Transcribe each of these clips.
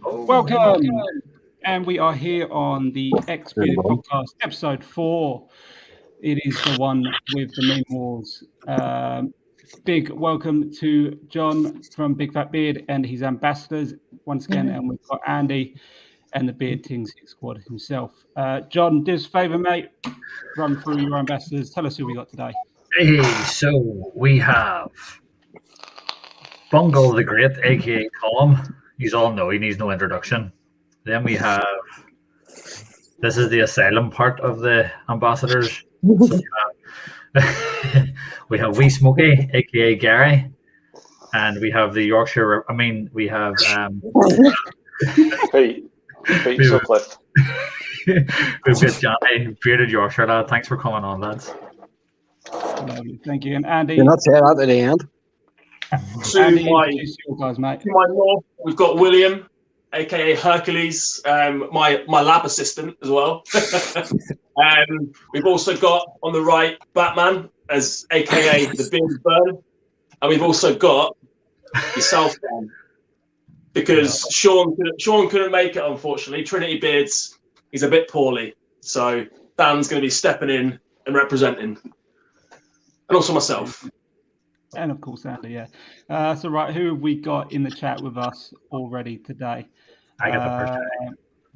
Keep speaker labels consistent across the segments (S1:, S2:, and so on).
S1: Welcome. And we are here on the X-Bearded Podcast, episode 4. It is the one with the name wars. Big welcome to John from Big Phat Beard and his ambassadors once again. And we've got Andy and the Beardtings Hit Squad himself. John, do us a favour, mate. Run through your ambassadors. Tell us who we got today.
S2: Hey, so we have Bungle the Great, aka Tom. You all know he needs no introduction. Then we have, this is the asylum part of the ambassadors. So we have Wee Smokey, aka Gary, and we have the Yorkshire. We have
S3: Pete Sutcliffe.
S2: We've got Johnny, bearded Yorkshire lad. Thanks for coming on, lads.
S1: Lovely, thank you. And Andy,
S4: you're not saying that at the end.
S1: Andy,
S3: To my north, we've got William, aka Hercules, my lab assistant as well. We've also got on the right Batman, as aka the Beard Burn, and we've also got yourself, Dan, because Sean couldn't make it, unfortunately. Trinity Beards, he's a bit poorly, so Dan's going to be stepping in and representing, and also myself.
S1: And of course, Andy, yeah. So, right, who have we got in the chat with us already today?
S2: I got the first.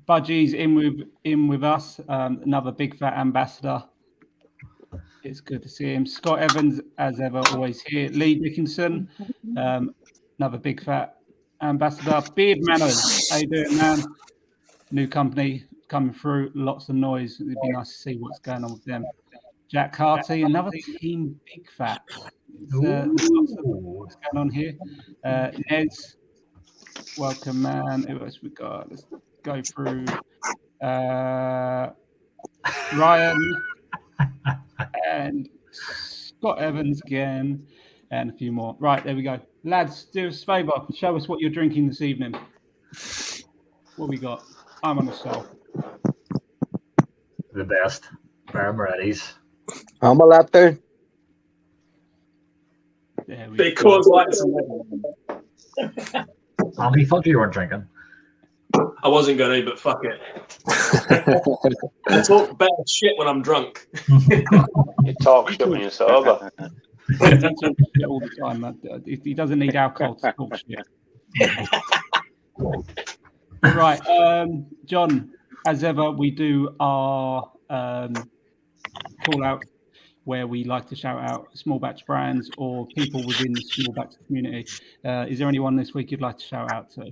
S1: Budgie's in with us, another Big Phat ambassador. It's good to see him. Scott Evans, as ever, always here. Lee Dickinson, another Big Phat ambassador. Beard Manners, how you doing, man? New company coming through, lots of noise. It'd be nice to see what's going on with them. Jack Harty, another team Big Phat. What's going on here? Nez, welcome, man. Who else we got? Let's go through. Ryan and Scott Evans again, and a few more. Right, there we go. Lads, do us a favour. Show us what you're drinking this evening. What we got? I'm on the show.
S2: The best. Bar Moretti's.
S4: I'm a lap there.
S3: Because
S2: Andy, thought you weren't drinking.
S3: I wasn't going to, but fuck it. I talk better shit when I'm drunk.
S5: You talk shit when you're sober.
S1: All the time. He doesn't need alcohol to talk shit. Right, John, as ever, we do our call out where we like to shout out small batch brands or people within the small batch community. Is there anyone this week you'd like to shout out to?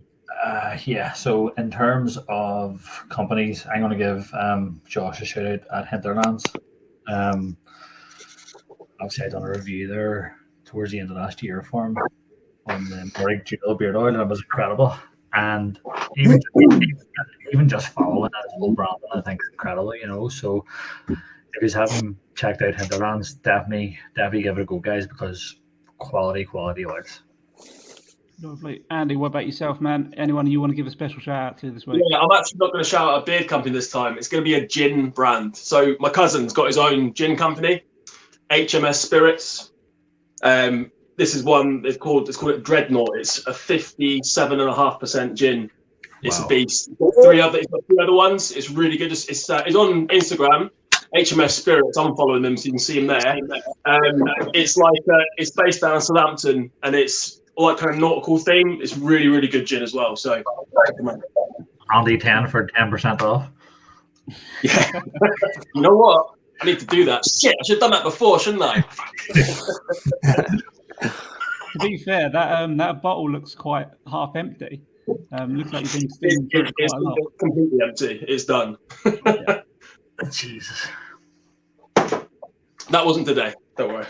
S2: Yeah, so in terms of companies, I'm going to give Josh a shout out at Hinterlands. Obviously, I done a review there towards the end of last year for him on the Morrig Dual Beard Oil, and it was incredible. And even just following his whole brand, I think is incredible, you know. So if you haven't checked out Hinterlands, definitely give it a go, guys, because quality oils.
S1: Lovely. Andy, what about yourself, man? Anyone you want to give a special shout out to this week?
S3: Yeah, I'm actually not going to shout out a beard company this time. It's going to be a gin brand. So my cousin's got his own gin company, HMS Spirits. This is one it's called it Dreadnought. It's a 57.5% gin. It's a beast. It's got three other ones. It's really good. It's on Instagram, HMS Spirits. I'm following them, so you can see them there. It's like it's based down in Southampton, and it's all that kind of nautical theme. It's really, really good gin as well. So,
S2: Andy 10 for 10% off.
S3: Yeah. You know what? I need to do that. Shit, I should have done that before, shouldn't I?
S1: To be fair, that bottle looks quite half empty. Looks like you've been steaming through it quite a lot.
S3: It's completely empty. It's done.
S1: Yeah.
S2: Jesus.
S3: That wasn't today. Don't worry.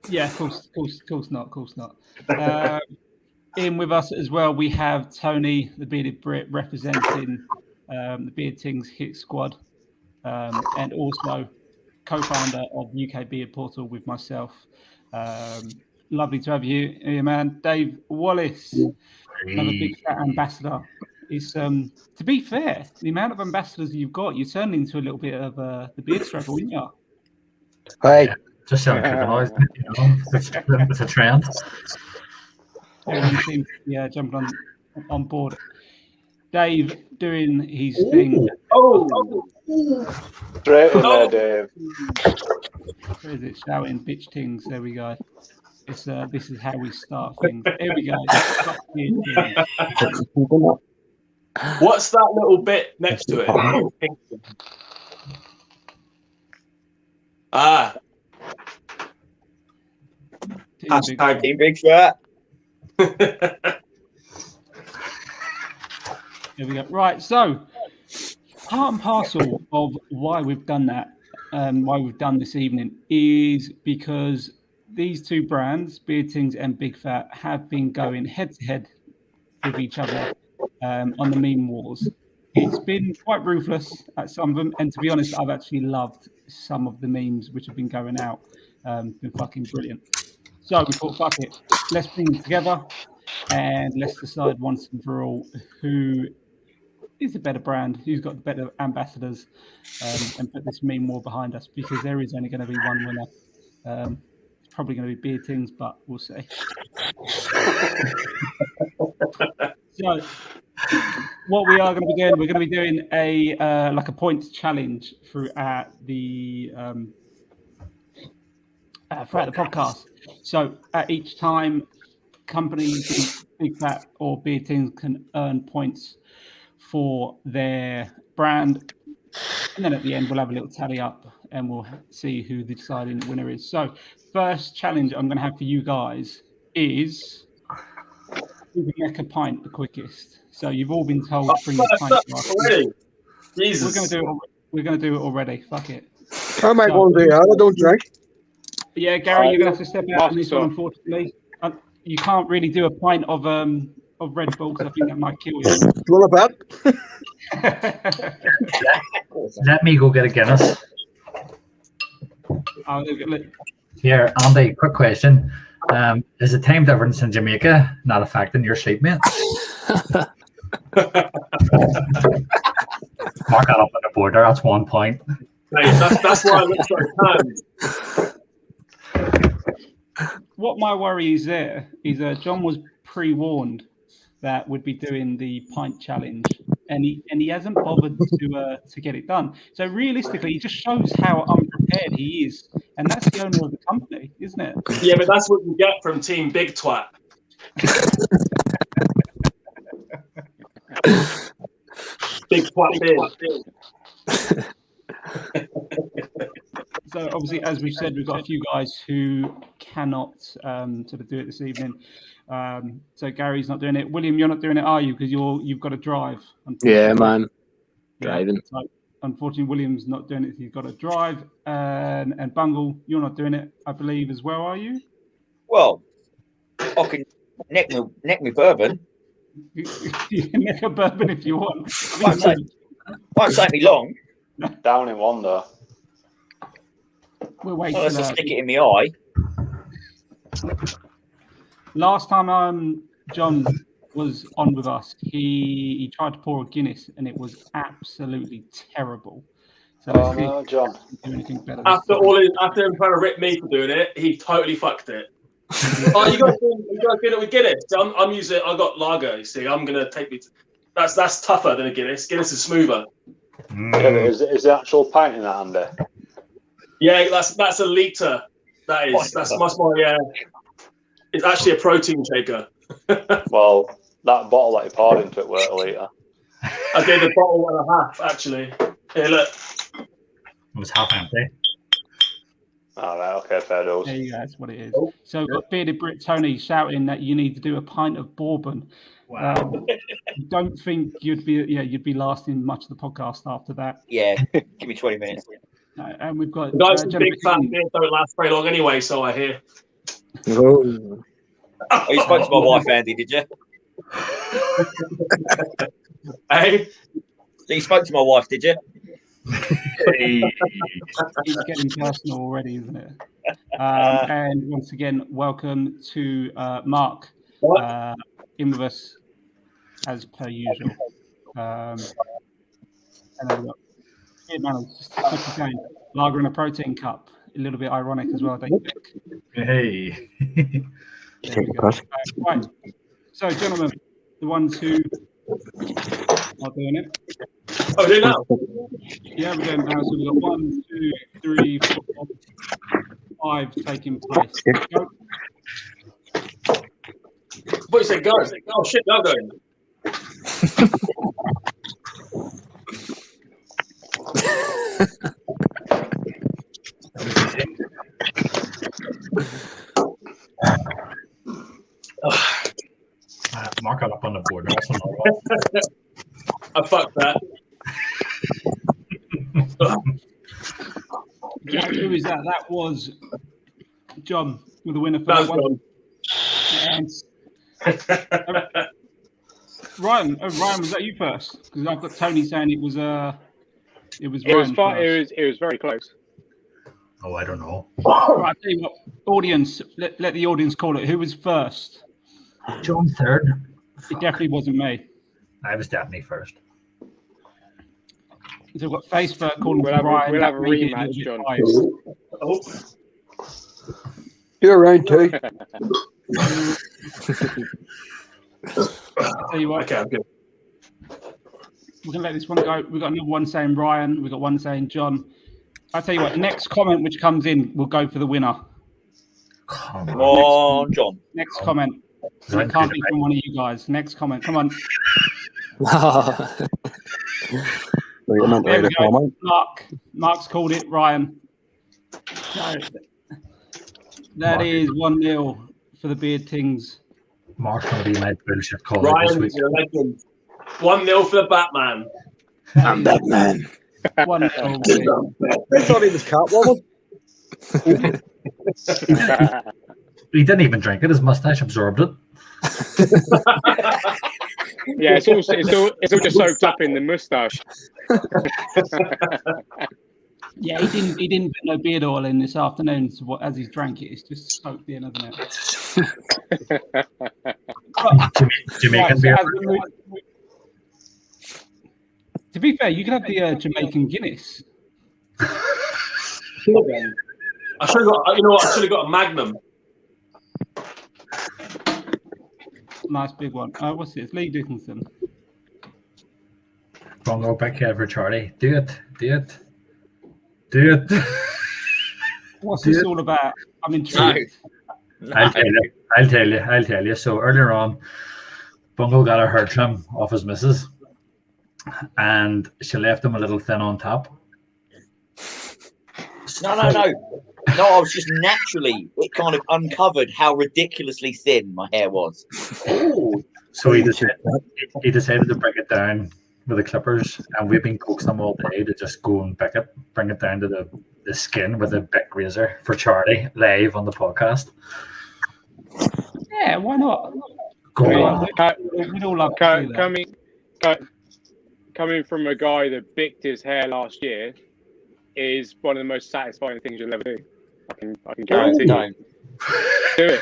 S1: Yeah, of course not. In with us as well, we have Tony, the bearded Brit, representing the Beardtings Hit Squad, and also co-founder of UK Beard Portal with myself. Lovely to have you here, man. Dave Wallace, another Big Phat ambassador. It's to be fair, the amount of ambassadors you've got, you turned into a little bit of the beard struggle, didn't you?
S4: Hey,
S2: just sound noise, you know, it's a trend.
S1: Everyone seems jumping on on board. Dave doing his thing.
S5: Straight in there, Dave.
S1: Where is it? Shouting bitch things. There we go. It's this is how we start things. There we go.
S3: What's that little bit next to it? Hashtag
S6: Team Big Phat.
S1: Here we go. Right, so part and parcel of why we've done that, why we've done this evening, is because these two brands, Beardtings and Big Phat, have been going head to head with each other on the meme wars. It's been quite ruthless at some of them, and to be honest, I've actually loved some of the memes which have been going out. Been fucking brilliant. So we thought, fuck it, let's bring them together and let's decide once and for all who is the better brand, who's got the better ambassadors, and put this meme war behind us, because there is only going to be one winner. It's probably going to be Beardtings, but we'll see. So what we are going to be doing, we're going to be doing a like a points challenge throughout the podcast. So at each time, companies, Big Phat or Beardtings, can earn points for their brand, and then at the end we'll have a little tally up and we'll see who the deciding winner is. So first challenge I'm going to have for you guys is who can make a pint the quickest. So you've all been told to bring a pint.
S3: Already? Jesus.
S1: We're going to do it already. Fuck it.
S4: How am I going to do that? I don't drink.
S1: Yeah, Gary, you're going to have to step out on this one, unfortunately. You can't really do a pint of Red Bull, because I think that might kill you.
S4: Do you want a bet?
S2: Let me go get a Guinness. Here, Andy, quick question. Is the time difference in Jamaica not affecting your sleep, mate? Mark that up on the board there. That's 1 point.
S3: Mate, that's why I look so tanned.
S1: What my worry is there is John was pre-warned that we'd be doing the pint challenge, and he hasn't bothered to get it done. So realistically, it just shows how unprepared he is, and that's the owner of the company, isn't it?
S3: Yeah, but that's what you get from Team Big Twat. Big Phat Beard.
S1: So obviously, as we've said, we've got a few guys who cannot sort of do it this evening. So Gary's not doing it. William, you're not doing it, are you? Because you've got to drive.
S7: Yeah, man.
S1: Yeah.
S7: Driving.
S1: So, unfortunately, William's not doing it. He's got to drive. And Bungle, you're not doing it, I believe, as well, are you?
S6: Well, I can neck me bourbon.
S1: You can neck a bourbon if you want.
S6: Won't take me long.
S5: Down in one, though.
S1: We'll wait.
S6: Unless I stick it in my eye.
S1: Last time John was on with us, he tried to pour a Guinness and it was absolutely terrible. So let's see if
S5: no, John.
S1: he can do anything better.
S3: After him trying to rip me for doing it, he totally fucked it. Oh, you got to get it with Guinness. I'm using. I got lager. You see, I'm gonna take me. That's tougher than a Guinness. Guinness is smoother.
S5: Yeah, but is the actual pint in that, Andy?
S3: Yeah, that's a litre. That's much more. Yeah, it's actually a protein shaker.
S5: Well, that bottle that you poured into it were a litre.
S3: I did a bottle and a half actually. Here, look.
S2: It was half empty.
S5: All right, okay, fair dues.
S1: There you go, that's what it is. So we've got Bearded Brit Tony shouting that you need to do a pint of bourbon.
S2: Wow.
S1: Don't think you'd be lasting much of the podcast after that.
S6: Yeah, give me 20 minutes.
S1: And we've got
S3: The guys from Big Phat Beard don't last very long anyway, so I hear.
S4: Oh.
S6: Oh, you spoke to my wife, Andy, did you?
S3: Hey,
S6: You spoke to my wife, did you?
S1: It's getting personal already, isn't it? And once again, welcome to Mark in with us as per usual. And then we've got Beard Man, just saying, lager in a protein cup. A little bit ironic as well, don't you think?
S2: Hey.
S1: There we go. Right. So, gentlemen, the ones who are doing it.
S3: Oh, do now.
S1: Yeah, we're doing it now. So we've got 1, 2, 3, 4, 5 taking place. Go.
S3: What you say, go? Oh shit, now going.
S2: Mark it up on the board. Also,
S3: I fucked that.
S1: Yeah, who is that? That was John with the winner for
S3: That
S1: that one.
S3: was
S1: And Ryan, was that you first? Because I've got Tony saying it was Ryan first.
S7: It was very close.
S2: oh, I don't know.
S1: Right, I tell you what, audience, let the audience call it. Who was first?
S2: John third.
S1: It definitely wasn't me.
S2: I was definitely first.
S1: So we've got Facebook calling
S7: We'll
S1: for
S7: have,
S1: Ryan.
S7: we'll have a
S1: making it
S7: rematch,
S1: little
S7: John.
S1: bit biased.
S3: Oh,
S4: You're right, too.
S1: I'll tell you what,
S3: okay, I'm good.
S1: we're going to let this one go. We've got another one saying Ryan. We've got one saying John. I'll tell you what, next comment which comes in will go for the winner.
S2: Come
S6: Come
S2: on.
S6: on, John.
S1: Next comment. So it can't be from one of you guys. Next comment. Come on. There we go. Mark's called it. Ryan. So, that is 1-0 for the Beardtings.
S2: Mark's going to be my bullshit caller this
S3: Ryan,
S2: week.
S3: you're a legend. 1-0 for the Batman.
S4: I'm Batman.
S1: 1-0.
S4: I thought he was Catwoman.
S2: He didn't even drink it. His mustache absorbed it.
S7: Yeah, it's all just soaked up in the moustache.
S1: Yeah, he didn't put no beard oil in this afternoon. So as he's drank it, it's just soaked in, hasn't it?
S2: Jamaican
S1: Right,
S2: beer.
S1: to be fair, you can have the Jamaican Guinness.
S3: I should have got. You know what? I should have got a Magnum.
S1: Nice big one. What's it? It's Lee Dickinson.
S2: Bongo back here for Charlie. Do it. Do it. Do it.
S1: What's this all about? I'm intrigued.
S2: I'll tell you. So earlier on, Bungle got a hair trim off his missus, and she left him a little thin on top.
S6: No, I was just naturally, it kind of uncovered how ridiculously thin my hair was.
S2: So he decided to bring it down with the clippers, and we've been coaxing him all day to just go and bring it down to the skin with a big razor for Charlie live on the podcast.
S1: Yeah, why not?
S2: Go on.
S1: We'd all love to do that.
S7: Coming from a guy that bicked his hair last year is one of the most satisfying things you'll ever do. I can guarantee you. Do it.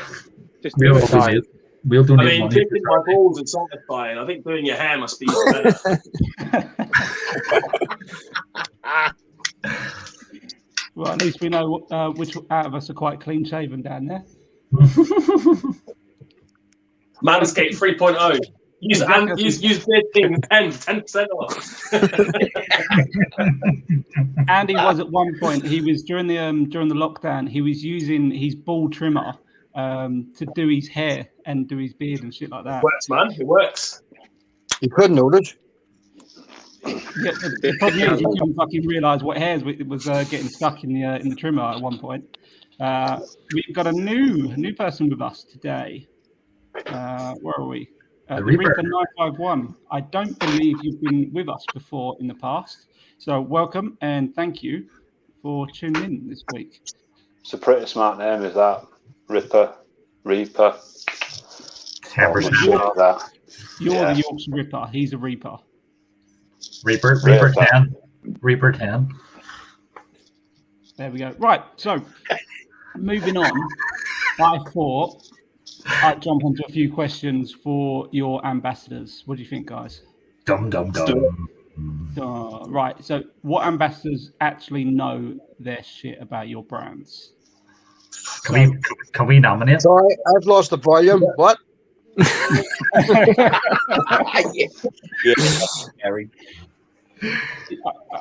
S7: Just do it.
S2: We'll donate
S3: I mean,
S2: money.
S3: picking my balls is satisfying. I think doing your hair must be even better.
S1: Well, at least we know which out of us are quite clean shaven down there.
S3: Manscaped 3.0. Use Beardtings 10% off.
S1: Andy was at one point. He was during the lockdown. He was using his ball trimmer to do his hair and do his beard and shit like that.
S3: It works, man. It works.
S4: You couldn't notice.
S1: Yeah, the problem is he didn't fucking realise what hairs was getting stuck in the trimmer at one point. We've got a new person with us today. Where are we? The Reaper 951. I don't believe you've been with us before in the past. So welcome and thank you for tuning in this week.
S5: It's a pretty smart name, is that? Reaper.
S1: You're
S5: That.
S1: the Yorkshire Ripper. He's a Reaper.
S2: Reaper 10. Reaper 10.
S1: There we go. Right. So moving on, I thought I'd jump onto a few questions for your ambassadors. What do you think, guys?
S2: Dum.
S1: Right. So, what ambassadors actually know their shit about your brands?
S2: Can we nominate?
S4: Sorry, I've lost the volume. What?
S6: Gary.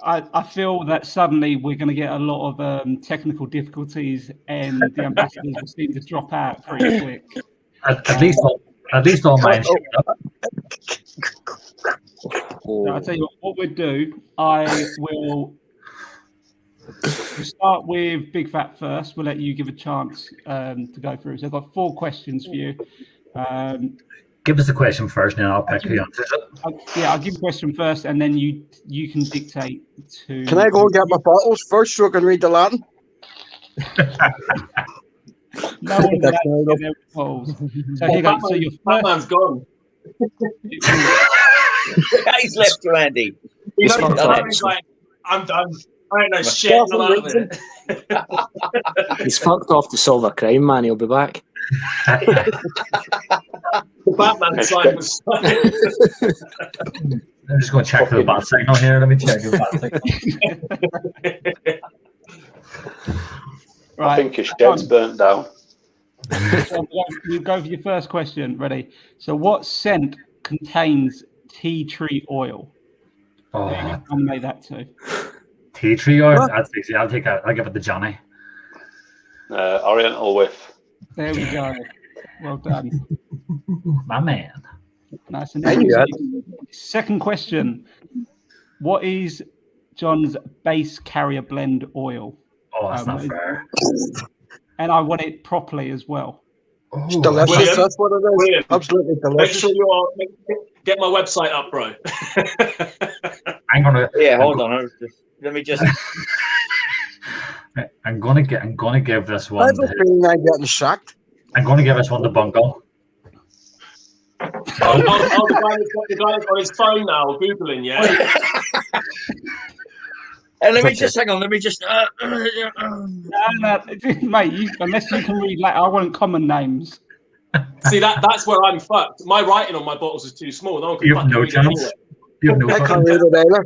S1: I feel that suddenly we're going to get a lot of technical difficulties, and the ambassadors will seem to drop out pretty quick.
S2: At least all mine showed up.
S1: So I'll tell you what we'll do. I will start with Big Phat first. We'll let you give a chance to go through. So I've got 4 questions for you.
S2: Give us the question first, and then I'll pick who answers it.
S1: I'll give a question first, and then you can dictate to.
S4: Can I go and get my bottles first so I can read the Latin?
S1: No one will actually get their polls. So here you go. So your
S3: Batman's gone.
S6: He's left you, Andy.
S3: He's
S6: fucked
S3: like, I'm done. I don't know shit. I'm out of it.
S8: He's fucked off the solve a crime, man. He'll be back.
S3: The Batman side was.
S2: I'm just going to check for the bat signal here. Let me check the bat signal.
S1: Right.
S5: I think his shed's burnt down.
S1: So you go for your first question. Ready? So, what scent contains tea tree oil?
S2: Oh,
S1: I'll make that too.
S2: tea tree oil? That's easy. I'll give it to Johnny.
S5: Oriental whiff.
S1: There we go. Well done.
S2: My man.
S1: Nice and
S4: Thank
S1: easy.
S4: you.
S1: Second question. What is John's base carrier blend oil?
S2: Oh, that's not fair.
S1: And I want it properly as well.
S4: It's delicious.
S3: William?
S4: That's what it is.
S3: William,
S4: Absolutely
S3: Make
S4: delicious.
S3: sure you are. Get my website up, bro.
S2: I'm gonna.
S6: Yeah, hold on. Let me just.
S2: I'm gonna give this
S4: I
S2: one.
S4: have a feeling I'm getting shocked.
S2: I'm gonna give this one to Bungle.
S3: The guy's on his phone now, Googling, yeah?
S6: And let me just hang on. Let me just.
S1: No, mate, unless you can read Latin, I want common names.
S3: See, that's where I'm fucked. My writing on my bottles is too small. No one can
S2: You have
S3: fucking
S2: no
S3: read it
S2: chance.
S3: anyway.
S2: You have no
S4: I
S2: fucking
S4: can't read it either.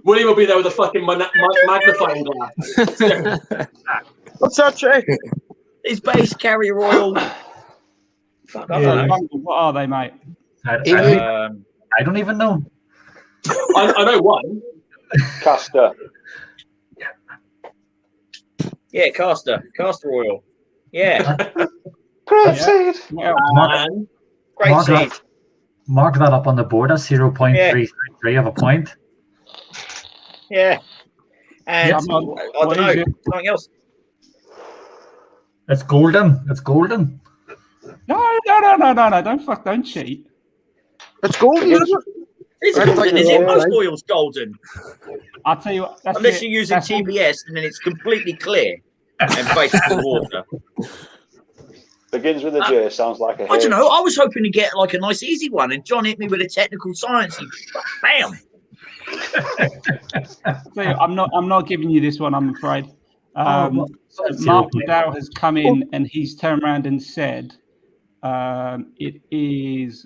S3: William will be there with a fucking magnifying glass.
S4: What's that, Jay?
S6: His base carrier oil. Fuck, I don't know.
S1: What are they, mate?
S2: I don't even know.
S3: I know one.
S5: Castor.
S6: Yeah, castor oil. Yeah,
S5: Great seed.
S1: Well,
S3: And
S6: great
S2: Mark
S6: seed.
S2: Mark that up on the board as 0.333 of a point.
S6: Yeah, and
S1: Yeah,
S6: I
S1: what
S6: don't know.
S1: is it?
S6: Something else.
S2: It's golden. It's golden.
S1: No! Don't cheat.
S4: It's golden, isn't it?
S6: It's
S4: I
S6: golden,
S4: think
S6: is
S4: you're
S6: it?
S4: all
S6: Most
S4: right.
S6: oil's golden.
S1: I'll tell you what. That's
S6: Unless
S1: it.
S6: you're using
S1: That's all-
S6: TBS and then it's completely clear and basically water.
S5: Begins with a J. Sounds like a
S6: I don't
S5: H.
S6: know. I was hoping to get like a nice easy one, and John hit me with a technical sciencey. Bam!
S1: So I'm not giving you this one, I'm afraid.
S2: Oh,
S1: So Mark McDowell has come in and he's turned around and said it is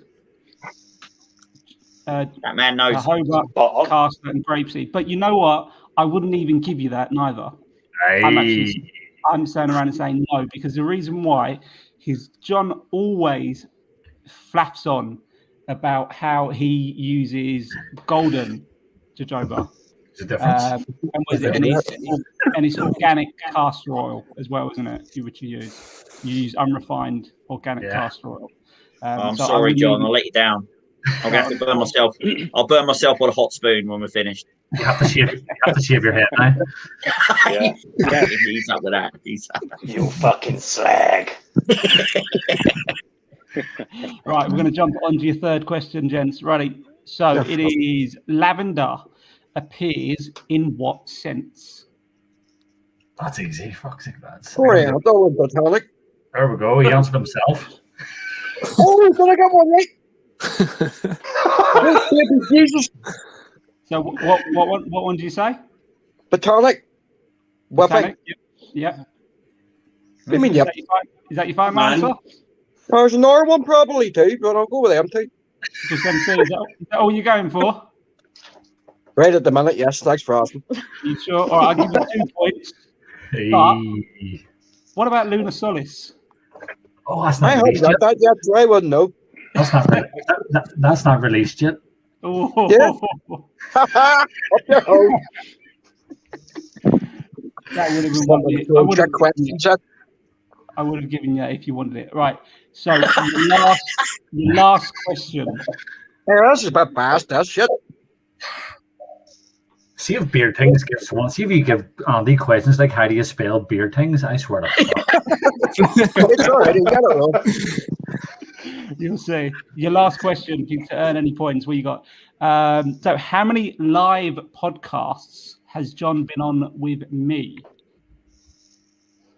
S6: That man knows.
S1: Hobart,
S5: Spot on.
S1: Castor, and Grapeseed. But you know what? I wouldn't even give you that neither. I'm turning around and saying no, because the reason why is John always flaps on about how he uses golden jojoba.
S2: There's a difference.
S1: And it's organic castor oil as well, isn't it? Which you use. You use unrefined organic castor oil.
S6: I'm
S1: so I
S6: sorry,
S1: wouldn't
S6: John.
S1: even-
S6: I'll let you down. I'm gonna have to burn myself. I'll burn myself with a hot spoon when we're finished.
S2: You have to shave your head now.
S5: Yeah.
S6: Yeah, he's up with that. He's up.
S5: You fucking slag.
S1: Right, we're going to jump onto your third question, gents. Ready? So it is lavender appears in what sense?
S2: That's easy. Fuck's sake, lads.
S4: Oriental and botanic.
S2: There we go. He answered himself.
S4: Oh, did I get one right? Oh, baby Jesus.
S1: So what one do you say?
S4: Botanic. Whipping.
S1: Botanic? Yeah.
S4: What do you mean, yep?
S1: Is that your final
S3: Man.
S1: answer?
S4: There's another one probably too, but I'll go with them too.
S1: Just them two. Is that all you're going for?
S4: Right at the minute, yes. Thanks for asking.
S1: You sure? All right, I'll give you 2 points.
S2: Hey.
S1: What about Luna Solis?
S2: Oh, that's
S4: I
S2: not
S4: haven't
S2: easy.
S4: got that yet, so I wouldn't know.
S2: That's not that's not released yet.
S1: Oh,
S4: Yeah. Up your hole.
S1: that would have been
S4: Stop
S1: one.
S4: on the trick question, chat.
S1: I would have given you that if you wanted it. Right. So your last question.
S4: Hey, that's just about past that shit.
S2: See if Beardtings gives one. See if you give Andy questions like how do you spell Beardtings? I swear to fuck.
S4: It's all right. You got it wrong.
S1: You'll see. Your last question to earn any points. What you got? So, how many live podcasts has John been on with me?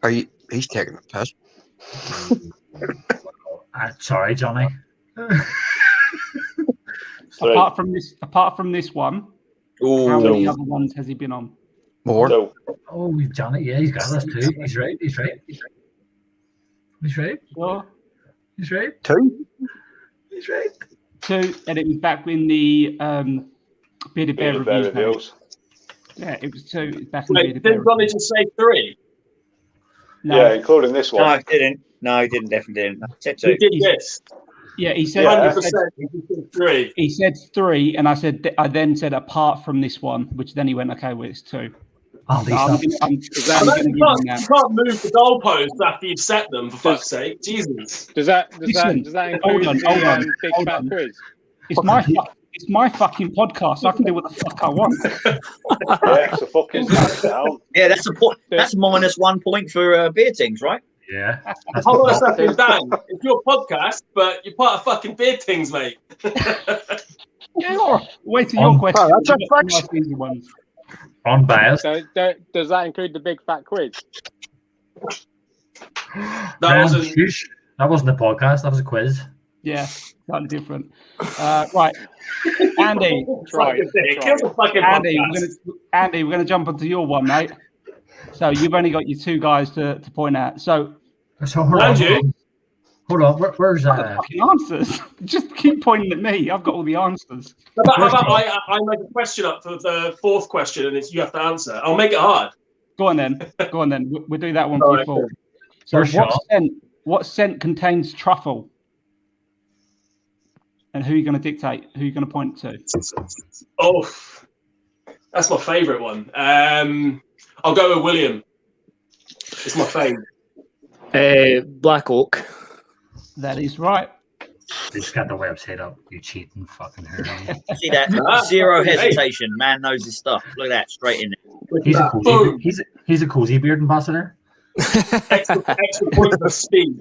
S4: Are you? He's taking a piss.
S2: Sorry, Johnny.
S5: Three.
S1: Apart from this one, how many other ones has he been on?
S4: More.
S5: Two.
S2: Oh, Johnny. Yeah, he's got us too. He's right. He's right. He's right.
S1: Sure.
S2: He's right.
S4: Two.
S2: He's right.
S1: 2, and it was back in the Bearded Bear
S5: Bearded Bear
S1: reviews. mate.
S5: reviews.
S1: Yeah, it was 2. It was back in the
S3: Wait,
S1: Bearded Bear
S3: didn't Ronnie
S1: reviews.
S3: just say 3?
S1: No,
S5: Yeah, including this
S6: No,
S5: one.
S6: he didn't. No, he didn't. Definitely didn't. I said
S3: He
S6: two.
S3: did this.
S1: yeah, he said.
S5: Yeah.
S3: 100%. He said 3.
S1: He said 3, and I then said apart from this one, which then he went, okay, well, it's 2.
S2: Andy,
S1: So I'm
S2: stop.
S1: gonna give him
S3: You can't
S1: that.
S3: move the goalposts after you've set them, for fuck's sake. Jesus.
S7: Does that
S1: Listen,
S7: include
S1: hold on,
S7: the Big
S1: hold
S7: Phat
S1: on.
S7: Quiz?
S1: It's my fucking podcast. I can do what the fuck I want.
S5: Yeah, so fucking down.
S6: Yeah, that's a point. That's minus 1 point for Beardtings, right?
S2: Yeah.
S3: Hold on a second, Dan. It's your podcast, but you're part of fucking Beardtings, mate.
S1: Wait till your question.
S4: that's a
S1: We've got
S4: fact.
S1: some nice easy ones.
S2: Unbiased.
S7: So, does that include the Big Phat Quiz?
S2: That wasn't a podcast. That was a quiz.
S1: Yeah, slightly different. Right, Andy.
S7: Right.
S3: Kill the fucking
S1: Andy,
S3: podcast.
S1: we're gonna jump onto your one, mate. So you've only got your 2 guys to point out. So
S2: So hold
S3: And
S2: on.
S3: you.
S2: Hold on. Where's
S1: the fucking answers. Just keep pointing at me. I've got all the answers.
S3: How about I make a question up for the 4th question and it's you have to answer? I'll make it hard.
S1: Go on then. We'll do that one for you forward. So what scent contains truffle? And who are you going to dictate? Who are you going to point to?
S3: Oh, that's my favourite one. I'll go with William. It's my favourite.
S8: Black Oak.
S1: That is right.
S2: They just got the website up. You cheating fucking herd.
S6: See that? Zero hesitation. Man knows his stuff. Look at that. Straight in there.
S2: He's a cozy beard ambassador.
S3: Extra point for speed.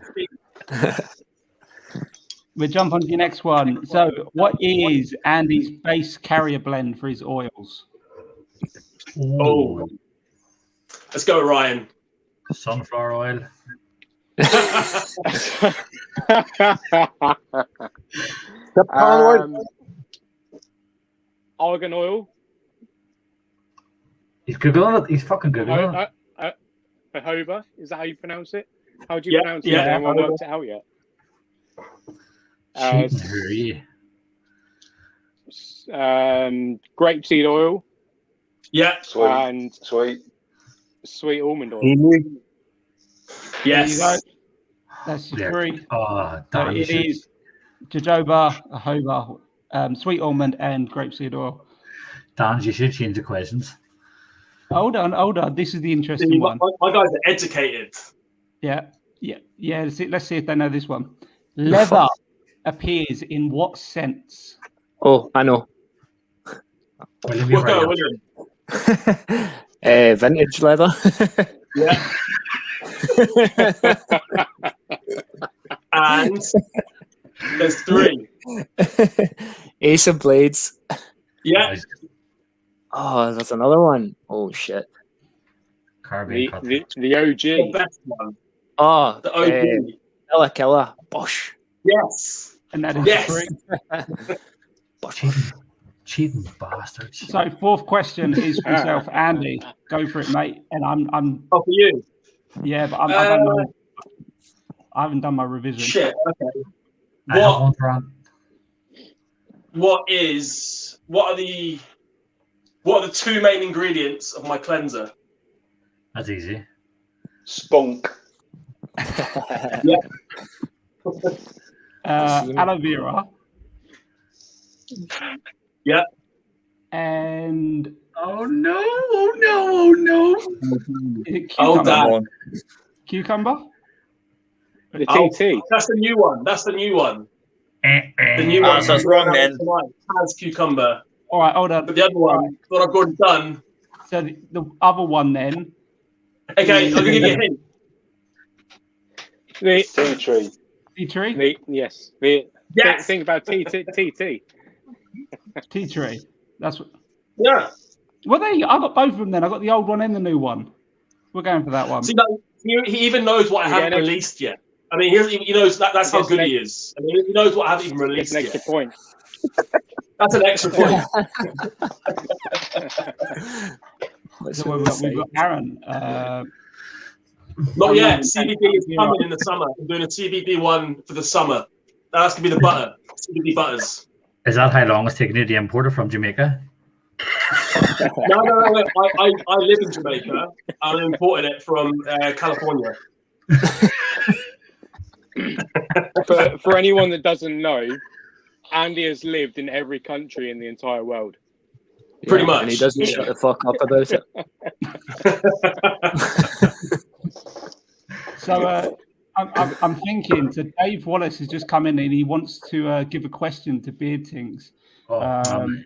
S1: We'll jump on to your next one. So, what is Andy's base carrier blend for his oils?
S3: Oh, let's go, Ryan.
S2: Sunflower oil.
S4: The palm oil.
S7: Argan oil.
S2: He's googling it. He's fucking googling it.
S7: Jojoba. Is that how you pronounce it? How do you pronounce it?
S3: Yeah.
S7: Anyone worked it out yet?
S2: Cheating her, yeah.
S7: Grapeseed oil
S3: Yeah.
S5: Sweet.
S7: and
S5: Sweet.
S7: sweet almond oil.
S3: Yes.
S1: There you go. That's your
S2: Yeah.
S1: 3.
S2: Oh,
S1: So
S2: damn.
S1: it is jojoba, jojoba, sweet almond, and grapeseed oil.
S2: Dan, you should change the questions.
S1: Hold on. This is the interesting
S3: See,
S1: one.
S3: my guys are educated.
S1: Yeah. Let's see if they know this one. Leather appears in what sense?
S8: Oh, I know.
S2: William,
S3: We'll
S2: you're
S3: go,
S2: right.
S3: William.
S8: Vintage leather.
S3: Yeah. And there's 3.
S8: Ace of Blades.
S3: Yeah.
S8: Oh, that's another one. Oh shit.
S2: Carbine cut.
S7: The
S3: The
S7: OG.
S3: best one.
S8: Oh,
S3: The OG.
S8: Killer. Bosh.
S3: Yes.
S1: And that is
S3: Yes.
S1: 3.
S2: Cheating bastards.
S1: So 4th question is for yourself, Andy. Go for it, mate. And I'm
S3: Oh, for you.
S1: yeah, but I haven't done my revision.
S3: Shit. Okay.
S2: I have one for Andy.
S3: What are the 2 main ingredients of my cleanser?
S2: That's easy.
S5: Spunk.
S1: aloe vera.
S3: Yeah.
S1: And
S2: Oh no! Oh no!
S1: is it
S3: Oh,
S1: cucumber?
S3: damn.
S1: Cucumber?
S7: The
S3: Oh,
S7: TT.
S3: that's the new one. That's the new one. The new
S6: Ah,
S3: one
S6: so it's wrong then.
S3: has cucumber.
S1: All right, hold on.
S3: But the other one, what I've already done.
S1: So the other one then.
S3: Okay, I'll give you a hint.
S7: The
S5: Tea tree.
S1: Tea tree?
S7: yes.
S3: Yes.
S7: Think about TT.
S1: Tea tree. That's what.
S3: Yeah.
S1: Well, there you go. I got both of them then. I got the old one and the new one. We're going for that one.
S3: See, he even knows what I haven't released yet. I mean, he knows that's how good he is. I mean, he knows what I haven't even released
S7: It's an extra
S3: yet.
S7: point.
S3: That's an extra point.
S1: So we've got Aaron.
S3: Not yet. CBD is coming in the summer. I'm doing a CBD one for the summer. That has to be the butter. CBD butters.
S2: Is that how long it's taken you to import it from Jamaica?
S3: No. I live in Jamaica. I'm importing it from California.
S7: For anyone that doesn't know, Andy has lived in every country in the entire world.
S3: Pretty much.
S8: And he doesn't shut the fuck up about it.
S1: So I'm thinking. So Dave Wallace has just come in and he wants to give a question to Beardtings. And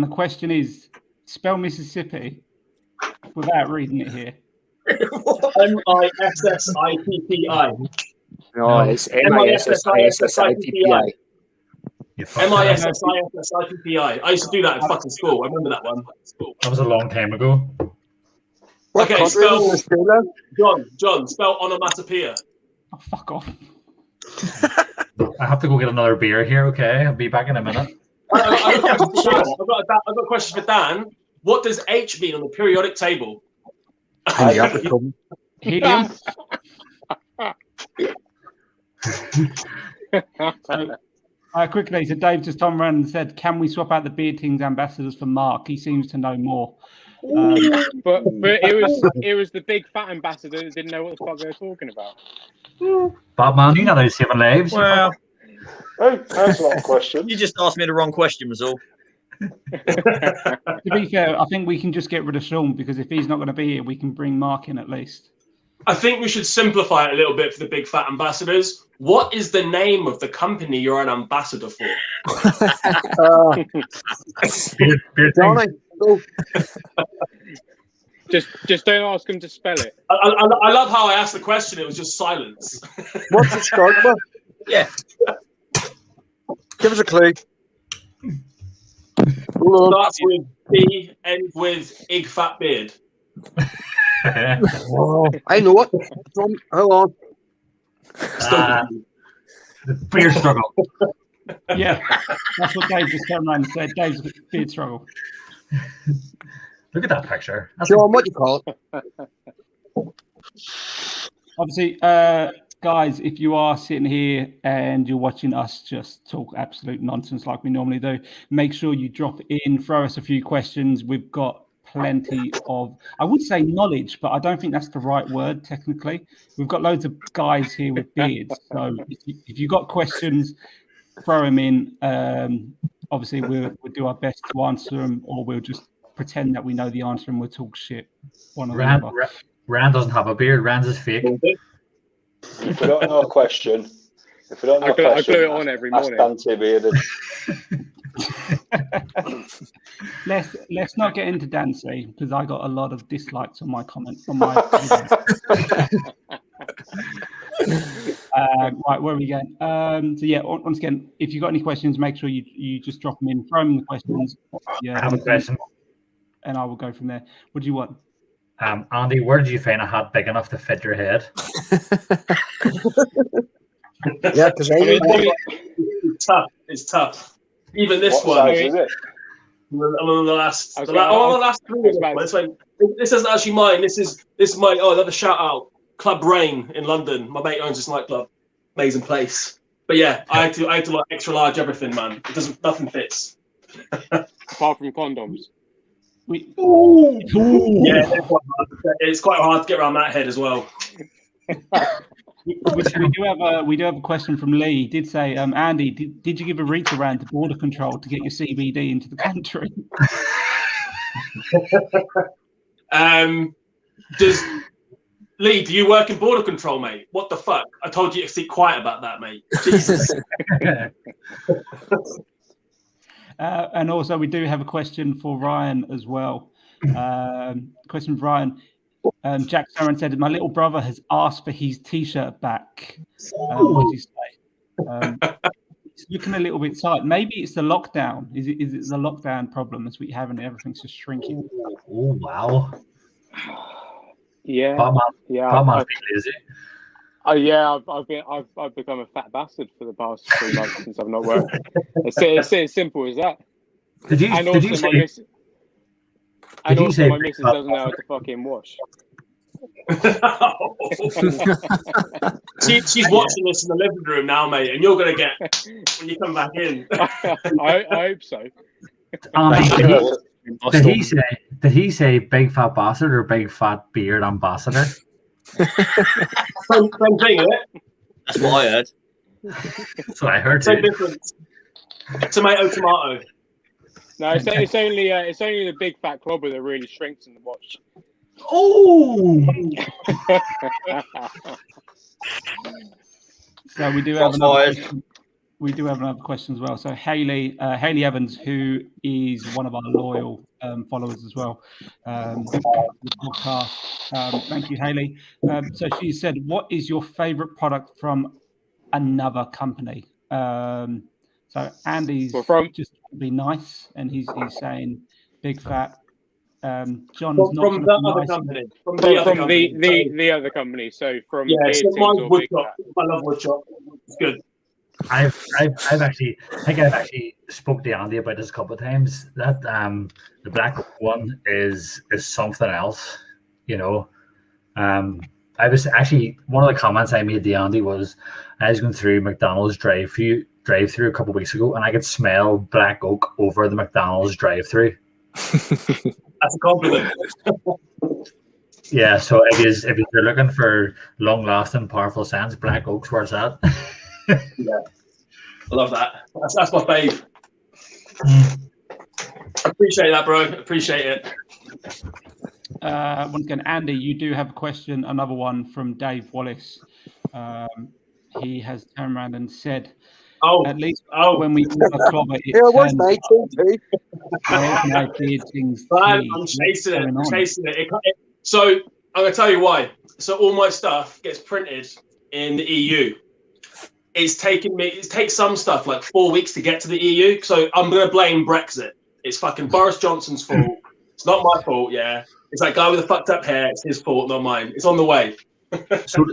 S1: the question is: spell Mississippi without reading it here.
S3: MISSIPPI.
S8: No, it's MISSISSIPPI.
S3: MISSISSIPPI. I used to do that in fucking school. I remember that one.
S2: That was a long time ago.
S4: What
S3: Okay,
S4: country
S3: spell
S4: is this,
S3: John. Spell onomatopoeia.
S1: Oh, fuck off.
S2: I have to go get another beer here. Okay, I'll be back in a minute.
S3: I've got a question for Dan. What does H mean on the periodic table?
S1: Helium. Quickly, so Dave just turned around and said, "Can we swap out the Beardtings ambassadors for Mark? He seems to know more."
S7: But it was the big fat ambassador that didn't know what the fuck they were talking about.
S2: Batman, you know those 7 lives.
S6: Well,
S5: Hey, that's not a question.
S6: you just asked me the wrong question, was all.
S1: To be fair, I think we can just get rid of Sean because if he's not going to be here, we can bring Mark in at least.
S3: I think we should simplify it a little bit for the big fat ambassadors. What is the name of the company you're an ambassador for?
S4: Johnny, go.
S7: Just don't ask him to spell it.
S3: I love how I asked the question. It was just silence.
S4: What's it start with?
S6: Yeah.
S4: Give us a clue.
S3: Starts with B, ends with Big Phat Beard.
S4: Oh, I know it. Hold on.
S2: The beer struggle.
S1: Yeah, that's what Dave just turned around and said. Dave's beard struggle.
S2: Look at that picture. That's
S4: John, what do you call it?
S1: Obviously, guys, if you are sitting here and you're watching us just talk absolute nonsense like we normally do, make sure you drop in, throw us a few questions. We've got plenty of, I would say knowledge, but I don't think that's the right word technically. We've got loads of guys here with beards. So if you've got questions, throw them in. Obviously, we'll do our best to answer them, or we'll just pretend that we know the answer and we'll talk shit.
S2: Rand doesn't have a beard. Rand's is fake.
S5: If we don't know a question, I glue
S7: it on every morning.
S1: Let's not get into dancing because I got a lot of dislikes on my comment on my. Right, where are we going? So yeah, once again, if you've got any questions, make sure you just drop them in, throw them in the questions. Yeah,
S2: I have a question.
S1: And I will go from there. What do you want?
S2: Andy, where did you find a hat big enough to fit your head?
S4: Yeah, because
S3: it's tough. It's tough. Even this
S5: What
S3: one.
S5: size is it?
S3: The last three. This isn't actually mine. This is my another shout out. Club Rain in London. My mate owns this nightclub. Amazing place. But yeah, I had to like extra large everything, man. Nothing fits.
S7: Apart from condoms.
S3: Yeah, it's quite hard to get around that head as well.
S1: We do have a question from Lee. He did say, Andy, did you give a reach around to border control to get your CBD into the country?
S3: Lee, do you work in border control, mate? What the fuck? I told you to keep quiet about that, mate. Jesus.
S1: And also, we do have a question for Ryan as well. Question for Ryan. Jack Saran said, my little brother has asked for his T-shirt back. What do you say? It's looking a little bit tight. Maybe it's the lockdown. Is it the lockdown problem as we have and everything's just shrinking?
S2: Oh, wow.
S7: Yeah.
S2: Batman's lazy.
S7: I've become a fat bastard for the past 3 months since I've not worked. It's as simple as that.
S2: Did you say
S7: my missus doesn't know how to fucking wash.
S3: She's watching this in the living room now, mate, and you're gonna get when you come back in.
S7: I hope so.
S2: Did he say big fat bastard or big fat beard ambassador?
S3: Same thing, isn't it?
S6: That's what I heard.
S2: That's what I heard.
S3: Same difference. Tomato.
S7: No, it's only the big fat clobber that really shrinks in the watch.
S2: Oh.
S1: So we do have another question as well. So Haley Evans, who is one of our loyal followers as well, the podcast. Thank you, Haley. So she said, "What is your favorite product from another company?" So Andy's just trying to be nice, and he's saying Big Phat. John's not
S3: from the other
S1: nice.
S3: company. From
S7: the other company. So from
S3: so mine's Woodshop. I love Woodshop. It's good.
S2: I've actually spoke to Andy about this a couple of times. That the black one is something else, you know. I was actually, one of the comments I made to Andy was I was going through McDonald's drive-through a couple of weeks ago, and I could smell black oak over the McDonald's drive-through.
S3: That's a compliment.
S2: Yeah, so if you're looking for long-lasting, powerful scents, black oak's where it's at.
S3: Yeah, I love that. That's my fave. Appreciate that, bro. Appreciate it.
S1: Once again, Andy, you do have a question. Another one from Dave Wallace. He has turned around and said, at least when we do a clobber, it
S4: what's my TP?
S1: Where's my Beardtings
S3: I'm chasing it. So I'm going to tell you why. So all my stuff gets printed in the EU. It takes some stuff like 4 weeks to get to the EU. So I'm going to blame Brexit. It's fucking Boris Johnson's fault. It's not my fault, yeah. It's that guy with the fucked up hair. It's his fault, not mine. It's on the way.
S2: So,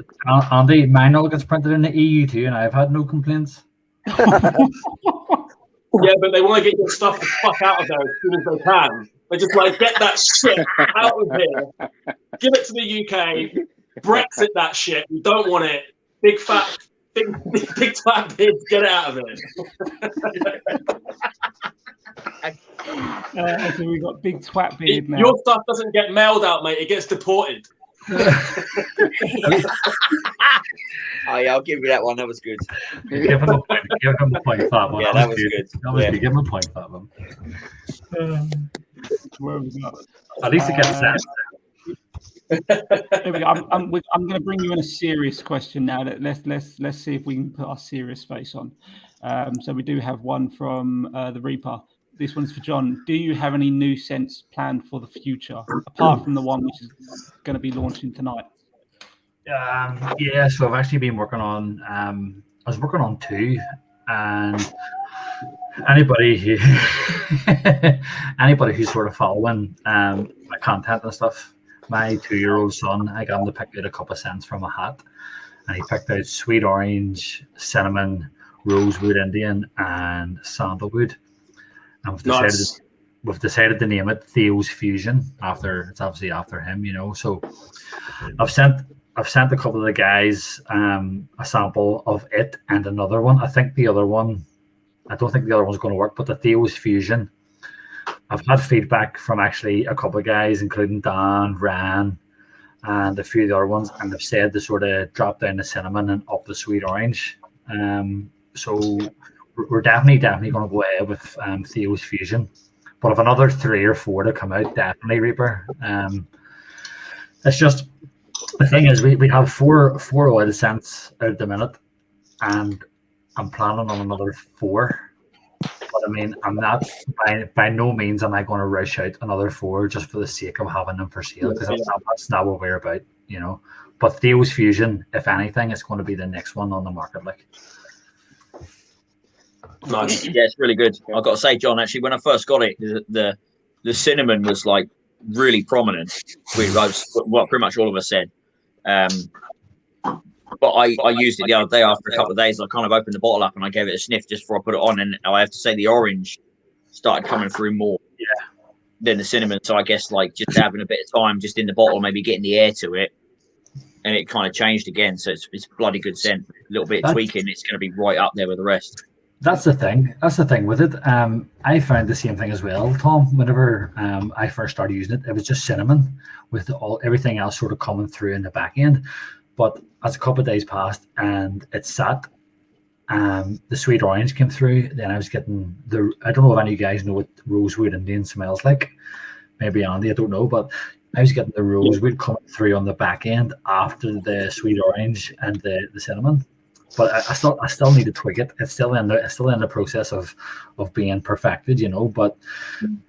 S2: Andy, mine all gets printed in the EU too, and I've had no complaints.
S3: Yeah, but they want to get your stuff the fuck out of there as soon as they can. They just like, get that shit out of here. Give it to the UK. Brexit that shit. We don't want it. Big fat beard, get it out of here.
S1: So we've got Big Twat Beard now.
S3: Your stuff doesn't get mailed out, mate. It gets deported.
S6: Oh yeah, I'll give you that one. That was good.
S2: Give him a point for that one.
S6: Yeah, that was good.
S2: That was good. Give him a point for that one.
S1: Where have we got?
S2: At least it gets that.
S1: There we go. I'm going to bring you in a serious question now. Let's see if we can put our serious face on. So we do have one from the Reaper. This one's for John. Do you have any new scents planned for the future, apart from the one which is going to be launching tonight?
S2: Yeah, so I've actually been working on. I was working on two, and anybody who's sort of following my content and stuff. My 2-year-old son, I got him to pick out a couple of scents from a hat, and he picked out sweet orange, cinnamon, rosewood Indian, and sandalwood. And we've decided to name it Theo's Fusion it's obviously after him, you know. So I've sent a couple of the guys a sample of it and another one. I don't think the other one's going to work, but the Theo's Fusion, I've had feedback from actually a couple of guys, including Dan, Ran, and a few of the other ones, and they've said to sort of drop down the cinnamon and up the sweet orange. So we're definitely going to go ahead with Theo's Fusion. But if another 3 or 4 to come out, definitely Reaper. It's just the thing is we have four oil scents out at the minute, and I'm planning on another 4. But I mean, I'm not by no means am I going to rush out another 4 just for the sake of having them for sale, because that's not what we're about, you know. But Theo's Fusion, if anything, is going to be the next one on the market. Like,
S3: Nice.
S6: Yeah, it's really good. I've got to say, John, actually, when I first got it, the cinnamon was like really prominent. What pretty much all of us said. But I used it the other day after a couple of days. I kind of opened the bottle up and I gave it a sniff just before I put it on, and I have to say the orange started coming through more than the cinnamon. So I guess like just having a bit of time just in the bottle, maybe getting the air to it, and it kind of changed again. So it's bloody good scent. A little bit of tweaking, it's going to be right up there with the rest.
S2: That's the thing. That's the thing with it. I found the same thing as well, Tom. Whenever I first started using it, it was just cinnamon with everything else sort of coming through in the back end. But as a couple of days passed and it sat, the sweet orange came through. Then I was getting I don't know if any of you guys know what rosewood Indian smells like. Maybe Andy, I don't know, but I was getting the rosewood coming through on the back end after the sweet orange and the cinnamon. But I still need to tweak it. It's still in the process of being perfected, you know. But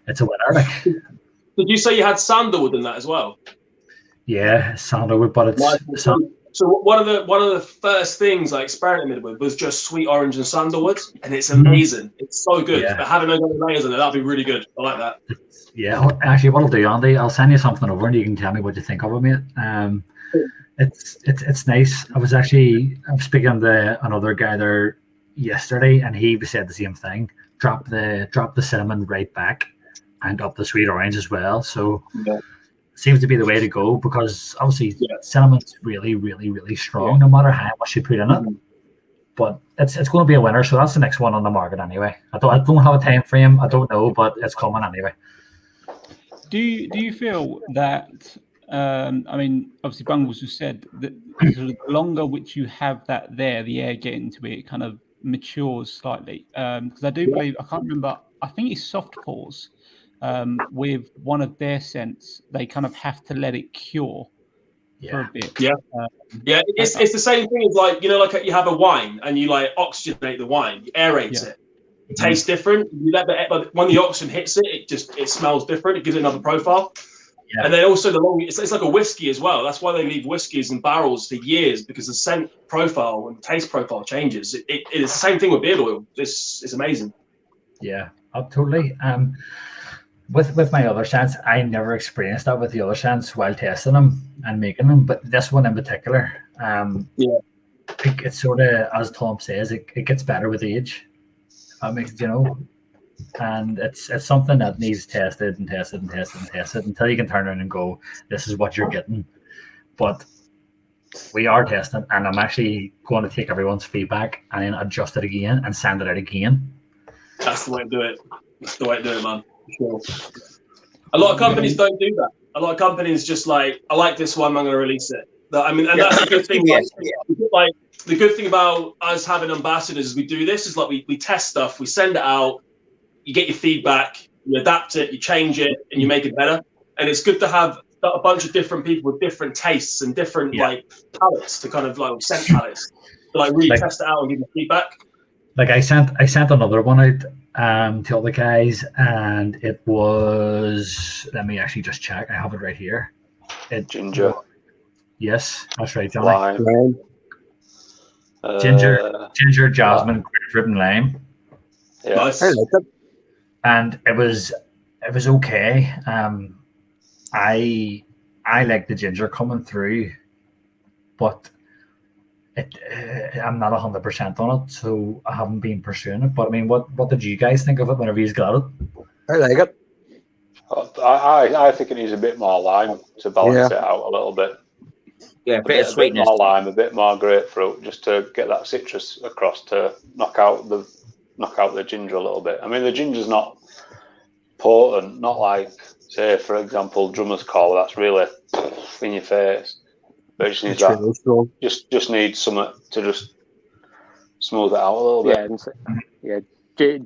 S2: it's a winner. Like,
S3: did you say you had sandalwood in that as well?
S2: Yeah, sandalwood, but it's
S3: so one of the first things I experimented with was just sweet orange and sandalwood, and it's amazing. It's so good.
S2: Yeah.
S3: But having those other layers in it, that'd be really good. I like that.
S2: Yeah, actually, what I'll do, Andy, I'll send you something over, and you can tell me what you think of it, mate. It's nice. I was speaking to another guy there yesterday, and he said the same thing. Drop the cinnamon right back, and up the sweet orange as well. So seems to be the way to go, because obviously cinnamon's really, really, really strong, no matter how much you put in it. But it's going to be a winner. So that's the next one on the market anyway. I don't have a time frame. I don't know, but it's coming anyway.
S1: Do you feel that? I mean, obviously, Bungles just said that sort of the longer which you have that there, the air getting to it kind of matures slightly. Because I do believe, I can't remember, I think it's Soft Pause, with one of their scents, they kind of have to let it cure for a bit.
S3: Yeah. It's the same thing as like, you know, like you have a wine and you like oxygenate the wine, you aerate it. It tastes different. You let when the oxygen hits it, it smells different. It gives it another profile. Yeah. And then also it's like a whiskey as well. That's why they leave whiskies in barrels for years, because the scent profile and taste profile changes. It is the same thing with beard oil. It's amazing.
S2: Yeah, totally. With my other scents, I never experienced that with the other scents while testing them and making them. But this one in particular, it's sort of, as Tom says, it gets better with age. That makes, you know. And it's something that needs tested until you can turn around and go, this is what you're getting. But we are testing, and I'm actually going to take everyone's feedback and then adjust it again and send it out again.
S3: That's the way to do it. That's the way to do it, man. Sure. A lot of companies don't do that. A lot of companies just like, I like this one, I'm going to release it. I mean, and that's a good thing. Like the good thing about us having ambassadors is we do this is like we test stuff, we send it out. You get your feedback, you adapt it, you change it, and you make it better. And it's good to have a bunch of different people with different tastes and different like palettes to kind of like scent palettes to like really test it out and give you feedback.
S2: Like I sent another one out to all the guys, and it was, let me actually just check. I have it right here.
S5: Ginger.
S2: Yes, that's right, Johnny.
S5: Lime.
S2: Ginger, jasmine, grapefruit, and lime.
S5: Yeah.
S3: Nice.
S4: I like it.
S2: And it was okay. I like the ginger coming through, but I'm not 100% on it, so I haven't been pursuing it. But I mean, what did you guys think of it whenever you got it?
S4: I like it.
S5: I think it needs a bit more lime to balance it out a little bit.
S6: Yeah, a bit of sweetness.
S5: A bit more lime, a bit more grapefruit, just to get that citrus across to knock out the ginger a little bit. I mean, the ginger's not potent, not like say, for example, drummer's collar, that's really in your face. But it just needs
S4: It's really strong.
S5: just needs something to just smooth it out a little bit.
S7: Yeah, and so, yeah.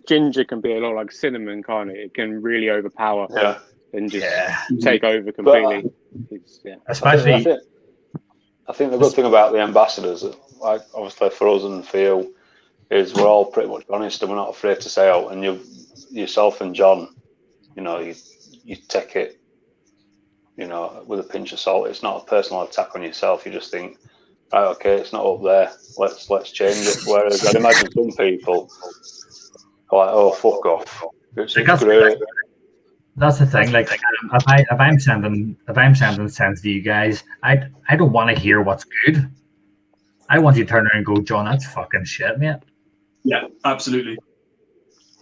S7: Ginger can be a lot like cinnamon, can't it? It can really overpower and just take over completely.
S2: Especially,
S5: I think the good thing about the ambassadors, like obviously for us and for you, is we're all pretty much honest and we're not afraid to say out. And yourself and John, you know, you take it, you know, with a pinch of salt. It's not a personal attack on yourself. You just think, right, okay, it's not up there. Let's change it. Whereas I'd imagine some people are like, oh, fuck off. It's great.
S2: That's the thing. Like, if I'm sending sense to you guys, I don't want to hear what's good. I want you to turn around and go, John, that's fucking shit, mate.
S3: Yeah, absolutely.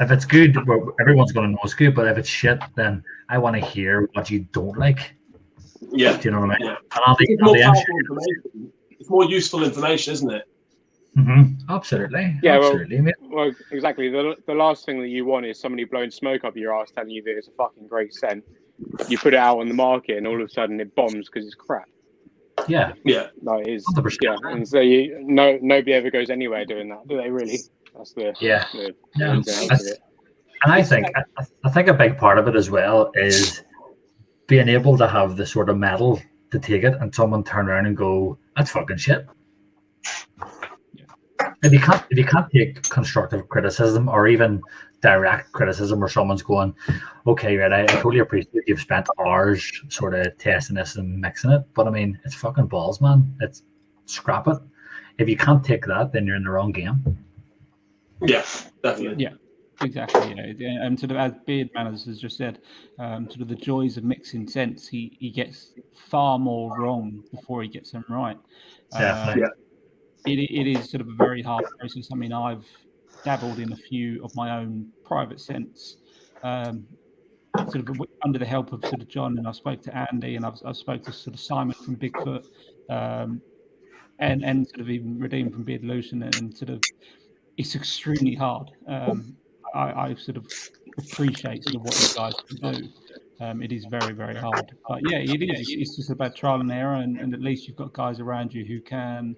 S2: If it's good, well, everyone's going to know it's good. But if it's shit, then I want to hear what you don't like.
S3: Yeah.
S2: Do you know what I mean?
S3: Yeah. It's more useful information, isn't it?
S2: Mm-hmm. Absolutely.
S7: Yeah,
S2: absolutely.
S7: Well, exactly. The last thing that you want is somebody blowing smoke up your ass telling you that it's a fucking great scent. You put it out on the market and all of a sudden it bombs because it's crap.
S2: Yeah.
S3: Yeah.
S7: No, it is.
S2: 100%.
S7: Yeah. And so nobody ever goes anywhere doing that, do they really? That's the
S2: And I think a big part of it as well is being able to have the sort of metal to take it and someone turn around and go, that's fucking shit. If you can't take constructive criticism or even direct criticism where someone's going, okay, right, I totally appreciate you've spent hours sort of testing this and mixing it, but I mean, it's fucking balls, man. It's scrap it. If you can't take that, then you're in the wrong game.
S3: Yeah, definitely.
S1: Yeah, exactly. Yeah. And sort of as Beard Manners has just said, sort of the joys of mixing scents, he gets far more wrong before he gets them right.
S2: Definitely.
S1: It is sort of a very hard process. I mean, I've dabbled in a few of my own private scents, sort of under the help of sort of John, and I spoke to Andy, and I've spoke to sort of Simon from Big Phat, and sort of even Redeem from Beardlution, and sort of it's extremely hard. I sort of appreciate sort of what you guys can do. It is very, very hard, but yeah, it is. It's just about trial and error, and at least you've got guys around you who can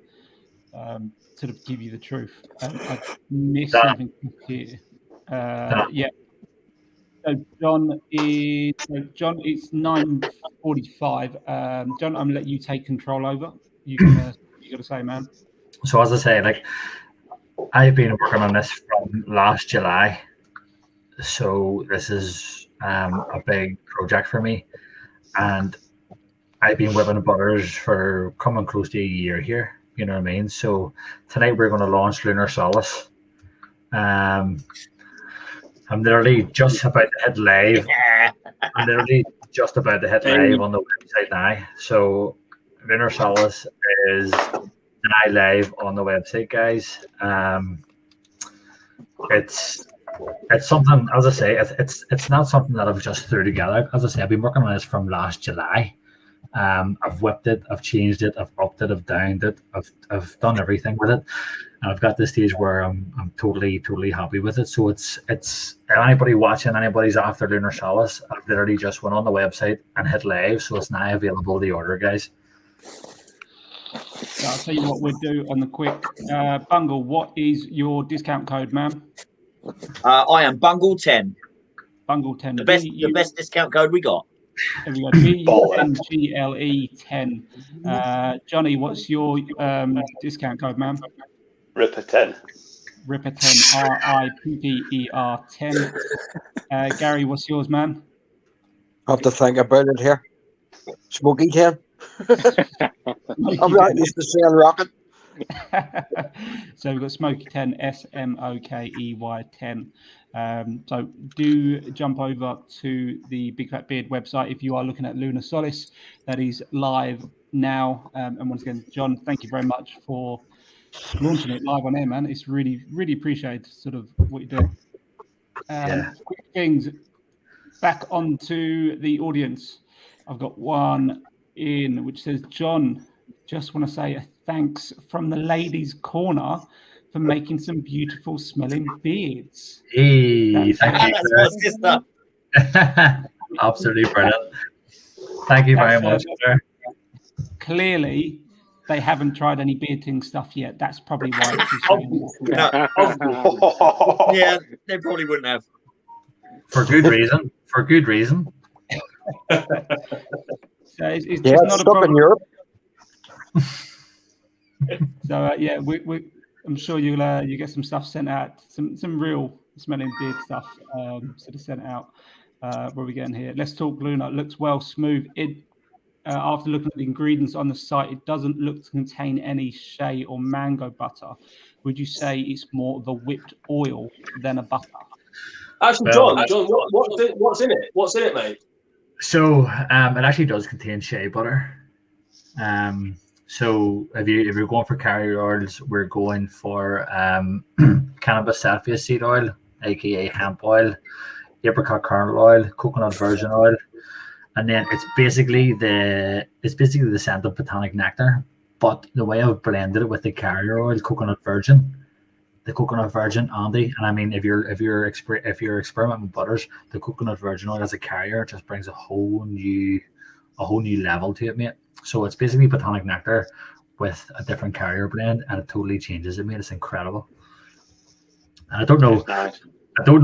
S1: sort of give you the truth. I missed something here. Yeah. So John, it's 9:45. John, I'm gonna let you take control over. You got to say, man.
S2: So as I say, like, I've been working on this from last July, so this is a big project for me, and I've been whipping butters for coming close to a year here. You know what I mean? So tonight we're going to launch Lunar Solace. I'm literally just about to hit live. I'm literally just about to hit live on the website now. So Lunar Solace is now live on the website, guys. It's something, as I say, it's not something that I've just threw together. As I say, I've been working on this from last July. I've whipped it, I've changed it, I've upped it, I've downed it, I've done everything with it, and I've got this stage where I'm totally happy with it. So it's anybody watching, anybody's after Lunar Solace, I've literally just went on the website and hit live, so it's now available to order, guys.
S1: So I'll tell you what we'll do on the quick. Bungle, what is your discount code, man?
S6: I am Bungle 10.
S1: Bungle 10.
S6: The best discount code we got.
S1: There we go. BUNGLE 10. Johnny, what's your discount code, man?
S5: Ripper 10.
S1: Ripper 10. RIPPER 10. Gary, what's yours, man?
S4: I have to think about it here. Smoky 10. I'm not used to saying rocket.
S1: So we've got Smoky 10, SMOKEY 10. So do jump over to the Big Phat Beard website if you are looking at Lunar Solace. That is live now. And once again, John, thank you very much for launching it live on air, man. It's really, really appreciated sort of what you do. Quick things back onto the audience. I've got one in which says, John, just want to say a thanks from the ladies' corner for making some beautiful smelling beards.
S2: Hey, thank you.
S6: That's my sister.
S2: Absolutely brilliant. Thank you very much, sir.
S1: Clearly, they haven't tried any Beardtings stuff yet. That's probably why it's
S6: Yeah, they probably wouldn't have.
S2: For good reason. For good reason.
S1: So it's
S4: Yeah,
S1: just
S4: it's
S1: not a
S4: stuck
S1: problem.
S4: in Europe.
S1: So yeah, I'm sure you get some stuff sent out, some real smelling beard stuff, sort of sent out. What are we getting here? Let's talk Luna. It looks well smooth. After looking at the ingredients on the site, it doesn't look to contain any shea or mango butter. Would you say it's more of a whipped oil than a butter?
S3: Actually, John, what's in it? What's in it, mate?
S2: So it actually does contain shea butter. So if you're going for carrier oils, we're going for cannabis salvia seed oil, aka hemp oil, apricot kernel oil, coconut virgin oil, and then it's basically the scent of botanic nectar. But the way I've blended it with the carrier oil, coconut virgin, Andy, and I mean if you're experimenting with butters, the coconut virgin oil as a carrier just brings a whole new level to it, mate. So it's basically botanic nectar with a different carrier blend, and it totally changes it, mate. It's incredible. And I don't know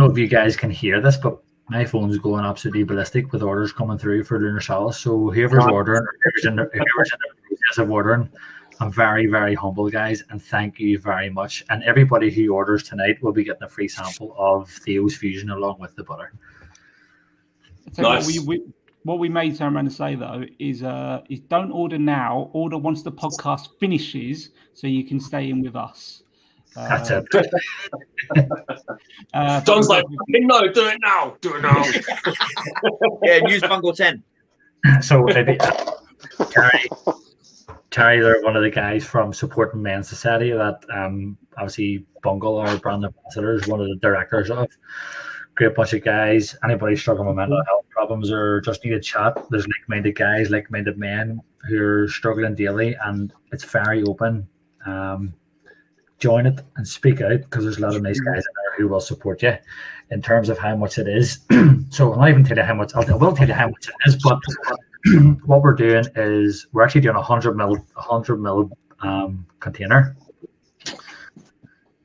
S2: if you guys can hear this, but my phone's going absolutely ballistic with orders coming through for Lunar Solace. So whoever's ordering, whoever's in the process of ordering, I'm very, very humble, guys, and thank you very much. And everybody who orders tonight will be getting a free sample of Theo's Fusion along with the butter.
S3: Nice.
S1: What we may turn around and say though is don't order now. Order once the podcast finishes, so you can stay in with us.
S2: That's it.
S3: John's like, no, do it now. Do it now.
S6: Yeah, use Bungle 10.
S2: So maybe Terry, they're one of the guys from Supporting Men's Society that obviously Bungle, our brand ambassador, is one of the directors of. Great bunch of guys. Anybody struggling with mental health problems or just need a chat, there's like-minded guys, like-minded men who are struggling daily, and it's very open. Join it and speak out, because there's a lot of nice guys in there who will support you. In terms of how much it is, so I'll not even tell you how much. I will tell you how much it is, but what we're doing is we're actually doing a 100 ml container.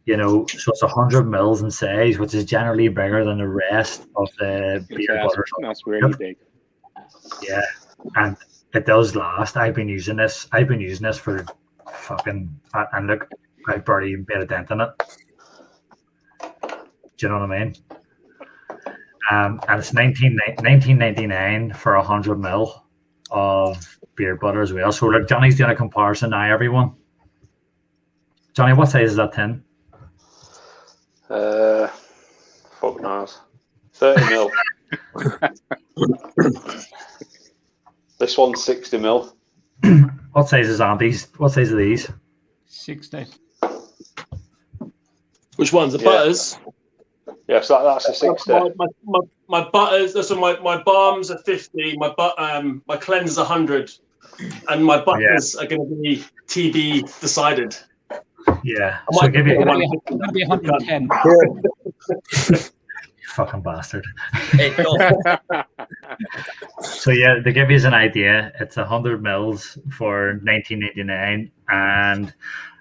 S2: You know, so it's 100 mils in size, which is generally bigger than the rest of the beer butters.
S7: That's really big.
S2: Yeah, and it does last. I've been using this for fucking, and look, I've barely even made a dent in it. Do you know what I mean? And it's $19.99 for 100 mil of beer butter as well. So look, Johnny's doing a comparison now, everyone. Johnny, what size is that tin?
S5: Fuck knows. 30 mil. This one's 60 mil.
S2: What size is Andy's? What size are these?
S1: 60.
S3: Which ones? The butters?
S5: Yeah, so that's a 60.
S3: My butters. So my balms are 50. My cleanse 100, and my butters are going to be TB decided.
S2: Yeah, so I'll give you.
S1: It's going to be 110.
S2: You fucking bastard. So yeah, to give you an idea, it's 100 mils for $19.99, and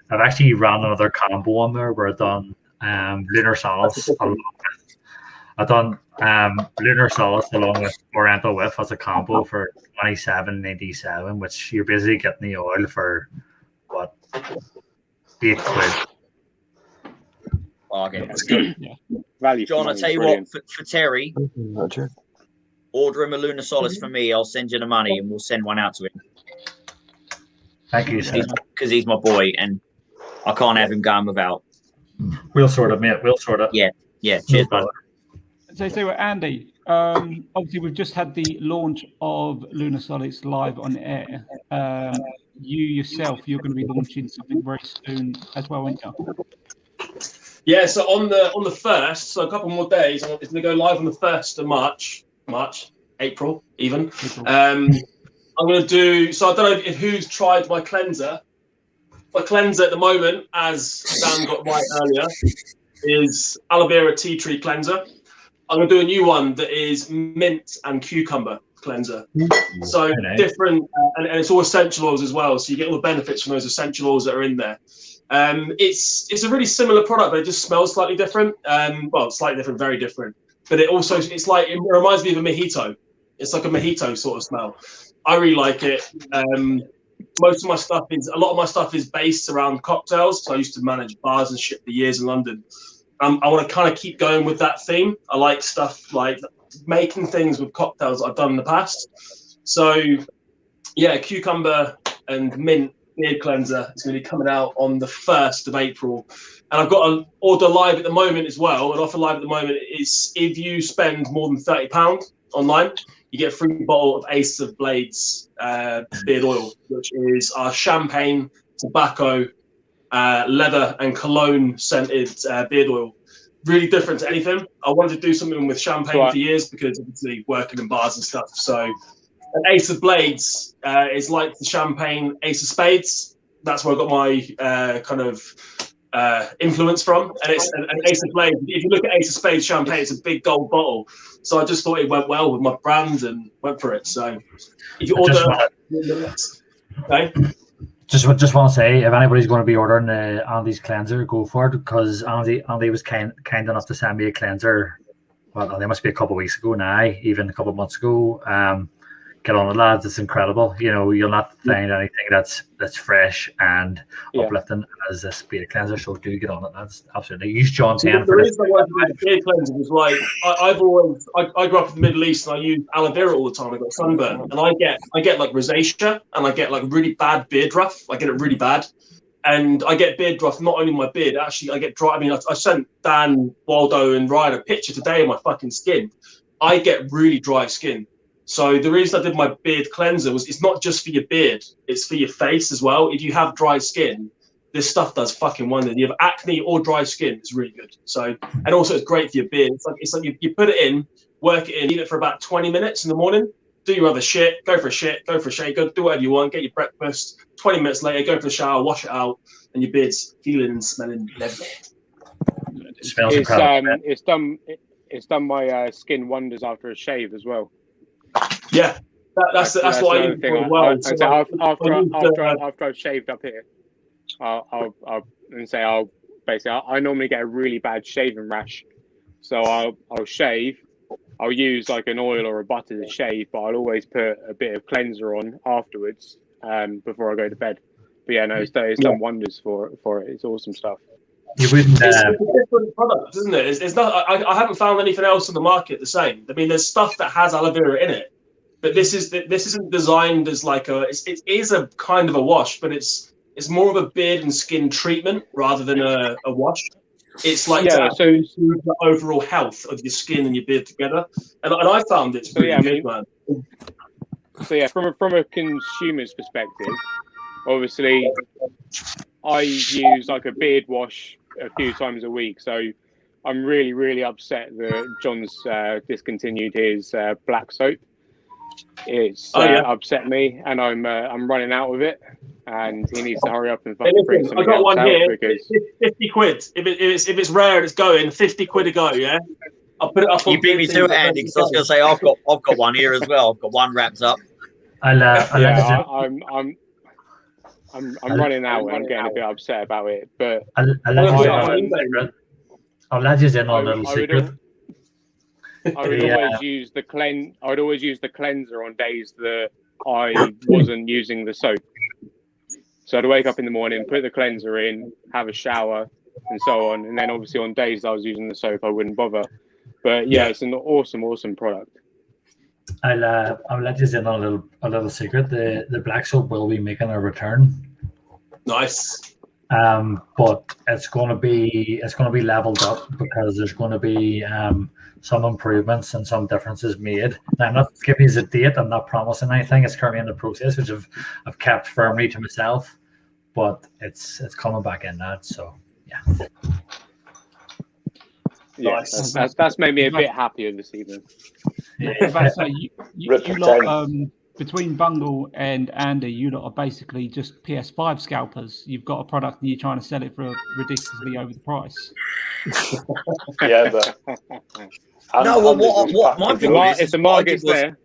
S2: I've actually ran another combo on there where I've done Lunar Solace along with Lunar Solace along with Oriental Whiff as a combo for $27.97, which you're basically getting the oil for what, £8.
S6: Okay, that's good.
S7: Yeah. Value.
S6: John, I'll tell you what, for Terry, order him a Lunar Solace for me. I'll send you the money and we'll send one out to him.
S2: Thank you,
S6: because he's my boy and I can't have him going without.
S2: We'll sort it, mate. We'll sort it.
S6: Yeah. Cheers, bud.
S1: So Andy, obviously we've just had the launch of Lunar Solace live on air. You yourself, you're going to be launching something very soon as well, aren't you?
S3: Yeah, so on the 1st, so a couple more days, it's going to go live on the 1st of April even. I'm going to do, so I don't know who's tried my cleanser. My cleanser at the moment, as Dan got right earlier, is aloe vera tea tree cleanser. I'm gonna do a new one that is mint and cucumber cleanser. So
S2: nice.
S3: different, and it's all essential oils as well. So you get all the benefits from those essential oils that are in there. It's a really similar product, but it just smells slightly different. Well, slightly different, very different. But it reminds me of a mojito. It's like a mojito sort of smell. I really like it. A lot of my stuff is based around cocktails. So I used to manage bars and shit for years in London. I want to kind of keep going with that theme. I like stuff like making things with cocktails that I've done in the past. So yeah, cucumber and mint beard cleanser is going to be coming out on the 1st of April. And I've got an order live at the moment as well. An offer live at the moment is if you spend more than £30 online, you get a free bottle of Ace of Blades beard oil, which is our champagne, tobacco, leather and cologne scented beard oil. Really different to anything. I wanted to do something with champagne for years because obviously working in bars and stuff. So an Ace of Blades is like the champagne Ace of Spades. That's where I got my kind of influence from. And it's an Ace of Blades. If you look at Ace of Spades champagne, it's a big gold bottle. So I just thought it went well with my brand and went for it. So if you order, okay.
S2: Just want to say, if anybody's going to be ordering Andy's cleanser, go for it, because Andy was kind enough to send me a cleanser. Well, there must be a couple of weeks ago now, even a couple of months ago. Get on it, lads. It's incredible. You know, you'll not find anything that's fresh and uplifting as this beard cleanser. So do get on it, lads. Absolutely. Use John 10 for this.
S3: The reason I wanted to do the beard cleanser was like I grew up in the Middle East and I use aloe vera all the time. I got sunburn and I get like rosacea and I get like really bad beard rough. I get it really bad. And I get beard rough, not only my beard, actually I get dry. I mean, I sent Dan, Waldo and Ryan a picture today of my fucking skin. I get really dry skin. So the reason I did my beard cleanser was it's not just for your beard, it's for your face as well. If you have dry skin, this stuff does fucking wonders. You have acne or dry skin, it's really good. So, and also it's great for your beard. It's like you put it in, work it in, leave it for about 20 minutes in the morning, do your other shit, go for a shit, go for a shake, go do whatever you want, get your breakfast, 20 minutes later, go for a shower, wash it out, and your beard's feeling and smelling lovely.
S2: It smells incredible.
S7: It's done my skin wonders after a shave as well.
S3: Yeah, that's what I use as well.
S7: After I've shaved up here, I'll normally get a really bad shaving rash, so I'll shave. I'll use like an oil or a butter to shave, but I'll always put a bit of cleanser on afterwards before I go to bed. But yeah, no, it's done wonders for it. It's awesome stuff.
S2: You wouldn't.
S3: It's a different product, isn't it? It's not. I haven't found anything else on the market the same. I mean, there's stuff that has aloe vera in it, but this isn't designed as like it is a kind of a wash, but it's more of a beard and skin treatment rather than a wash. It's like to improve the overall health of your skin and your beard together, and I found it's really good, man.
S7: So yeah, from a consumer's perspective, obviously, I use like a beard wash a few times a week, so I'm really, really upset that John's discontinued his black soap. It's upset me, and I'm running out of it, and he needs to hurry up and fucking bring something else out. Because
S3: 50 quid. If it's rare and it's going, 50 quid a go. Yeah, I'll put it up.
S6: You beat me to it, Andy. Because I was going to say I've got one here as well. I've got one wrapped up.
S7: I'm running out and I'm getting a bit upset about it, but
S2: I'll let you in on a little secret.
S7: I would always use the cleanser on days that I wasn't using the soap. So I'd wake up in the morning, put the cleanser in, have a shower, and so on. And then obviously on days I was using the soap, I wouldn't bother. But yeah, it's an awesome product.
S2: I'll let you in on a little secret. The black soap will be making a return.
S3: Nice.
S2: But it's going to be leveled up because there's going to be some improvements and some differences made. Now, I'm not giving you a date. I'm not promising anything. It's currently in the process, which I've kept firmly to myself. But it's coming back in that. So yeah.
S7: Yeah, that's made me a bit happier this evening.
S1: Yeah. So you lot, between Bungle and Andy, you lot are basically just PS5 scalpers. You've got a product and you're trying to sell it for ridiculously over the price.
S5: Yeah, but
S6: No, well, what my view is,
S7: if the market's there,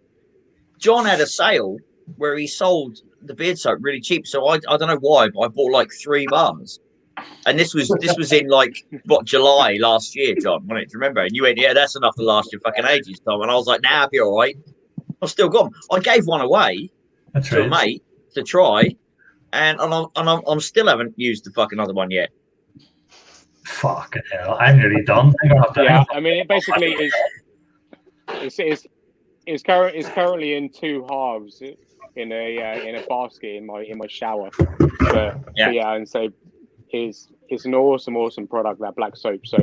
S6: John had a sale where he sold the beard soap really cheap. So I don't know why, but I bought like 3 bars. And this was in like July last year, John. Do you remember? And you went, yeah, that's enough to last you fucking ages, Tom. And I was like, nah, I'll be all right. I've still got them. I gave one away to a mate to try, and I'm still haven't used the fucking other one yet.
S2: Fucking hell, I'm nearly done.
S7: Yeah, I mean, it basically is currently in 2 halves in a basket in my shower. But yeah, and so it's an awesome product, that black soap. So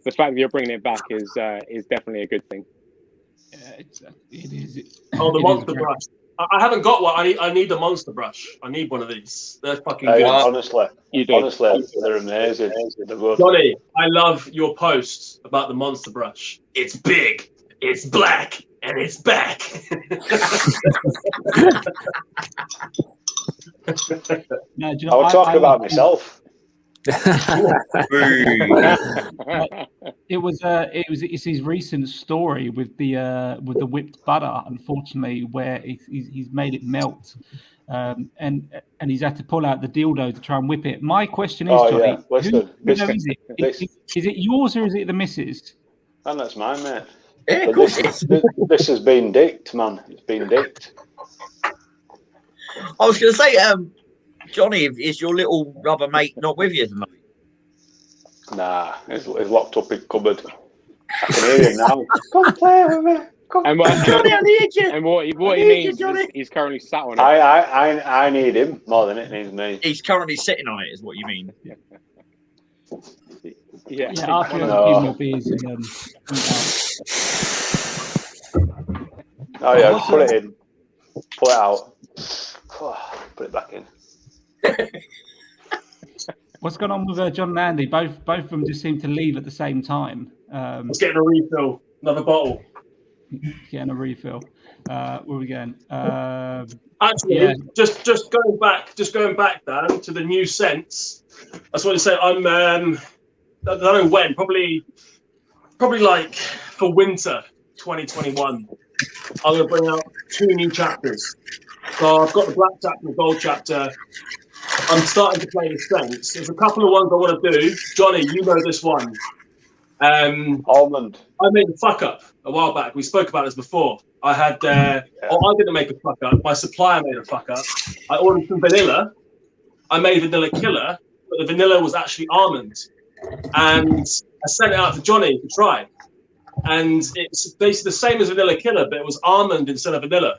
S7: the fact that you're bringing it back is definitely a good thing.
S1: Yeah, it is.
S3: Oh, the monster brush. I haven't got one. I need the monster brush. I need one of these. They're fucking good.
S5: Honestly,
S7: you do.
S5: Honestly, they're amazing. They're good.
S3: Johnny, I love your post about the monster brush. It's big, it's black, and it's back.
S1: No, do you
S5: I was talking about myself.
S1: It's his recent story with the whipped butter, unfortunately, where he's made it melt, and he's had to pull out the dildo to try and whip it. My question is, Johnny, who is it? Is it yours or is it the missus?
S5: And that's mine, mate.
S6: Yeah,
S5: but this has been dicked, man. It's been dicked.
S6: I was going to say, Johnny, is your little rubber mate not with you tonight?
S5: Nah, he's locked up in cupboard. I can hear him now. Come play with me.
S7: And what,
S6: Johnny, I need you.
S7: And what he means is he's currently sat on it.
S5: I need him more than it needs me.
S6: He's currently sitting on it, is what you mean.
S7: Yeah.
S1: After a few more beers and
S5: oh yeah, put it in. Pull it out. Put it back in.
S1: What's going on with John and Andy? Both of them just seem to leave at the same time.
S3: Let's get a refill. Another bottle.
S1: Getting a refill. Where are we going?
S3: Actually, just going back, Dan, to the new scents. I just want to say I don't know when. Probably like for winter 2021. I'm going to bring out 2 new chapters. So I've got the black chapter and the gold chapter. I'm starting to play the scents. There's a couple of ones I want to do. Johnny, you know this one.
S5: Almond.
S3: I made a fuck up a while back. We spoke about this before. I had, I didn't make a fuck up. My supplier made a fuck up. I ordered some vanilla. I made vanilla killer, but the vanilla was actually almond. And I sent it out to Johnny to try. And it's basically the same as vanilla killer, but it was almond instead of vanilla.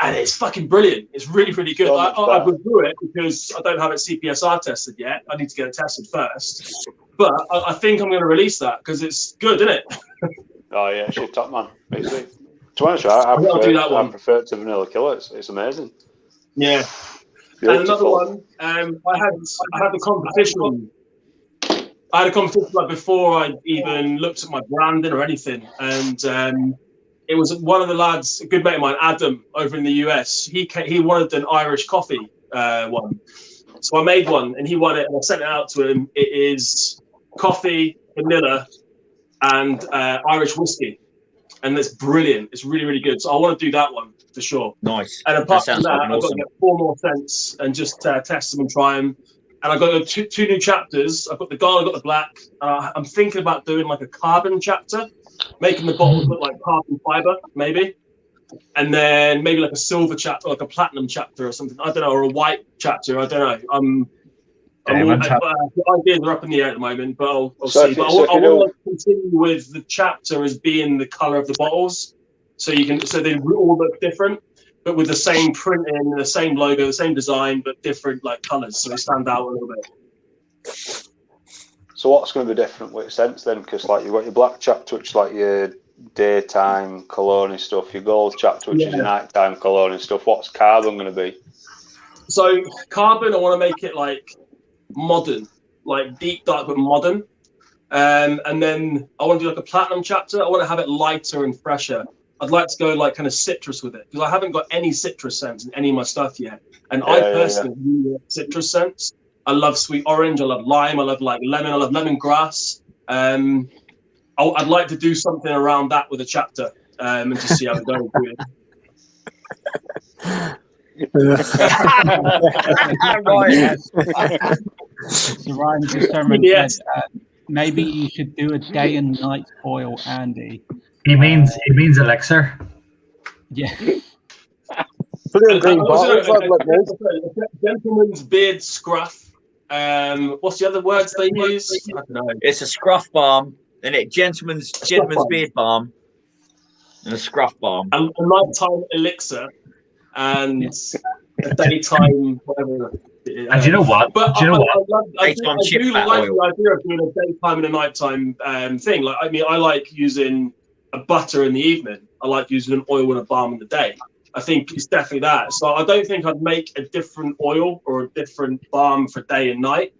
S3: And it's fucking brilliant. It's really, really good. I would do it because I don't have it CPSR tested yet. I need to get it tested first. But I think I'm going to release that because it's good, isn't it?
S5: Oh yeah, shit, top man. Basically, to be honest, I prefer it to vanilla killer. It's amazing.
S3: Yeah.
S5: Beautiful.
S3: And another one, I had the competition. I had a competition like before I even looked at my branding or anything, and it was one of the lads, a good mate of mine, Adam, over in the US. He wanted an Irish coffee one, so I made one, and he won it, and I sent it out to him. It is coffee, vanilla, and Irish whiskey, and it's brilliant. It's really, really good. So I want to do that one for sure.
S6: Nice.
S3: And apart from that, I've got to get 4 more scents and just test them and try them. And I've got 2 new chapters. I've got the gold, I've got the black. I'm thinking about doing like a carbon chapter, making the bottles look like carbon fiber, maybe. And then maybe like a silver chapter, like a platinum chapter or something. I don't know, or a white chapter. I don't know. The ideas are up in the air at the moment, but I'll see. But I want to continue with the chapter as being the color of the bottles, so they all look different, but with the same printing, the same logo, the same design, but different like colors, so they stand out a little bit.
S5: So what's going to be different with scents then? Because like you've got your black chapter, which is like your daytime cologne stuff, your gold chapter, which is your nighttime cologne stuff. What's carbon going to be?
S3: So carbon, I want to make it like modern, like deep dark but modern. And then I want to do like a platinum chapter. I want to have it lighter and fresher. I'd like to go like kind of citrus with it because I haven't got any citrus scents in any of my stuff yet. And I personally really like citrus scents. I love sweet orange. I love lime. I love like lemon. I love lemongrass. I'd like to do something around that with a chapter, and just see how it goes.
S6: Right.
S1: So Ryan just turned around and said, maybe you should do a day and night oil, Andy.
S2: He means elixir.
S1: Yeah.
S4: Blue and green bottles.
S3: Gentleman's beard scruff. What's the other words they use? I don't know.
S6: It's a scruff balm, and it gentleman's beard balm, and a scruff balm,
S3: and a nighttime elixir, and a daytime whatever.
S2: And do you know what?
S3: But
S2: do you know what?
S3: I do like the idea of doing a daytime and a nighttime thing. Like, I mean, I like using a butter in the evening. I like using an oil and a balm in the day. I think it's definitely that. So I don't think I'd make a different oil or a different balm for day and night.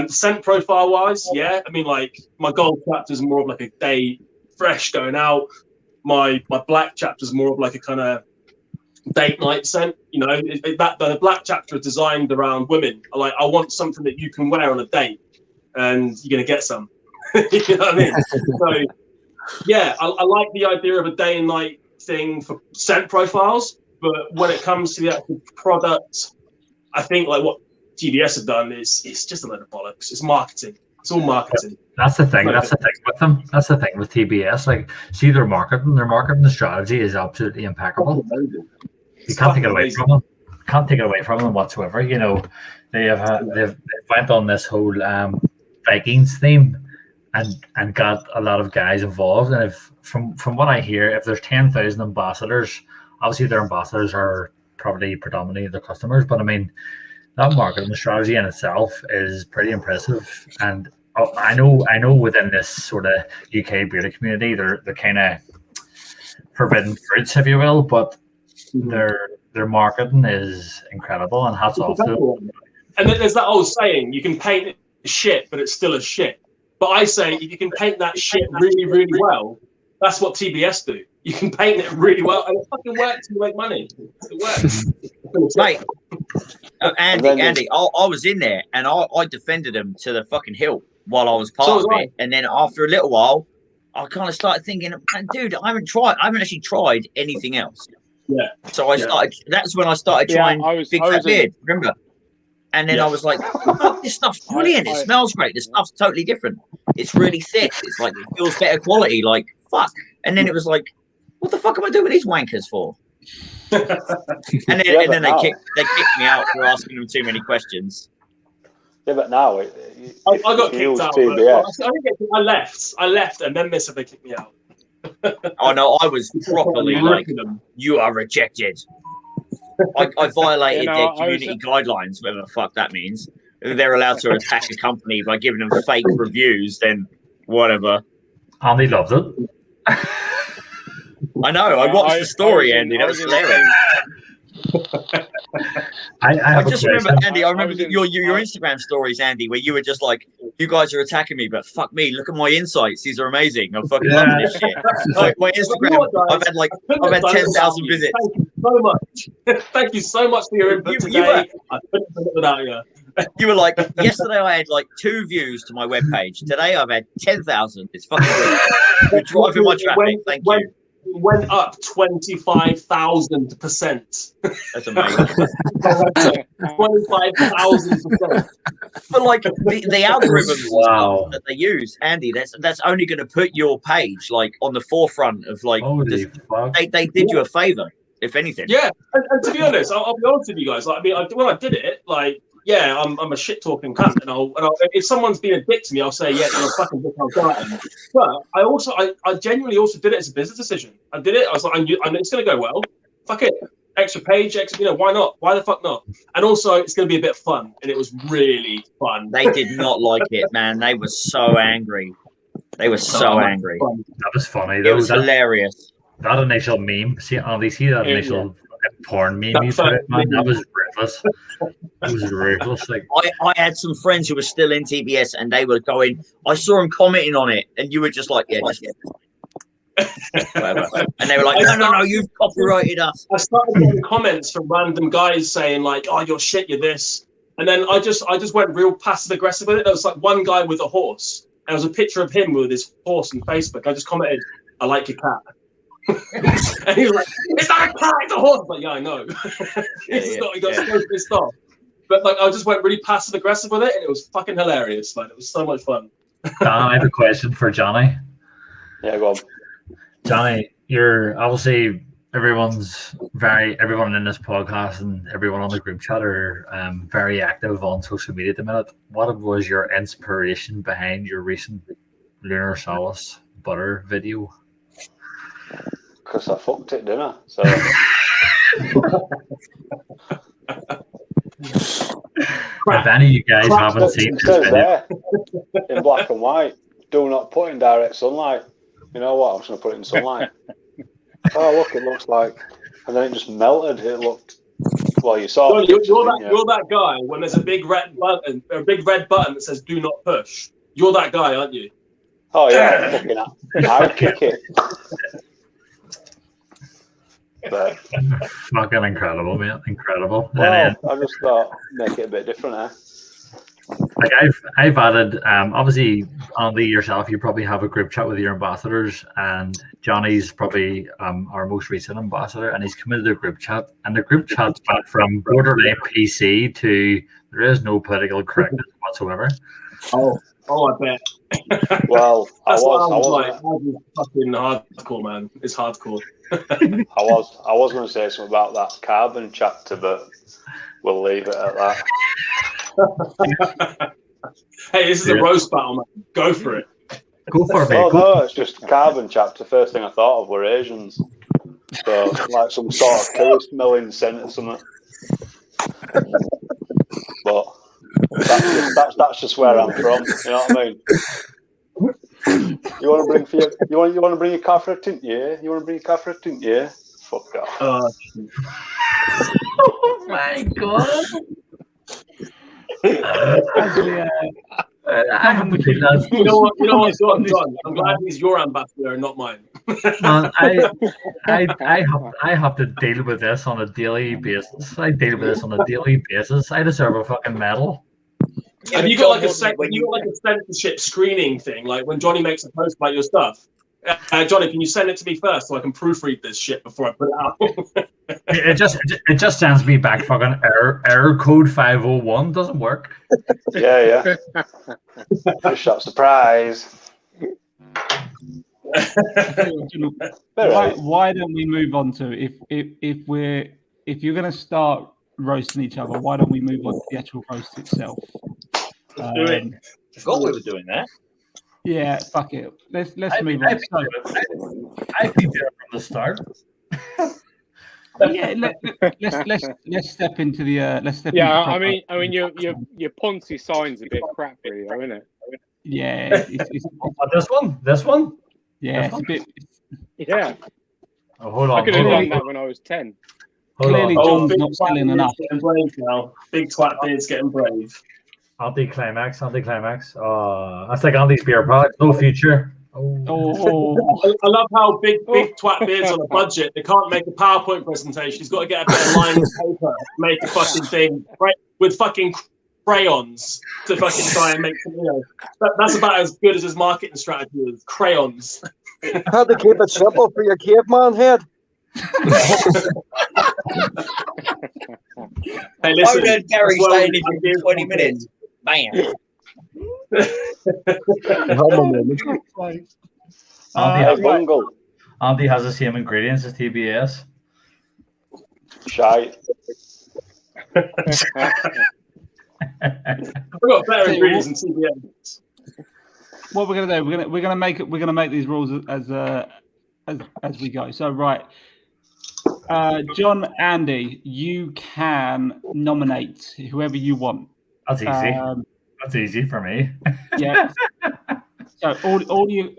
S3: Scent profile wise, yeah. I mean, like my gold chapter is more of like a day fresh going out. My black chapter is more of like a kind of date night scent. You know, the black chapter is designed around women. I want something that you can wear on a date, and you're gonna get some. You know what I mean? So yeah, I like the idea of a day and night thing for scent profiles, but when it comes to the actual product, I think like what TBS have done is it's just a load of bollocks. It's marketing. It's all marketing.
S2: That's the thing. That's the thing with them. That's the thing with TBS. Like, see their marketing strategy is absolutely impeccable. You can't take it away from them. Can't take it away from them whatsoever. You know, they've went on this whole Vikings theme and got a lot of guys involved. And if from what I hear, if there's 10,000 ambassadors, obviously their ambassadors are probably predominantly their customers. But I mean, that marketing strategy in itself is pretty impressive. And I know within this sort of UK bearded community, they're kind of forbidden fruits, if you will, but their marketing is incredible, and hats off to them.
S3: And there's that old saying, you can paint it shit, but it's still a shit. But I say, if you can paint that shit really, really well, that's what TBS do. You can paint it really well, and it fucking works to make money. It works.
S6: Mate, Andy, I was in there, and I defended him to the fucking hilt while I was part of it. And then after a little while, I kind of started thinking, dude, I haven't actually tried anything else.
S3: Yeah.
S6: So I started. That's when I started trying Big Phat Beard. Remember? And then I was like, oh, this stuff's brilliant. It smells great. This stuff's totally different. It's really thick. It's like, it feels better quality. Like, fuck. And then it was like, what the fuck am I doing with these wankers for? and then they kicked me out for asking them too many questions.
S5: Yeah, but now
S3: I got kicked out. I left, and then they said they kicked me out.
S6: Oh no, I was properly like, you are rejected. I violated their community guidelines, whatever the fuck that means. If they're allowed to attack a company by giving them fake reviews, then whatever.
S2: Andy loves it.
S6: I know. I watched the story, Andy. That was hilarious. I just remember, Andy. I remember your Instagram stories, Andy, where you were just like, "You guys are attacking me, but fuck me. Look at my insights. These are amazing. I'm fucking loving this shit." Like my Instagram, I've had 10,000 visits.
S3: Thank you so much. Thank you so much for your input today. I couldn't do it without you.
S6: You were like, yesterday I had like 2 views to my webpage. Today I've had 10,000. It's fucking great. You're driving my traffic. Thank you.
S3: Went up 25,000%.
S6: That's amazing.
S3: 25,000%.
S6: But like the algorithms that they use, Andy, that's only going to put your page like on the forefront of like. They did you a favor, if anything.
S3: Yeah, and to be honest, I'll be honest with you guys. Like, I mean, when I did it, like. Yeah, I'm a shit talking cunt, and I'll if someone's being a dick to me, I'll say, yeah, you're a fucking dick, I'll go at him. But I genuinely also did it as a business decision. I did it. I was like, I know it's gonna go well. Fuck it, extra page, why not? Why the fuck not? And also, it's gonna be a bit of fun, and it was really fun.
S6: They did not like it, man. They were so angry. They were so angry.
S2: That was funny.
S6: It was hilarious.
S2: That initial meme. See that initial porn meme you put it, man? That was ruthless. It was ruthless. Like
S6: I had some friends who were still in TBS, and they were going. I saw them commenting on it, and you were just like, yeah, just whatever. And they were like, no, you've copyrighted us.
S3: I started getting comments from random guys saying like, oh, you're shit, you're this, and then I just went real passive aggressive with it. There was like one guy with a horse, there was a picture of him with his horse on Facebook. I just commented, "I like your cat." And he was like, "It's not a cat, it's a horse." I'm like, yeah, I know. He got so pissed off. But like, I just went really passive aggressive with it, and it was fucking hilarious. Like, it was so much fun.
S2: Dan, I have a question for Johnny.
S5: Yeah, go on.
S2: Johnny, you're obviously everyone in this podcast and everyone on the group chat are very active on social media at the minute. What was your inspiration behind your recent Lunar Solace butter video?
S5: Because I fucked it, didn't I? So.
S2: If any of you guys haven't seen this video,
S5: there, in black and white, do not put in direct sunlight. You know what? I'm just going to put it in sunlight. Oh, look, it looks like. And then it just melted. It looked. Well, you saw it.
S3: You're that guy when there's a big red button that says "Do not push." You're that guy, aren't you?
S5: Oh, yeah. Fucking I'd kick it. But,
S2: fucking incredible, man! Incredible.
S5: Well, I just thought make it a bit different, eh?
S2: Like I've added, obviously, Andy yourself, you probably have a group chat with your ambassadors, and Johnny's probably our most recent ambassador, and he's committed to a group chat, and the group chat's went from borderline PC to there is no political correctness whatsoever.
S3: Oh, I bet.
S5: Well, I was
S3: like, fucking hardcore, man. It's hardcore.
S5: I was going to say something about that carbon chapter, but we'll leave it at that.
S3: Hey, this is a roast battle, man. Go for it.
S2: Go for it, mate.
S5: Oh no, it's just carbon chapter. First thing I thought of were Asians. So like some sort of curry smelling scent or something. But that's just where I'm from. You know what I mean? You want to bring your car for a tint, yeah? You want to bring your car for a tint, yeah? Fuck off.
S2: Oh my god.
S3: You know what, John? I'm glad he's your ambassador and not mine.
S2: Man, I have to deal with this on a daily basis. I deserve a fucking medal.
S3: Have you got like a censorship screening thing? Like when Johnny makes a post about your stuff, Johnny, can you send it to me first so I can proofread this shit before I put it out?
S2: It just sends me back fucking error code 501. Doesn't work.
S5: Yeah. Just shot surprise.
S1: Why don't we move on to if you're going to start roasting each other, why don't we move on to the actual roast itself?
S6: Do it. I forgot we were doing that.
S1: Yeah, fuck it. Let's move on.
S2: I think there from the start.
S1: Yeah, let's step into the
S7: Yeah, I mean your Ponzi sign's a bit crap, really, though, isn't it?
S1: Yeah,
S2: this one.
S1: Yeah, it's a bit.
S7: Yeah.
S2: Oh, hold on.
S7: I could have done that when I was 10.
S1: Clearly, John's not selling enough.
S3: Getting brave now. Big twat beard's getting brave.
S2: Anti-climax. That's like Andy's beer product. No future.
S1: Oh.
S3: I love how big twat beard's on a budget. They can't make a PowerPoint presentation. He's got to get a bit of line paper, make a fucking thing with fucking crayons to fucking try and make something. That's about as good as his marketing strategy is. Crayons.
S4: How to keep it simple for your caveman head.
S3: Hey, listen.
S6: I read Gary saying it in 20 minutes. Bam.
S2: Andy has the same ingredients as TBS.
S5: Shite.
S3: I've got better ingredients than TBS.
S1: What we're gonna do? We're gonna make these rules as we go. So right, John, Andy, you can nominate whoever you want.
S2: That's easy. That's easy for me.
S1: Yeah. So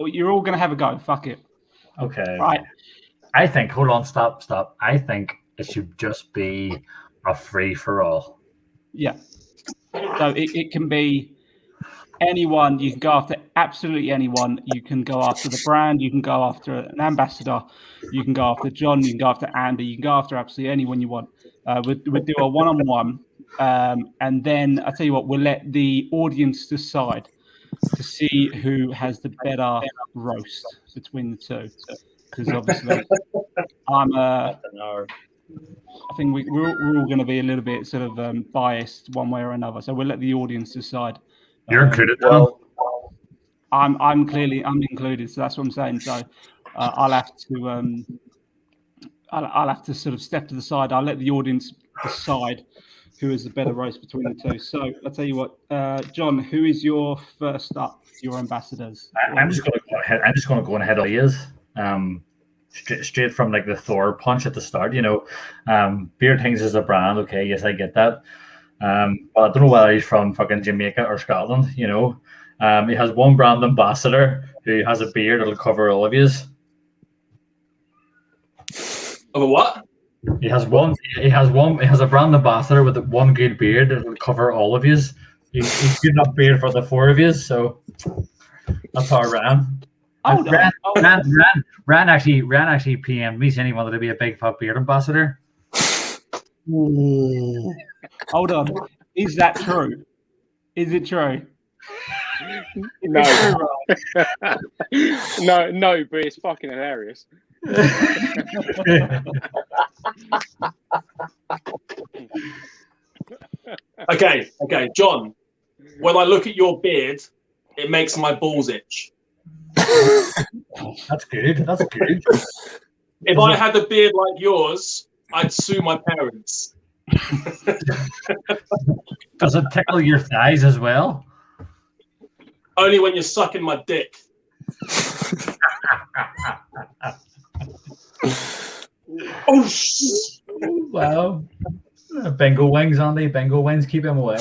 S1: you're all gonna have a go. Fuck it.
S2: Okay.
S1: Right.
S2: I think. Hold on. Stop. I think it should just be a free for all.
S1: Yeah. So it can be anyone. You can go after absolutely anyone. You can go after the brand. You can go after an ambassador. You can go after John. You can go after Andy. You can go after absolutely anyone you want. We'll do a one-on-one. And then I tell you what, we'll let the audience decide. to see who has the better roast between the two. Because obviously, I think we're all going to be a little bit sort of biased one way or another. So we'll let the audience decide.
S2: You're included.
S5: Well,
S1: I'm included, so that's what I'm saying. So I'll have to sort of step to the side. I'll let the audience decide who is the better roast between the two. So I'll tell you what, John, who is your first up? Your ambassadors.
S2: I'm just going to go ahead. I'm just going to go ahead of Leah's. Straight from like the Thor punch at the start. You know, Beardtings is a brand. Okay, yes, I get that. But I don't know whether he's from fucking Jamaica or Scotland. You know, he has one brand ambassador who has a beard that'll cover all of his.
S3: Of a what?
S2: He has a brand ambassador with one good beard that'll cover all of his. He's good enough beard for the four of you, so that's how I ran. Ran actually PM'd me saying he wanted to be a Big Phat Beard ambassador.
S1: Hold on, is that true? Is it true?
S7: No, no, but it's fucking hilarious.
S3: Okay, John. When I look at your beard, it makes my balls itch.
S2: That's good.
S3: If I had a beard like yours, I'd sue my parents.
S2: Does it tickle your thighs as well?
S3: Only when you're sucking my dick. Oh shit!
S2: Wow. Bingo wings, Andy. Bingo wings, keep him away.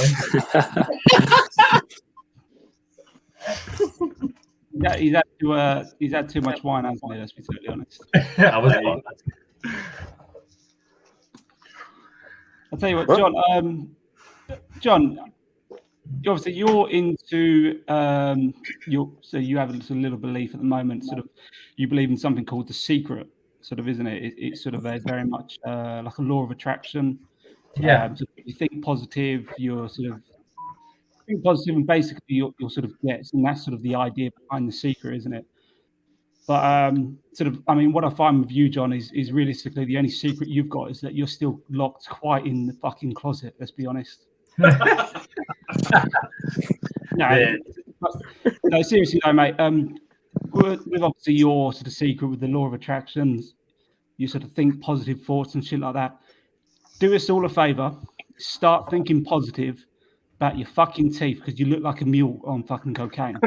S1: He's had too much wine, hasn't he? Let's be totally honest.
S2: I was.
S1: I'll tell you what, John. Obviously, you're into so you have a little belief at the moment. Sort of, you believe in something called the secret, sort of, isn't it? It's sort of very much like a law of attraction.
S2: Yeah.
S1: So you think positive, you're sort of think positive, and basically you'll sort of get, and that's sort of the idea behind the secret, isn't it? But sort of, I mean, what I find with you, John, is realistically the only secret you've got is that you're still locked quite in the fucking closet. Let's be honest. No, seriously though, mate. With obviously your sort of secret with the law of attractions, you sort of think positive thoughts and shit like that. Do us all a favor. Start thinking positive about your fucking teeth, because you look like a mule on fucking cocaine.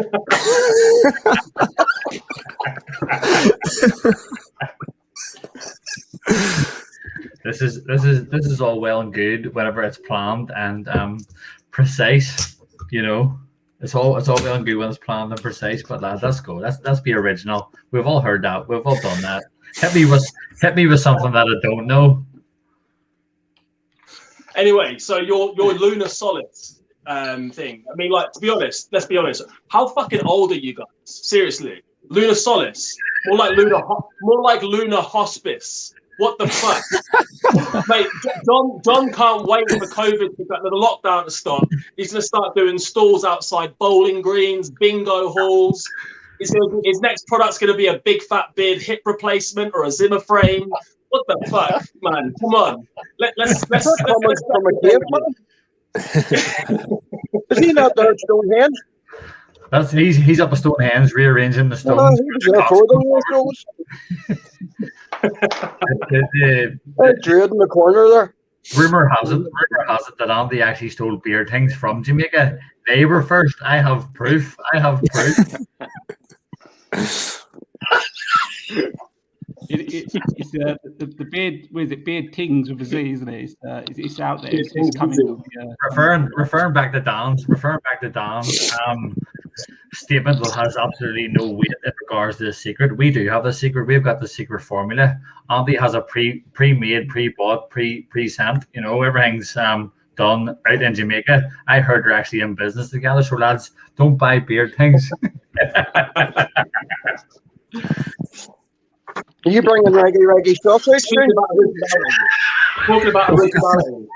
S2: This is all well and good whenever it's planned and precise. You know, it's all well and good when it's planned and precise. But let's go. Let's be original. We've all heard that. We've all done that. Hit me with something that I don't know.
S3: Anyway, so your lunar solace thing. I mean, like, let's be honest. How fucking old are you guys? Seriously, lunar solace, more like lunar hospice. What the fuck, mate? John can't wait for COVID to the lockdown to stop. He's gonna start doing stalls outside bowling greens, bingo halls. His next product's gonna be a Big Phat Beard hip replacement or a Zimmer frame. What the fuck, man? Come on. Let's
S4: from a caveman. Is he not there at Stonehenge?
S2: That's he's up at Stonehenge rearranging the stones.
S4: No, he was there for them. Dread in the corner there.
S2: Rumor has it that Andy actually stole Beardtings from Jamaica. They were first. I have proof.
S1: It's the beard. With it, Beardtings with a Z, isn't it? It's out there. It's coming.
S2: Referring back to Dan's statement, that has absolutely no weight in regards to the secret. We do have the secret. We've got the secret formula. Andy has a pre-made, pre-bought, pre-sent. You know, everything's done out in Jamaica. I heard they're actually in business together. So lads, don't buy Beardtings.
S4: Are you bringing reggae stuff?
S3: Talking about originality.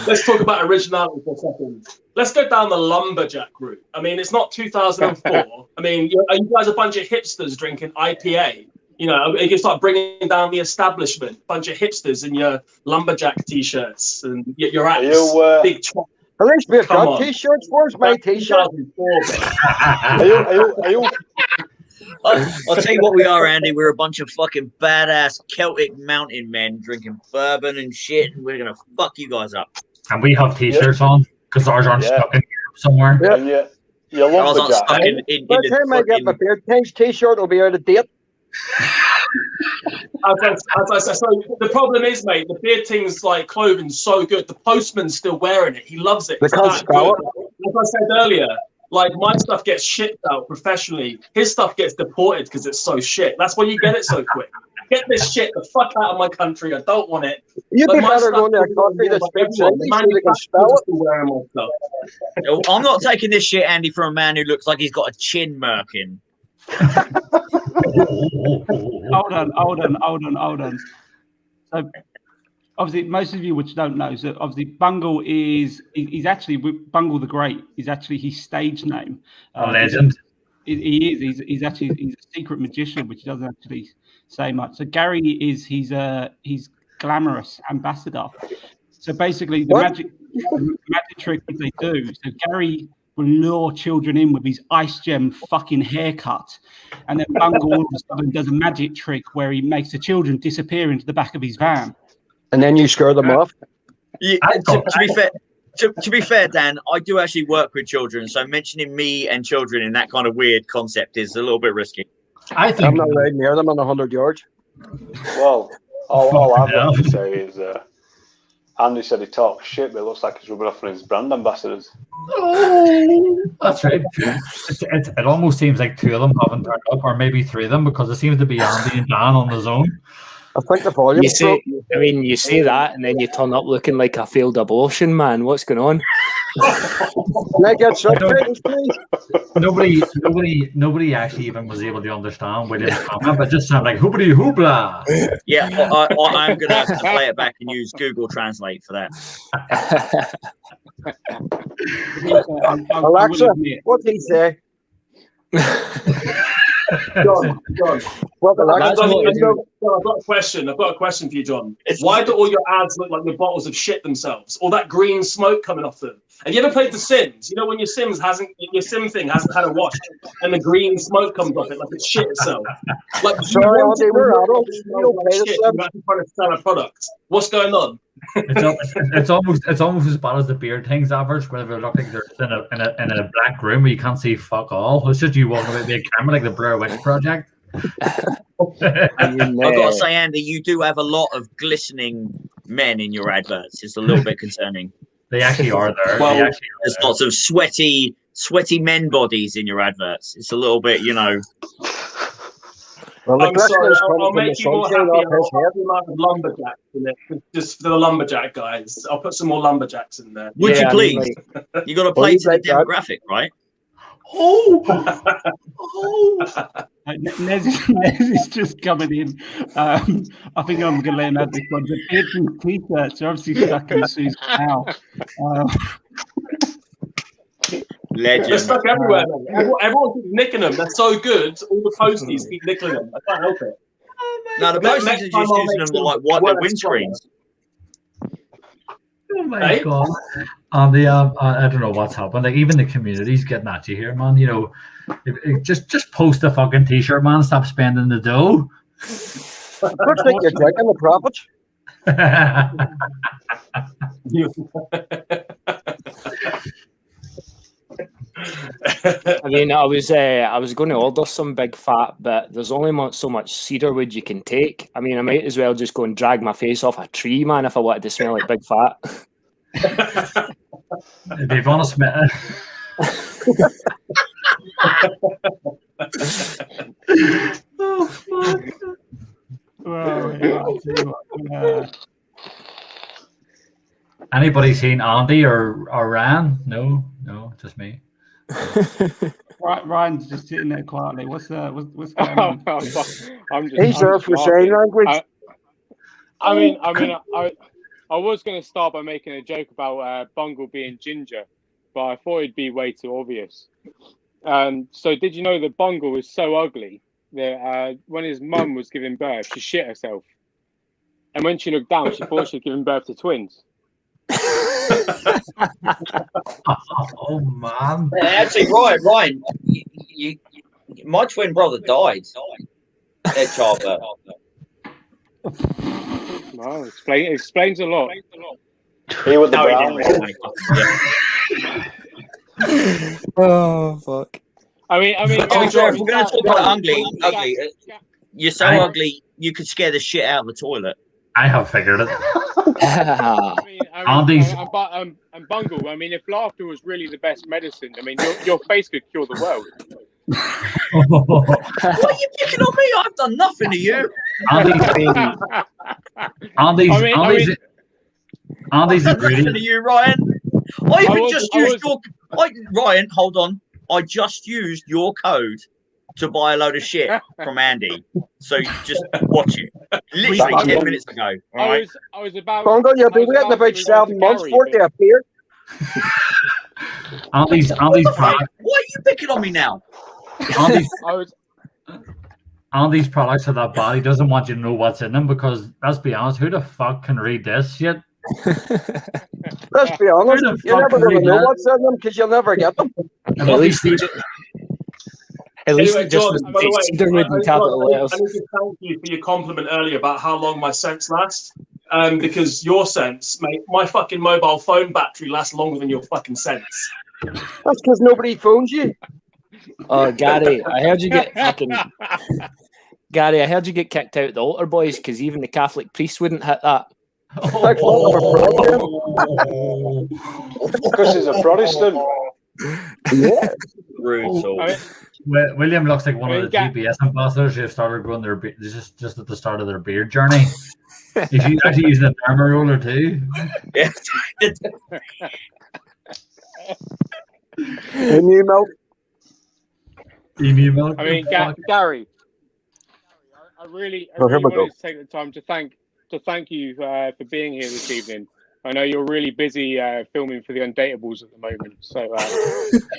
S3: Let's talk about originality for a second. let's go down the lumberjack route. I mean, it's not 2004. I mean, are you guys a bunch of hipsters drinking IPA? You know, you can start bringing down the establishment. Bunch of hipsters in your lumberjack t-shirts and your hats. Big chop.
S4: At least we've
S3: Come
S4: got
S3: on.
S4: t-shirts. Where's my t-shirt?
S3: 2004,
S5: Are you?
S6: I'll tell you what we are, Andy. We're a bunch of fucking badass Celtic mountain men drinking bourbon and shit, and we're gonna fuck you guys up.
S2: And we have t-shirts on because ours aren't stuck in Europe somewhere.
S4: Yeah.
S5: And you love
S6: Ours
S5: the
S6: aren't stuck
S5: guy.
S6: in
S4: By the time I get my Beardtings t-shirt, it'll be out of date.
S3: As I said, so the problem is, mate, the Beardtings like clothing's so good. The postman's still wearing it. He loves it.
S4: They
S3: It's
S4: can't
S3: that
S4: spell
S3: good. Like I said earlier, like my stuff gets shipped out professionally. His stuff gets deported because it's so shit. That's why you get it so quick. Get this shit the fuck out of my country. I don't want it.
S4: You'd
S3: But
S4: be
S3: my
S4: better
S3: stuff
S4: going to a
S3: is
S4: country that
S3: like
S4: speaks
S3: everyone.
S4: English so they can spell
S3: Manufacturers
S4: it.
S3: are still wearing my stuff.
S6: I'm not taking this shit, Andy, from a man who looks like he's got a chin merkin.
S1: Hold on. So, obviously, most of you which don't know, so obviously Bungle he's actually Bungle the Great is actually his stage name.
S2: A legend.
S1: He is. He's actually a secret magician, which doesn't actually say much. So Gary is he's glamorous ambassador. So basically, the magic trick that they do. So Gary will lure children in with his ice gem fucking haircut, and then Bungle all of a sudden does a magic trick where he makes the children disappear into the back of his van.
S4: And then you scare them off.
S6: Yeah, to be fair, Dan, I do actually work with children, so mentioning me and children in that kind of weird concept is a little bit risky.
S2: I think
S4: I'm not allowed near them on 100 yards.
S5: Well, all I've got to say is Andy said he talks shit, but it looks like he's rubbing off on his brand ambassadors.
S2: Oh, that's right. It almost seems like two of them haven't turned up, or maybe three of them, because it seems to be Andy and Dan on the zone.
S4: I think the volume.
S8: You say that, and then you turn up looking like a failed abortion, man. What's going on?
S4: Can I get subtitles, please?
S2: Nobody actually even was able to understand what it is, but it just sounded like hoobity hoobla.
S6: Yeah, I'm going to have to play it back and use Google Translate for that.
S4: Alexa, what's he say?
S3: John.
S4: Well, Alexa,
S3: I've got a question. I've got a question for you, John. Why do all your ads look like the bottles have shit themselves? All that green smoke coming off them. Have you ever played The Sims? You know when your Sim thing hasn't had a wash, and the green smoke comes off it like it's shit itself. Like,
S4: sorry, Andy, we're adults. We don't play The Sims.
S3: You're actually trying to sell a product. What's going on?
S2: It's almost as bad as the Beardtings average, where they look like they're in a black room where you can't see fuck all. It's just you walking with a big camera like the Blair Witch Project.
S6: I've got to say, Andy, you do have a lot of glistening men in your adverts. It's a little bit concerning.
S2: They actually are there.
S6: Well, there's lots of sweaty men bodies in your adverts. It's a little bit, you know.
S4: Well,
S3: I'm sorry, I'll make you more happy. I'll have lumberjacks in it, just for the lumberjack guys. I'll put some more lumberjacks in there.
S6: Would you please? You got to play to the demographic, right?
S1: Nez is just coming in. I think I'm going to let him have this one. The Beardtings t-shirts are obviously stuck in Sue's now.
S6: Legend.
S3: They're stuck everywhere. Everyone keeps nicking them. They're so good. All the posties keep nicking them. I can't help it.
S6: No, the posties are just using them to like wipe their windscreens.
S2: Oh my god! On the I don't know what's happened. Like even the community's getting at you here, man. You know, just post a fucking t-shirt, man. Stop spending the dough.
S4: Looks like you're drinking the profits.
S8: I mean, I was going to order some Big Phat, but there's only so much cedar wood you can take. I mean, I might as well just go and drag my face off a tree, man, if I wanted to smell like Big Phat.
S2: They've honest met.
S1: Oh fuck! Well,
S2: Anybody seen Andy or Ryan? No, just me.
S1: Ryan's just sitting there quietly. What's going on?
S4: He's there for saying language.
S7: I was going to start by making a joke about Bungle being ginger, but I thought it'd be way too obvious. So did you know that Bungle was so ugly that when his mum was giving birth, she shit herself, and when she looked down, she thought she'd given birth to twins.
S2: Oh man!
S6: Actually, Ryan, you, my twin brother died at childbirth.
S7: Well, explains a lot.
S5: He was the
S6: No, he
S5: brown
S6: didn't.
S5: one.
S8: Oh fuck!
S7: I mean,
S6: Oh, Joe, if we're going to talk about ugly, you're so ugly you could scare the shit out of the toilet.
S2: I have figured it.
S7: And Bungle. I mean, if laughter was really the best medicine, I mean, your face could cure the world.
S6: What are you picking on me? I've done nothing to you.
S2: Andy's
S6: Nothing
S2: ingredient.
S6: to you, Ryan. Ryan, hold on. I just used your code to buy a load of shit from Andy. So just watch it. Literally 10 minutes ago. All right.
S7: I was about.
S4: Bungle, you'll be waiting about 7 months for it to appear.
S2: Andy's product.
S6: Why are you picking on me now?
S2: Andy's products are that bad. He doesn't want you to know what's in them because, let's be honest, who the fuck can read this shit?
S4: Let's be honest, you're never going to know what's in them because you'll never get them.
S8: At least they just. At least
S3: Anyway,
S8: just
S3: John, by the way,
S8: cedarwood and capital letters.
S3: I need to thank you for your compliment earlier about how long my scents last. Because your scents, mate, my fucking mobile phone battery lasts longer than your fucking scents.
S4: That's because nobody phones you.
S8: Oh, Gary, I heard you get fucking. Gary, I heard you get kicked out of the altar boys because even the Catholic priest wouldn't hit that.
S5: Because he's a Protestant.
S4: Yeah.
S6: Brutal.
S2: William looks like one of the GPS ambassadors who have started growing their beard just at the start of their beard journey. Is he actually using a derma roller too?
S6: Yeah.
S4: New milk.
S2: Emu milk.
S7: I mean, Gary, I really wanted to take the time to thank you for being here this evening. I know you're really busy filming for the Undateables at the moment, so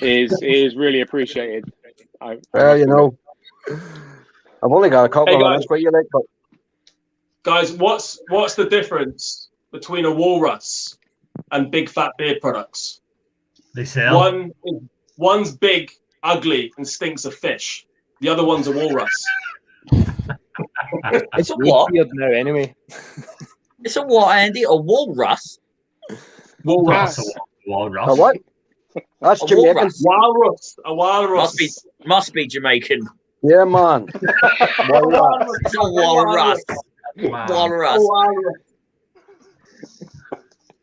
S7: it is really appreciated.
S4: You know, I've only got a couple of minutes, but you like.
S3: Guys, what's the difference between a walrus and Big Phat Beard products?
S2: They sell.
S3: One's big, ugly, and stinks of fish. The other one's a walrus.
S6: It's a what?
S8: Now, anyway.
S6: It's a what, Andy? A walrus?
S3: Walrus.
S2: Walrus.
S4: A what? That's Jamaican.
S3: Walrus. A walrus.
S6: Must be Jamaican.
S4: Yeah, man.
S6: Walrus. It's a walrus. Walrus.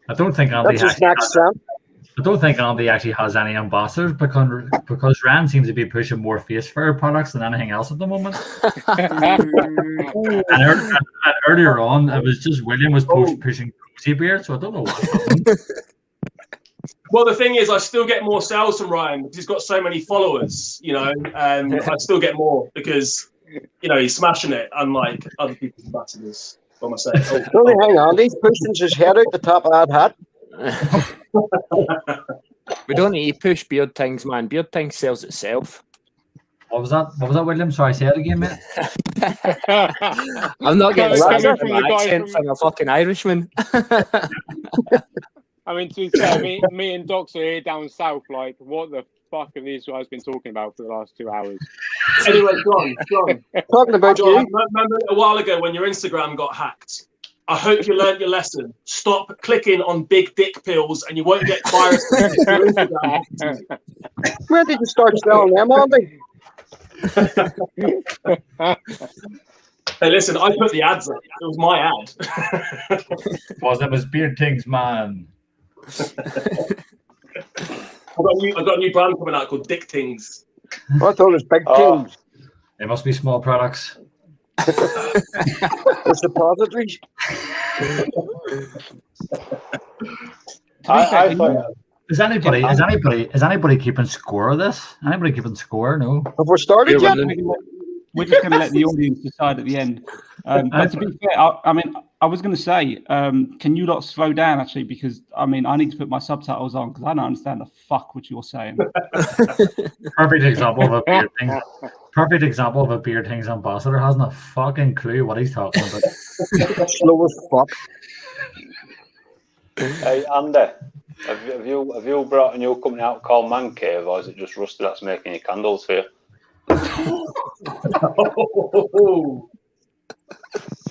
S2: I don't think Andy. I don't think Andy actually has any ambassadors because Rand seems to be pushing more face fur products than anything else at the moment. and earlier on, it was just William was pushing Cozy Beard, so I don't know what happened.
S3: Well, the thing is, I still get more sales from Ryan because he's got so many followers, you know, and I still get more because, you know, he's smashing it, unlike other people's ambassadors. What am I saying?
S4: Hang on, he's pushing his head out the top of that hat.
S8: We don't need to push Beardtings, man. Beardtings sells itself.
S2: What was that, William? Sorry, say it again, mate.
S8: I'm not getting
S7: That's
S8: from the accent from a fucking Irishman.
S7: I mean, to be fair, me and Docs are here down south. Like, what the fuck have these guys been talking about for the last 2 hours?
S3: Anyway, John.
S4: Talking about
S3: John,
S4: you.
S3: remember a while ago when your Instagram got hacked? I hope you learned your lesson. Stop clicking on big dick pills and you won't get virus.
S4: Where did you start selling them, Andy?
S3: Hey, listen, I put the ads up. It was my ad.
S2: It was Beardtings, man.
S3: I've got a new brand coming out called Dicktings.
S4: I thought it was big teams.
S2: It must be small products.
S4: The suppositories.
S2: Is anybody keeping score of this? Anybody keeping score? No.
S4: Have we started yet?
S1: We're just going to let the audience decide at the end. But to be fair, I I was going to say, can you lot slow down actually? Because I mean, I need to put my subtitles on because I don't understand the fuck what you're saying.
S2: Perfect example of a Beardtings. Perfect example of a Beardtings ambassador hasn't a fucking clue what he's talking about.
S4: Slow as fuck.
S5: Hey, Andy, have you brought a new company out called Man Cave, or is it just Rusty that's making your candles for you?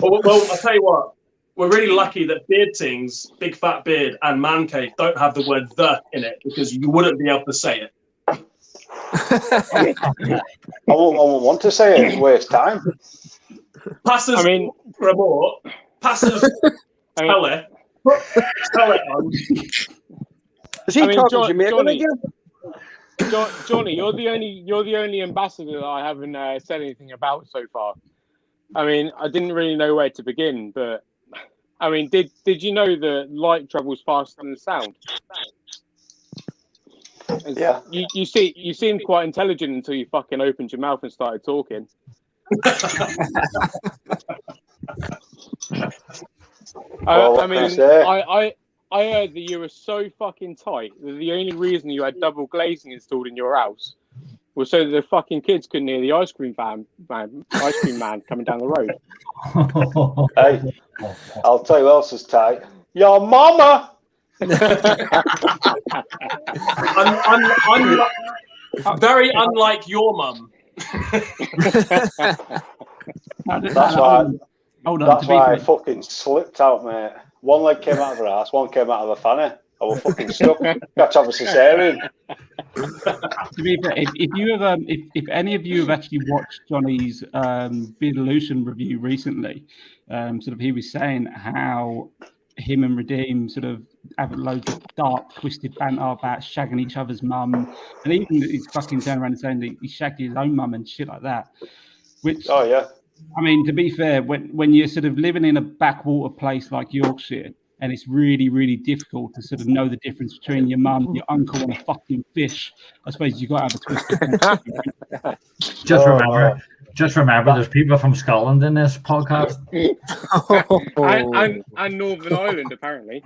S3: Well, I'll tell you what. We're really lucky that Beardtings, Big Phat Beard, and Man Cave don't have the word "the" in it because you wouldn't be able to say it.
S5: I won't want to say it. It's waste time.
S3: Passes remote. Passes tell it. Tell it on.
S4: Is he talking Jamaican again?
S7: Johnny, you're the only ambassador that I haven't said anything about so far. I mean, I didn't really know where to begin, but I mean, did you know that light travels faster than sound?
S5: Yeah.
S7: You seemed quite intelligent until you fucking opened your mouth and started talking. I heard that you were so fucking tight that the only reason you had double glazing installed in your house was so that the fucking kids couldn't hear the ice cream man coming down the road.
S5: Hey, I'll tell you who else is tight. Your mama!
S3: Very unlike your mum.
S5: That's why I fucking slipped out, mate. One leg came out of her ass, one came out of her fanny. I was fucking stuck. Catch up a cesarean.
S1: To be fair, if any of you have actually watched Johnny's Beardolution review recently, sort of he was saying how him and Redeem sort of have loads of dark, twisted banter about shagging each other's mum, and even he's fucking turning around and saying that he shagged his own mum and shit like that. Which,
S5: oh yeah,
S1: I mean, to be fair, when you're sort of living in a backwater place like Yorkshire, and it's really, really difficult to sort of know the difference between your mum, your uncle, and a fucking fish, I suppose you've got to have a twisted banter.
S2: Just remember, there's people from Scotland in this podcast.
S7: and Northern Ireland, apparently.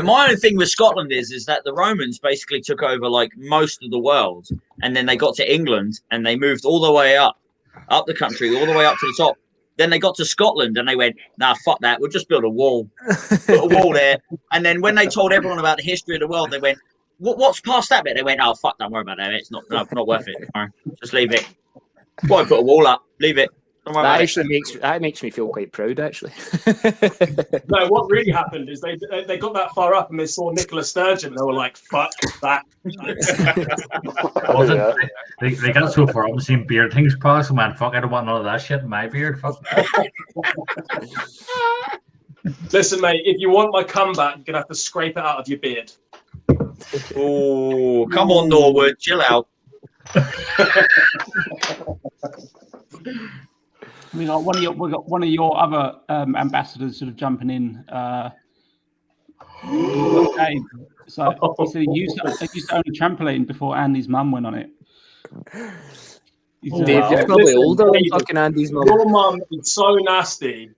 S6: My only thing with Scotland is that the Romans basically took over like most of the world, and then they got to England and they moved all the way up the country, all the way up to the top. Then they got to Scotland and they went, nah, fuck that, we'll just build a wall. Put a wall there. And then when they told everyone about the history of the world, they went, what's past that bit? They went, oh, fuck, don't worry about that. It's not worth it. Just leave it. Why put a wall up? Leave it.
S8: That actually makes me feel quite proud, actually.
S3: No, what really happened is they got that far up and they saw Nicola Sturgeon and they were like, fuck that.
S2: They got so far up and seen Beardtings products and went, fuck, I don't want none of that shit in my beard. Fuck.
S3: Listen, mate, if you want my comeback, you're going to have to scrape it out of your beard.
S6: Oh, come on, Norwood, chill out.
S1: We got one of your other ambassadors sort of jumping in. Okay, so he used to own a trampoline before Andy's mum went on it.
S8: Dave, you're probably older than fucking Andy's mum.
S3: Your mum is so nasty.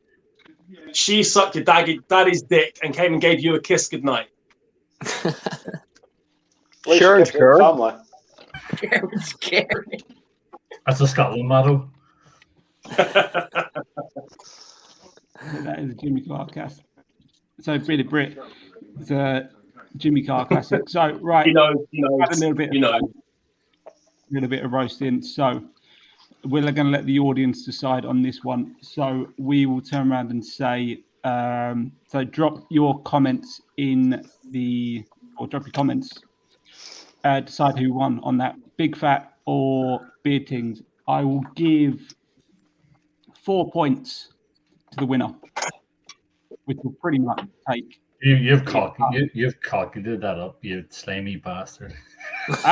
S3: She sucked your daddy's dick and came and gave you a kiss goodnight.
S4: Sure, it's
S5: family.
S6: It's scary.
S2: That's a Scotland motto.
S1: That is a Jimmy Carr classic. So Bearded Brit is a Jimmy Carr classic. So right,
S3: you know,
S1: a little bit of roasting. So we're going to let the audience decide on this one. So we will turn around and say, so drop your comments decide who won on that, Big Phat or Beardtings. I will give 4 points to the winner, which will pretty much take.
S2: You've cocketed that up, you slimy bastard.
S1: Do you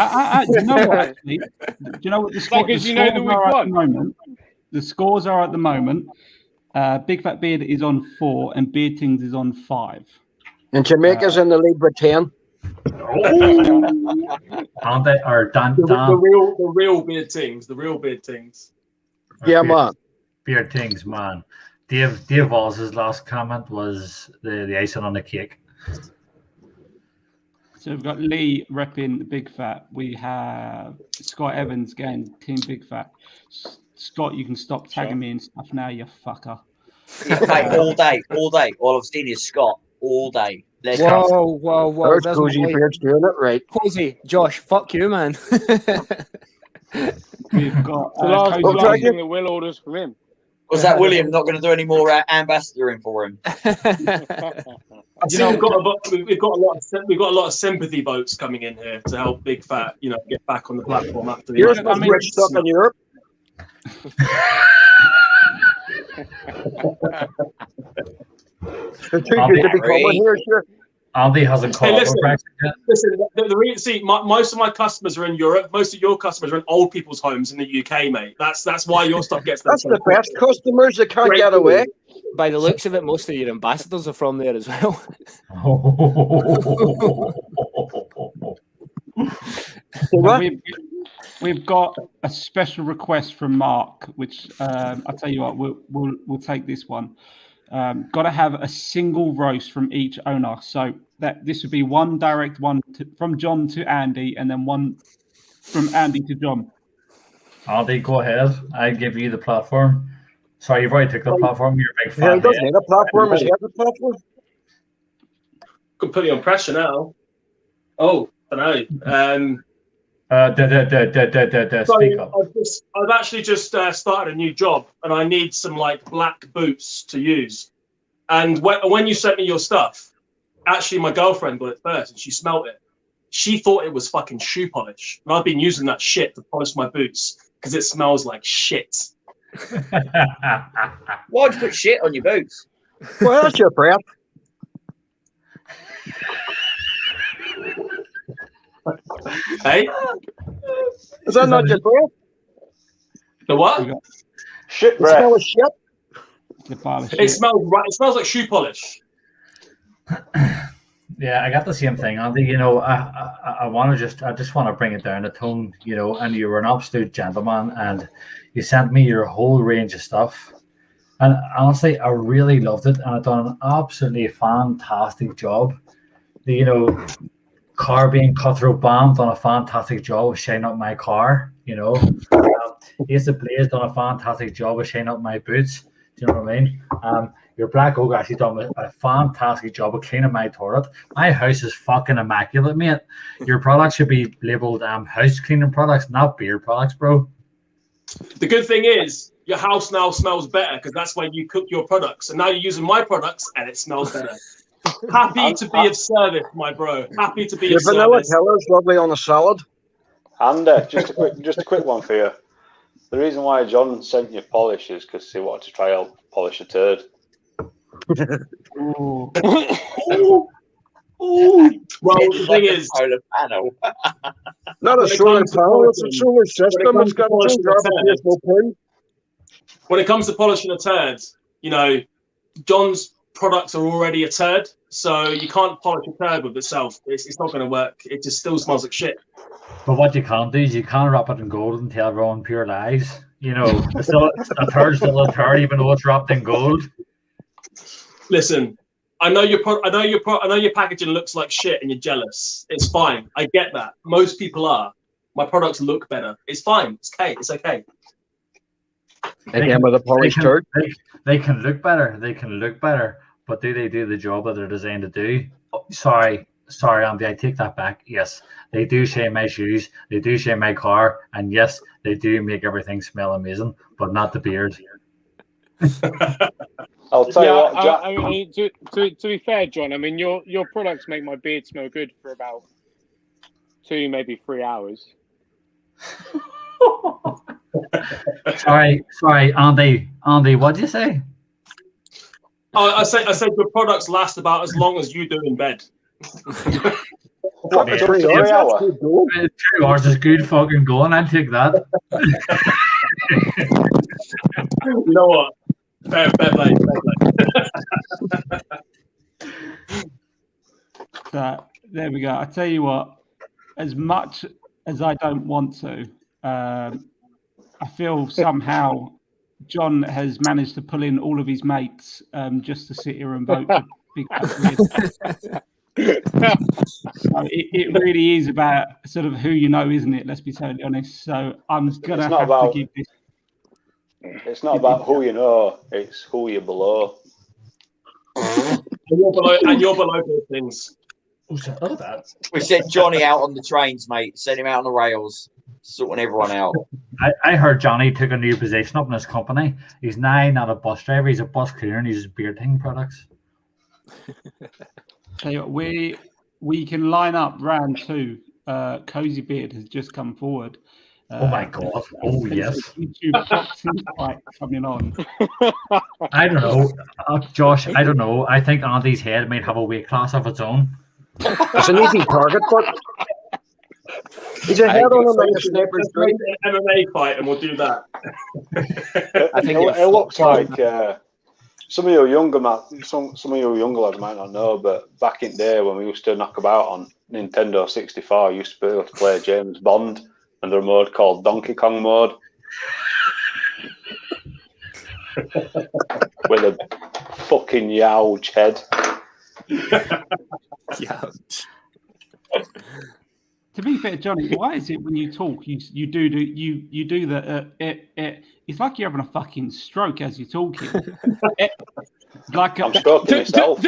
S1: know what? Actually, do you know what the scores are at the moment? The scores are at the moment. Big Phat Beard is on 4 and Beardtings is on 5.
S4: And Jamaica's in the lead with 10.
S2: Aren't they? Or
S3: the real Beardtings, the real Beardtings.
S4: Yeah, man.
S2: Beardtings, man. Dave Walls's last comment was the icing on the cake.
S1: So we've got Lee repping the Big Phat. We have Scott Evans again, Team Big Phat. Scott, you can stop tagging me and stuff now, you fucker.
S6: Yeah, mate, all day. All I've seen is Scott all day. Let's
S8: Whoa.
S4: There's
S8: There's
S4: Cozy
S8: my
S4: Beard's doing it right.
S8: Cozy, Josh, fuck you, man.
S1: We've got
S7: The last
S1: Cozy-
S7: thing that Will orders from him.
S6: Was that William not going to do any more ambassadoring for him?
S3: You know, we've got a lot of sympathy votes coming in here to help Big Phat, get back on the platform after the.
S4: Here's what's rich stuff in Europe. They're too good to be common here, sure.
S2: Andy hasn't caught up with Brexit yet.
S3: Listen, most of my customers are in Europe. Most of your customers are in old people's homes in the UK, mate. That's why your stuff gets.
S4: That's the best customers that can't get away.
S8: By the looks of it, most of your ambassadors are from there as well.
S1: We've got a special request from Mark, which I'll tell you what, we'll take this one. Got to have a single roast from each owner, so that this would be one direct one from John to Andy, and then one from Andy to John.
S2: Andy, go ahead. I give you the platform. Sorry, you've already took the platform. You're a big
S4: Yeah,
S2: fan.
S4: he doesn't need a platform. He has a platform.
S3: Could put you on pressure now. Oh, I don't know.
S2: Speak up.
S3: I've actually just started a new job, and I need some black boots to use. And when you sent me your stuff, actually my girlfriend got it first, and she smelt it. She thought it was fucking shoe polish, and I've been using that shit to polish my boots because it smells like shit.
S6: Why'd you put shit on your boots?
S4: Well, that's your breath.
S3: Hey,
S4: Is that not your breath?
S3: the what?
S5: Shit
S4: It
S5: breath.
S4: smells shit.
S3: It smells right. It smells like shoe polish.
S2: Yeah, I got the same thing, Andy. I just want to bring it down a tone, and you were an absolute gentleman, and you sent me your whole range of stuff. And honestly, I really loved it, and I've done an absolutely fantastic job. Car being Cutthroat Bam done a fantastic job of shining up my car. Ace of Blaze done a fantastic job of shining up my boots. Do you know what I mean? Your Black Oak actually done a fantastic job of cleaning my toilet. My house is fucking immaculate, mate. Your products should be labeled house cleaning products, not beard products, bro.
S3: The good thing is your house now smells better because that's where you cook your products, and now you're using my products and it smells better. Happy to be of service, my bro. Happy to be
S4: Your
S3: of
S4: vanilla
S3: service.
S4: color is lovely on a salad.
S5: And just a quick one for you. The reason why John sent you polish is because he wanted to try out polish a turd.
S3: Ooh. Well, the thing is,
S4: Not a solar panel, it's a solar system. It's got two gravitational pulls.
S3: when it comes to polishing a turd, John's products are already a turd, so you can't polish a turd with itself. It's not going to work. It just still smells like shit.
S2: But what you can't do is you can't wrap it in gold and tell everyone pure lies. It's still a turd, still a turd, even though it's wrapped in gold.
S3: Listen, I know your packaging looks like shit and you're jealous. It's fine. I get that. Most people are. My products look better. It's fine. It's okay. It's okay.
S4: Again with a polished turd.
S2: They can look better. They can look better. But do they do the job that they're designed to do? Oh, sorry, Andy. I take that back. Yes, they do shine my shoes. They do shine my car. And yes, they do make everything smell amazing, but not the beard.
S5: I'll tell you what, Jack.
S7: I mean, to be fair, John, I mean, your products make my beard smell good for about 2, maybe 3 hours.
S2: Sorry, Andy. Andy, what'd you say?
S3: I said your products last about as long as you do in bed.
S5: What, 3 hours?
S2: 2 hours is good fucking going. I'd take that.
S3: You know what? Fair play.
S1: So there we go. I tell you what, as much as I don't want to, I feel somehow John has managed to pull in all of his mates just to sit here and vote for Big Phat Beard. So it really is about sort of who you know, isn't it? Let's be totally honest. So I'm gonna have to give this.
S5: It's not about who you know; it's who you're below.
S3: And you're below those things.
S2: Look at that.
S6: We sent Johnny out on the trains, mate. Sent him out on the rails, sorting everyone out.
S2: I heard Johnny took a new position up in his company. He's now not a bus driver; he's a bus cleaner, and he uses Beardtings products.
S1: Tell you what, we can line up round 2. Cozy Beard has just come forward.
S2: Oh my god! Oh yes.
S1: YouTube boxing fight coming on.
S2: I don't know, Josh. I don't know. I think Andy's head might have a weight class of its own.
S4: It's an easy target, but he's a head on him like a sniper's dream.
S3: An MMA fight, and we'll do that.
S8: I think
S5: it looks like some of your younger lads might not know, but back in the day when we used to knock about on Nintendo 64, I used to be able to play James Bond under a mode called Donkey Kong mode. With a fucking youch head.
S8: Youch.
S1: To be fair, Johnny, why is it when you talk, you do the it's like you're having a fucking stroke as you're talking.
S5: I'm stroking myself.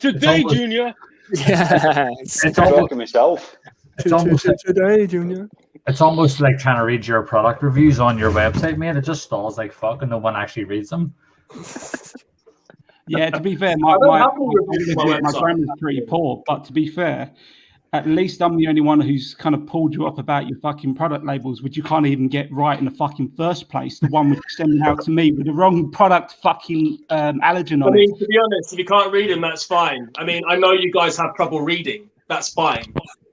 S7: Today, Junior.
S8: Yeah.
S5: I'm stroking myself.
S2: It's almost like,
S8: Today, Junior.
S2: it's almost like trying to read your product reviews on your website, man. It just stalls like fuck, and no one actually reads them.
S1: Yeah, to be fair, my grammar's pretty poor, but to be fair, at least I'm the only one who's kind of pulled you up about your fucking product labels, which you can't even get right in the fucking first place. The one which you're sending out to me with the wrong product fucking allergen on it.
S3: To be honest, if you can't read them, that's fine. I mean, I know you guys have trouble reading. That's fine.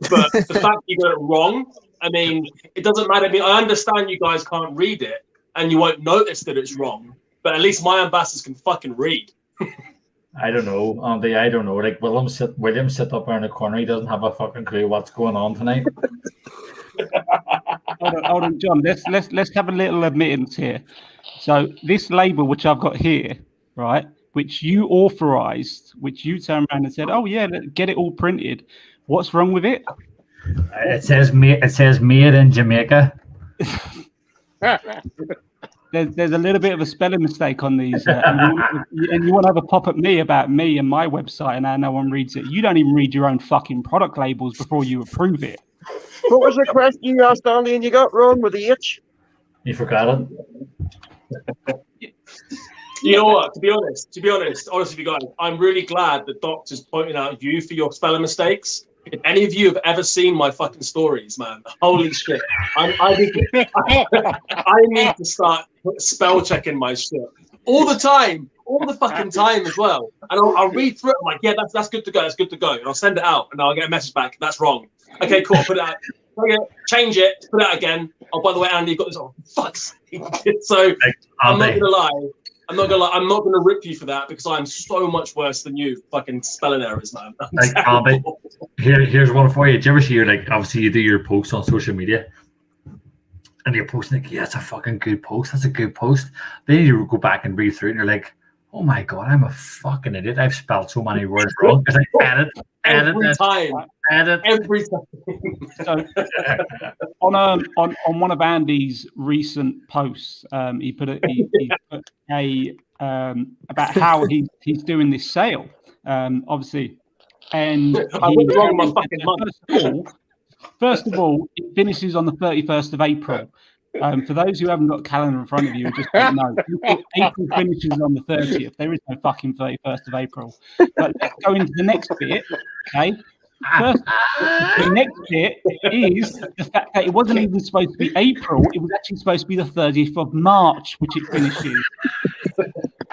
S3: But the fact you got it wrong, I mean, it doesn't matter. I mean, I understand you guys can't read it and you won't notice that it's wrong. But at least my ambassadors can fucking read.
S2: I don't know, Andy. I don't know. Like William sit up there in the corner. He doesn't have a fucking clue what's going on tonight.
S1: Hold on, John. Let's have a little admittance here. So this label, which I've got here, right, which you authorized, which you turned around and said, "Oh yeah, get it all printed." What's wrong with it?
S2: It says made in Jamaica.
S1: There's a little bit of a spelling mistake on these, and you want to have a pop at me about me and my website, and now no one reads it. You don't even read your own fucking product labels before you approve it.
S4: What was the question you asked, Andy, and you got wrong with the H?
S2: You forgot it.
S3: You know what? To be honest, honestly, you guys, I'm really glad that Doctor's pointing out you for your spelling mistakes. If any of you have ever seen my fucking stories, man, holy shit. I need to start spell checking my shit all the time, all the fucking time as well. And I'll read through it. I'm like, yeah, that's good to go. That's good to go. And I'll send it out and I'll get a message back. That's wrong. Okay, cool. Put it out. Okay, change it. Put it out again. Oh, by the way, Andy, you got this on. Fuck's sake. So I'm not going to lie. I'm not gonna rip you for that because I'm so much worse than you. Fucking spelling errors, man.
S2: Here's one for you. Did you ever see obviously you do your posts on social media, and you're posting like, yeah, that's a fucking good post. That's a good post. Then you go back and read through it, and you're like, oh my god, I'm a fucking idiot. I've spelled so many words wrong. It's like edit
S3: every time.
S1: So, on one of Andy's recent posts, he put a about how he's doing this sale, obviously, and
S3: I went wrong in my fucking month.
S1: First of all, it finishes on the 31st of April. For those who haven't got a calendar in front of you, just don't know. April finishes on the 30th. There is no fucking 31st of April. But let's go into the next bit, okay? First, the next bit is the fact that it wasn't even supposed to be April. It was actually supposed to be the 30th of March, which it finishes.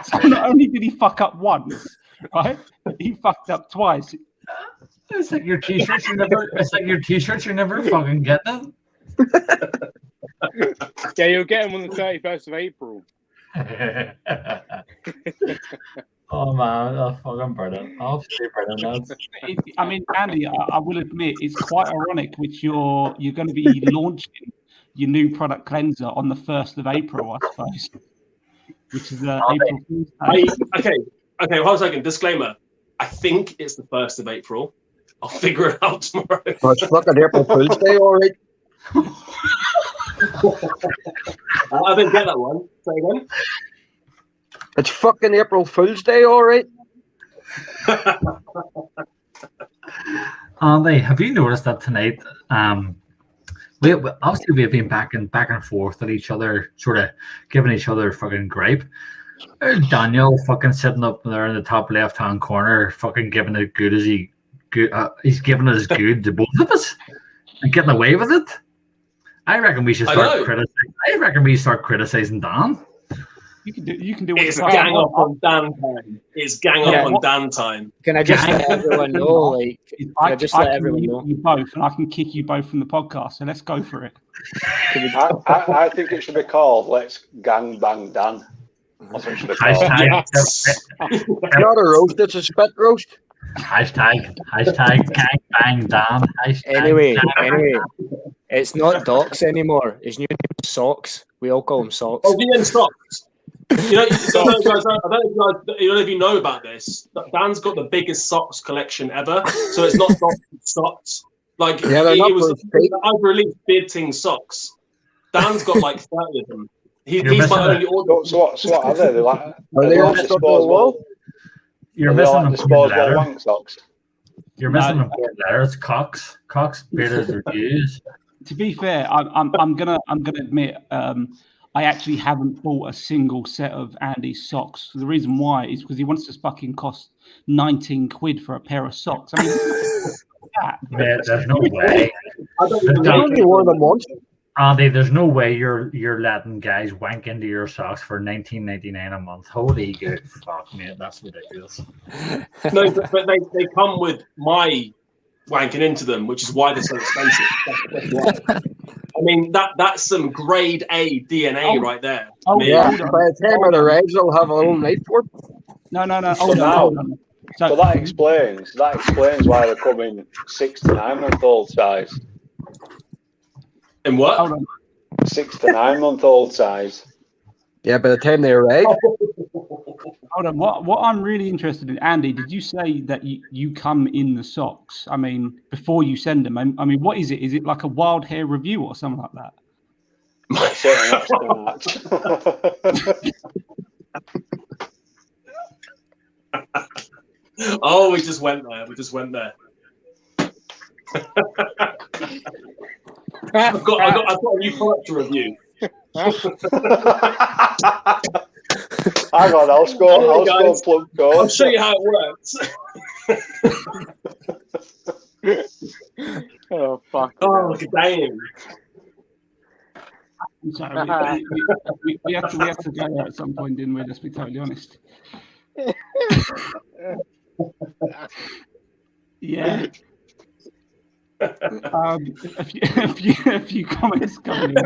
S1: So not only did he fuck up once, right? He fucked up twice.
S2: It's like your t-shirts. You're never fucking getting them.
S7: Yeah, you'll get them on the 31st of April.
S2: Oh man, I'll fucking burn it. I'll burn it.
S1: I mean, Andy, I will admit it's quite ironic, which you're going to be launching your new product cleanser on the 1st of April, I suppose. which is April Fool's Day.
S3: Okay, hold on a second. Disclaimer. I think it's the 1st of April. I'll figure it out tomorrow.
S4: Oh, it's fucking April Fool's Day, all right.
S3: I didn't get that one. Say again.
S4: It's fucking April Fool's Day, all right.
S2: Andy, have you noticed that tonight? We obviously we've been back and forth at each other, sort of giving each other fucking gripe. There's Daniel fucking sitting up there in the top left-hand corner, fucking giving it good as he's giving it as good to both of us and getting away with it. I reckon we should start criticizing. I reckon we start criticizing Dan.
S1: You can do what
S3: It's gang up on Dan time. It's gang up on Dan time.
S8: Can I just let everyone know? Like,
S1: I
S8: let everyone know?
S1: You both, and I can kick you both from the podcast. So let's go for it.
S5: I think it should be called "Let's Gang Bang Dan." That's what it should be called.
S4: It's not a roast; it's a spit roast.
S2: Hashtag gang bang Dan.
S8: Anyway, it's not Docs anymore. His new name is Socks. We all call him Socks.
S3: Oh, the Socks. You know, I don't know if you know about this. Dan's got the biggest socks collection ever. So it's not socks. Like, I've released Beardtings socks. Dan's got like 30 of them. He's my only order.
S5: So what are they? Are they
S4: all
S5: disposable?
S2: You're missing an
S5: disposable wank socks.
S2: You're missing an important letter. It's Cox Bearded Reviews.
S1: To be fair, I'm gonna admit I actually haven't bought a single set of Andy's socks. The reason why is because he wants to fucking cost 19 quid for a pair of socks. I mean,
S2: Man, there's no way.
S4: Only one of them once.
S2: Andy, there's no way you're letting guys wank into your socks for $19.99 a month. Holy good fuck, man, that's ridiculous.
S3: No, but they come with my wanking into them, which is why they're so expensive. That's why. I mean, that's some grade A DNA right there.
S4: Oh, yeah. By the time of the rags, they'll have a little knife for it.
S1: No.
S5: Hold on. So that explains why they're coming 6 to 9 month old size.
S3: In what?
S1: Hold on.
S5: 6 to 9 month old size.
S4: Yeah, by the time they arrive.
S1: Hold on. What I'm really interested in, Andy, did you say that you come in the socks? I mean, before you send them. I mean, what is it? Is it like a wild hair review or something like that?
S3: Oh, we just went there. I've got a new product to review.
S5: Hang on, I'll score plug code.
S3: I'll show you how it works.
S7: Oh fuck!
S3: Oh, damn!
S1: Sorry, we have to go there at some point, didn't we? Let's be totally honest. Yeah. A few comments coming in.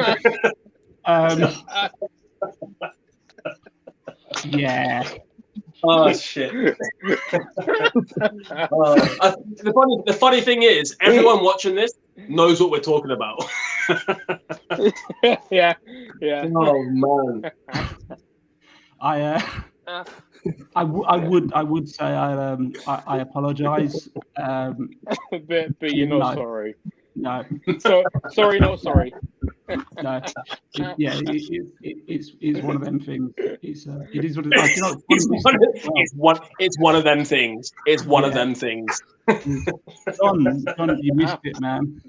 S1: Yeah.
S3: Oh shit. The funny thing is, everyone watching this knows what we're talking about.
S7: Yeah.
S3: Oh man.
S1: I would say I apologise.
S7: But you're not sorry.
S1: No.
S7: So sorry, not sorry.
S1: No. It's one of them things. It is what it is.
S3: It's one of them things. It's one of them things.
S1: John, you missed it, man.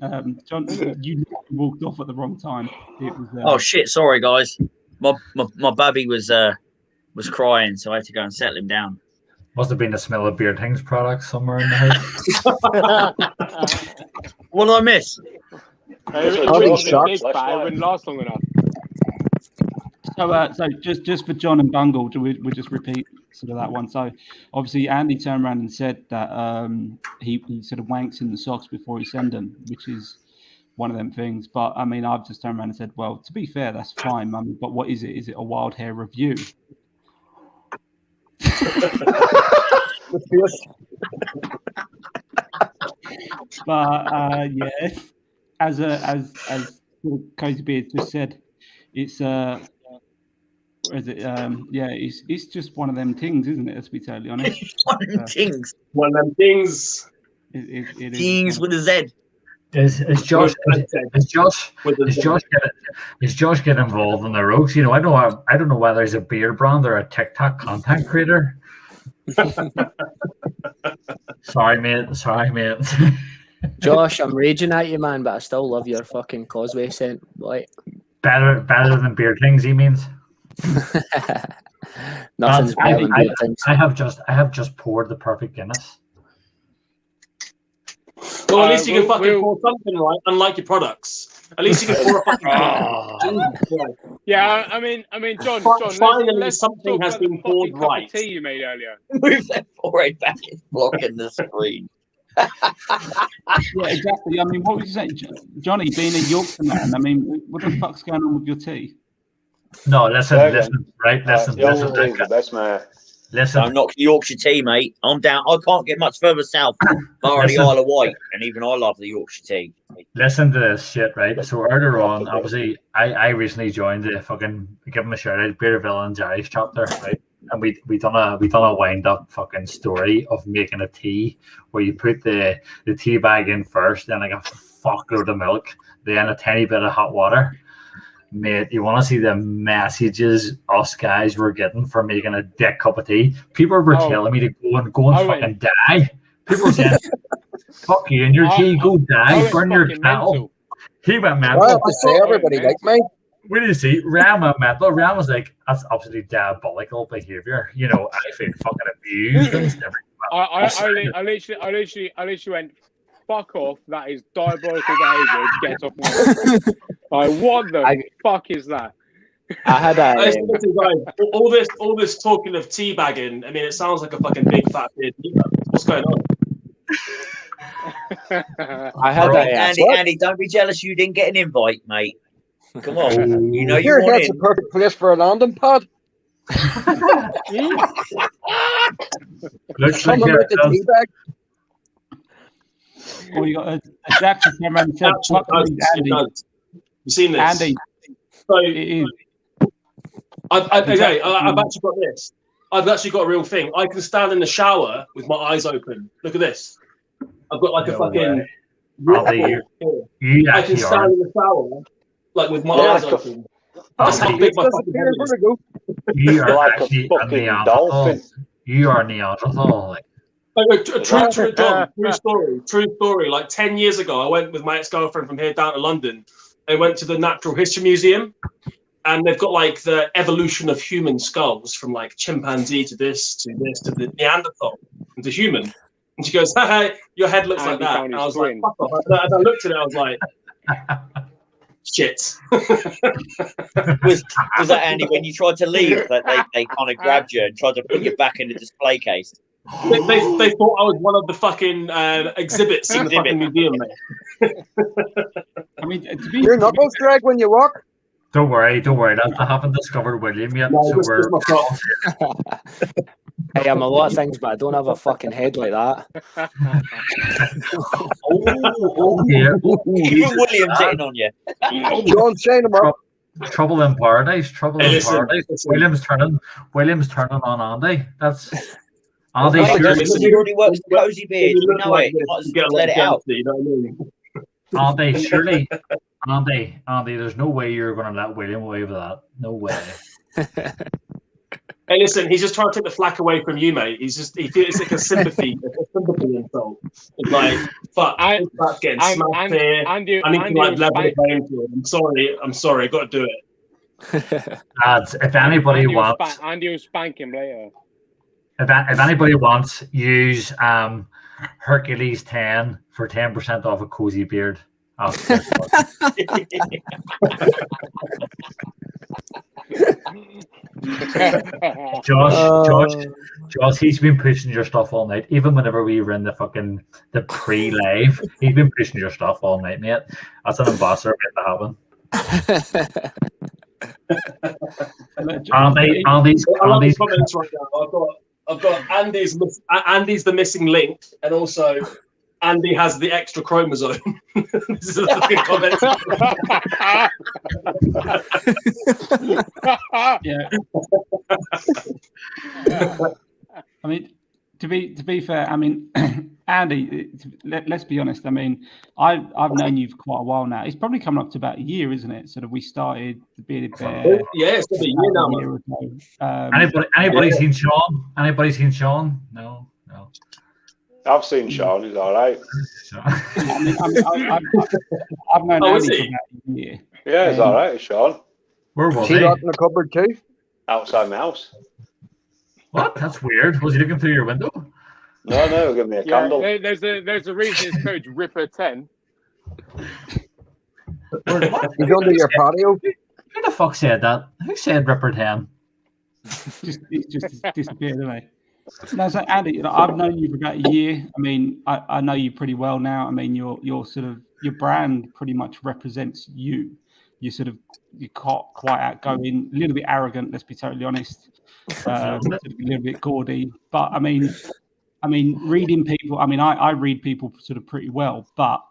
S1: John, you walked off at the wrong time. It was,
S6: oh shit! Sorry, guys. My baby was crying, so I had to go and settle him down.
S2: Must have been the smell of Beardtings products somewhere in the house.
S6: What did I miss?
S7: It wouldn't last long enough.
S1: So just for John and Bungle, we'll just repeat sort of that one. So obviously Andy turned around and said that he sort of wanks in the socks before he send them, which is one of them things. But I mean, I've just turned around and said, well, to be fair, that's fine, Mum. But what is it? Is it a wild hair review? But yeah, as Cozy Beard just said, it's Or is it? Yeah, it's just one of them things, isn't it? Let's be totally honest.
S6: One of them things.
S3: One of them things.
S1: It is.
S6: Things with a Z.
S2: Is Josh getting involved in the rogues? You know, I don't know whether he's a beard brand or a TikTok content creator. Sorry, mate.
S8: Josh, I'm raging at you, man, but I still love your fucking Causeway scent. Like
S2: Better than Beardtings, he means.
S8: Nothing's better than Beardtings.
S2: I have just poured the perfect Guinness.
S3: Well, at least you can fucking pour something right, unlike your products. At least you can pour a fucking.
S7: Yeah, I mean, John.
S3: Finally, something has been poured right.
S7: Tea you made earlier.
S6: Move that forehead back. It's blocking the screen.
S1: Yeah, exactly. I mean, what would you say, Johnny, being a Yorkshire man? I mean, what the fuck's going on with your tea?
S2: No, listen.
S5: The best, mate.
S2: Listen,
S6: I'm not Yorkshire tea, mate. I'm down. I can't get much further south, bar the Isle of Wight, and even I love the Yorkshire tea.
S2: Listen to this shit, right? So earlier on, obviously, I recently joined the fucking give them a shout out, Beer Villains Irish chapter, right? And we done a wind up fucking story of making a tea where you put the tea bag in first, then like a fuckload of milk, then a tiny bit of hot water. Mate, you want to see the messages us guys were getting for making a dick cup of tea? People were telling me to go and fucking die. People were saying, "Fuck you and your tea, go die, burn your kettle." He went mental.
S4: Well, I say everybody like me.
S2: What did you see? Ram went mental. Ram was like, "That's absolutely diabolical behavior." You know, I feel fucking abused and everything.
S7: I literally went, "Fuck off! That is diabolical behaviour. Get off my." Like, what the fuck is that?
S8: I had
S3: all this talking of teabagging. I mean, it sounds like a fucking big fat beard. What's going on?
S8: I had
S6: Andy, don't be jealous. You didn't get an invite, mate. Come on, you know
S4: Here,
S6: you want
S4: that's
S6: it.
S4: a perfect place for a landing pad.
S2: Looks like
S4: Someone with the tea bag.
S1: Well, you got a Jack to come around and said, Andy.
S3: You've seen this?
S1: Andy.
S3: So,
S1: it is.
S3: I've actually got this. I've actually got a real thing. I can stand in the shower with my eyes open. Look at this. I've got like a fucking. I can stand in the shower like with my eyes open. That's how big my fucking head is.
S2: You are
S5: like
S2: actually
S5: a fucking dolphin.
S2: You are Neanderthal.
S3: True story. Like 10 years ago, I went with my ex-girlfriend from here down to London. I went to the Natural History Museum, and they've got like the evolution of human skulls from like chimpanzee to this to the Neanderthal and to human. And she goes, "Hey, your head looks like that." And I was like, "Fuck off." And I looked at it, I was like, "Shit."
S6: was that Andy when you tried to leave that they kind of grabbed you and tried to put you back in the display case?
S3: They thought I was one of the fucking exhibits in the fucking museum, mate.
S1: I mean,
S4: your knuckles drag when you walk.
S2: Don't worry. I haven't discovered William yet.
S3: No,
S2: so we're.
S8: Hey, I'm a lot of things, but I don't have a fucking head like that.
S2: Yeah.
S6: Even William's hitting on you.
S4: John, sign him up.
S2: Trouble in paradise. Paradise. William's turning on Andy. That's Andy.
S6: He already works the cozy beard. We know it. You might as well let it out.
S3: You know what I mean?
S2: Andy, surely, Andy, there's no way you're going to let William away with that. No way.
S3: Hey, listen, he's just trying to take the flack away from you, mate. He feels it's like a sympathy insult. It's like, fuck, that's getting smashed here. I need to like level the playing field. I'm sorry, I got to do it.
S2: Lads, if anybody wants,
S7: Andy will spank him later.
S2: If anybody wants, use Hercules 10 for 10% off a cozy beard. Josh, he's been pushing your stuff all night. Even whenever we were in the pre-live, he's been pushing your stuff all night, mate. That's an ambassador waiting to happen. Andy's
S3: comments right now. I've got Andy's the missing link, and also Andy has the extra chromosome. This is the comment.
S1: Yeah. I mean, to be fair, I mean, Andy, let's be honest. I mean, I've known you for quite a while now. It's probably coming up to about a year, isn't it? Sort of, we started the Bearded Bear.
S3: Yeah, it's gonna be a year
S1: now.
S2: Anybody seen Sean? Anybody seen Sean? No.
S5: I've seen Sean. He's all right.
S1: I mean, I've known Andy for about a year.
S5: Yeah, he's all right, Sean.
S2: Where was
S4: Is he locked in the cupboard too?
S5: Outside my house.
S2: What? That's weird. Was he looking through your window?
S5: No, give me a candle.
S7: There's a reason it's called Ripper10.
S4: He's under your patio.
S2: Who the fuck said that? Who said Ripper 10?
S1: It's just disappeared, isn't it? No, so Andy, I've known you for about a year. I mean, I know you pretty well now. I mean, your sort of your brand pretty much represents you. You're quite outgoing, a little bit arrogant. Let's be totally honest. A little bit gaudy, but I mean, reading people. I mean, I read people sort of pretty well, but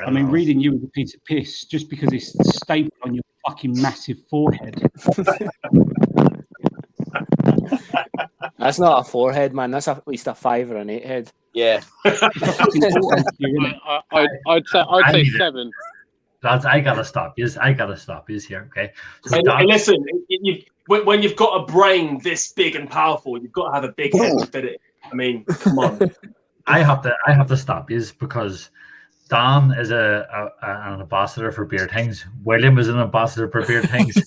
S1: I mean, reading you is a piece of piss just because it's stapled on your fucking massive forehead.
S8: That's not a forehead, man. That's at least a 5 or an 8 head.
S6: Yeah.
S7: I'd say 7.
S2: Lads, I gotta stop you here, okay? So
S3: and listen, when you've got a brain this big and powerful, you've got to have a big head to fit it. I mean, come on.
S2: I have to stop you because Dan is an ambassador for Beardtings. William is an ambassador for Beardtings.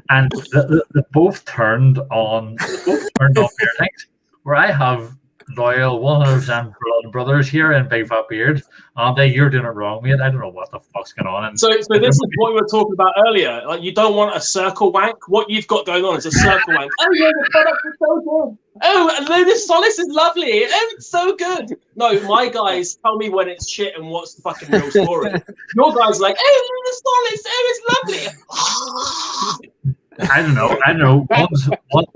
S2: And they both turned on Beardtings, where I have loyal 100% blood brothers here in Big Phat Beard. You're doing it wrong, mate. I don't know what the fuck's going on. And
S3: so this is what we were talking about earlier. Like, you don't want a circle wank. What you've got going on is a circle wank. Oh yeah, the product is so good. Oh, and Lunar Solace is lovely. Oh, it's so good. No, my guys tell me when it's shit and what's the fucking real story. Your guys are like, oh, Lunar Solace. Oh, it's lovely.
S2: I don't know.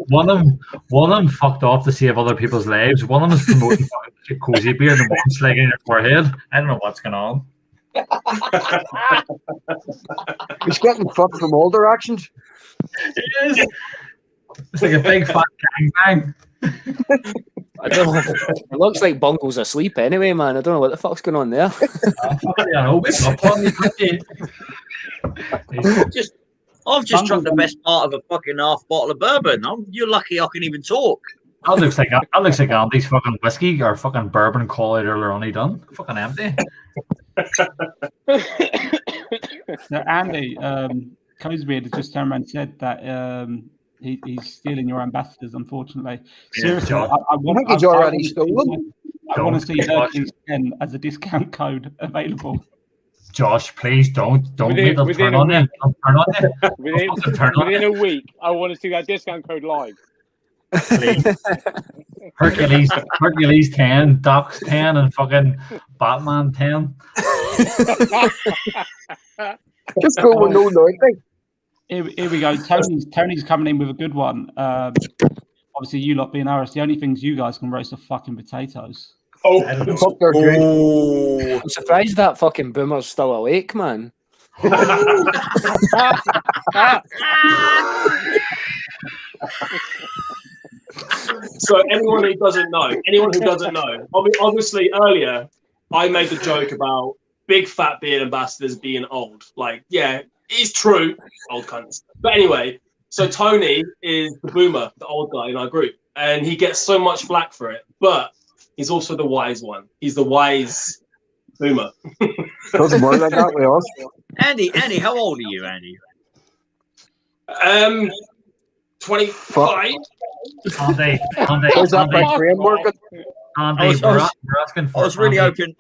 S2: One of them fucked off to save other people's lives. One of them is promoting cozy beer and one's slagging your forehead. I don't know what's going on.
S4: He's getting fucked from all directions.
S2: It is. It's like a big fat gangbang.
S8: I don't know. It looks like Bungle's asleep anyway, man. I don't know what the fuck's going on there.
S6: I've just drunk the best part of a fucking half bottle of bourbon. You're lucky I can even talk.
S2: That looks like Andy's fucking whiskey or fucking bourbon call out earlier on he done. Fucking empty.
S1: Now, Andy, Cosebeard has just turned around and said that he's stealing your ambassadors, unfortunately. Seriously,
S2: Yeah,
S1: I
S4: think he's already stolen.
S1: I want to see Beardtings 10 as a discount code available.
S2: Josh, please don't make them turn on it.
S7: Within a week, I want to see that discount code live.
S2: Please. Hercules 10, Docs 10, and fucking Batman 10.
S4: Just go with no loyalty.
S1: Here we go. Tony's coming in with a good one. Obviously, you lot being Irish, the only things you guys can roast are fucking potatoes.
S3: Oh,
S4: Fuck, they're good.
S8: I'm surprised that fucking boomer's still awake, man.
S3: So anyone who doesn't know, obviously earlier I made the joke about Big Phat Beard ambassadors being old. Like, yeah, it's true, old cunts. But anyway, so Tony is the boomer, the old guy in our group, and he gets so much flack for it. But he's also the wise one. He's the wise boomer.
S4: Doesn't work like that with us.
S6: Andy, how old are you, Andy?
S3: 25.
S2: Andy,
S4: Is that my brain working?
S2: we're asking for.
S6: I was really hoping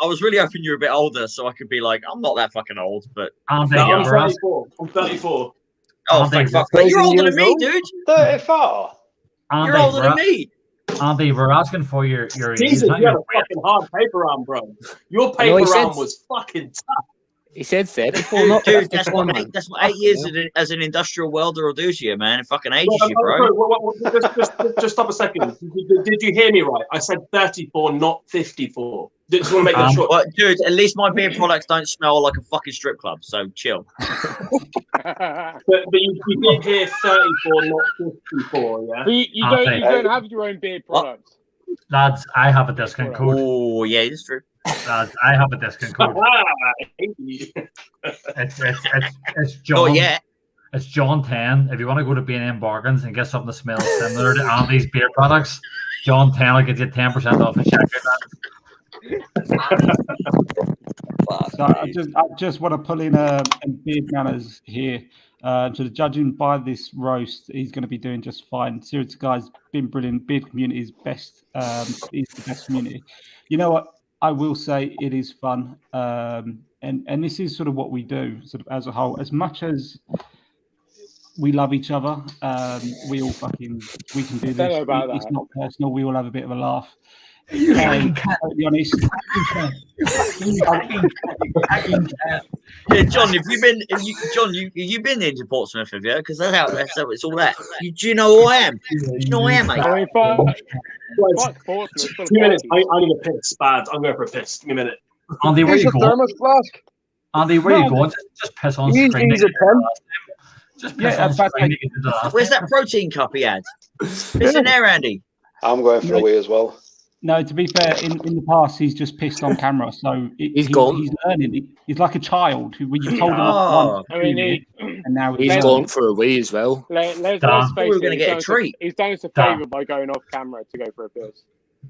S6: you were a bit older, so I could be like, I'm not that fucking old, but
S2: Andy,
S3: No, I'm
S2: we're asking.
S3: 34. I'm 34.
S6: oh,
S2: Andy,
S6: thank fuck.
S4: crazy
S6: You're older than
S4: years
S6: me,
S4: old.
S6: dude.
S5: 34.
S6: You're older than me.
S2: Andy, we're asking for your
S3: Jesus,
S2: not
S3: you had
S2: your
S3: a fucking hard paper round, bro. Your
S8: No,
S3: paper
S8: he said-
S3: round was fucking tough.
S8: He said 34, not
S6: Dude, that's
S8: 54,
S6: what
S8: man.
S6: 8 years as an industrial welder will do to you, man. It fucking ages you, bro.
S3: Just stop a second. Did you hear me right? I said 34, not 54. Just want to make that short.
S6: Well, dude, at least my beer products don't smell like a fucking strip club, so chill.
S3: But you did hear 34, not 54, yeah?
S7: But you don't have your own beard products.
S2: Lads, I have a discount code.
S6: Oh, yeah, it's true.
S2: Lads, I have a discount code. It's John.
S6: Not yet.
S2: It's John 10. If you want to go to B&M Bargains and get something that smells similar to Andy's beer products, John 10 will get you 10% off the checkout.
S1: So I just want to pull in beard manners here. So judging by this roast, he's going to be doing just fine. Serious guy's been brilliant. Beard community is best. Is the best community. You know what? I will say it is fun, and this is sort of what we do, sort of as a whole. As much as we love each other, we can do this. It's not personal. We all have a bit of a laugh. To be honest.
S6: Yeah, John, have you been into Portsmouth, have you? Because that's how it's all that. Do you know who I am? Do you know who I am, mate?
S7: I mean, fuck Portsmouth.
S3: 2 minutes. I need a piss. Bad. I'm going for a piss. Give me a minute.
S4: Andy, where you going?
S2: Andy, where you going? Just piss on screen. Just piss on screen.
S6: Where's that protein cup he had? It's in there, Andy.
S5: I'm going for a wee as well.
S1: No, to be fair, in the past he's just pissed on camera, so he's learning. He's like a child who when you told him off once, and now
S8: he's gone for a wee as well.
S7: Let's face
S6: we're going to get a treat.
S7: He's done us a favour by going off camera to go for a piss.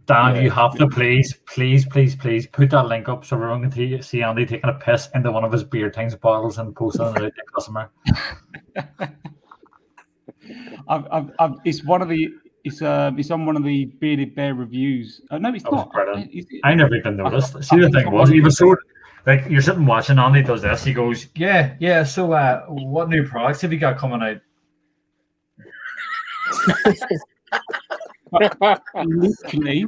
S2: Dan, you have to please put that link up so everyone can see Andy taking a piss into one of his Beardtings bottles and posting it out to the customer. It's on one of the Bearded Bear reviews. No, it's not. I never even noticed. See, the thing was, he was so like you're sitting watching. Andy does this. He goes, "Yeah. So, what new products have you got coming out?"
S1: literally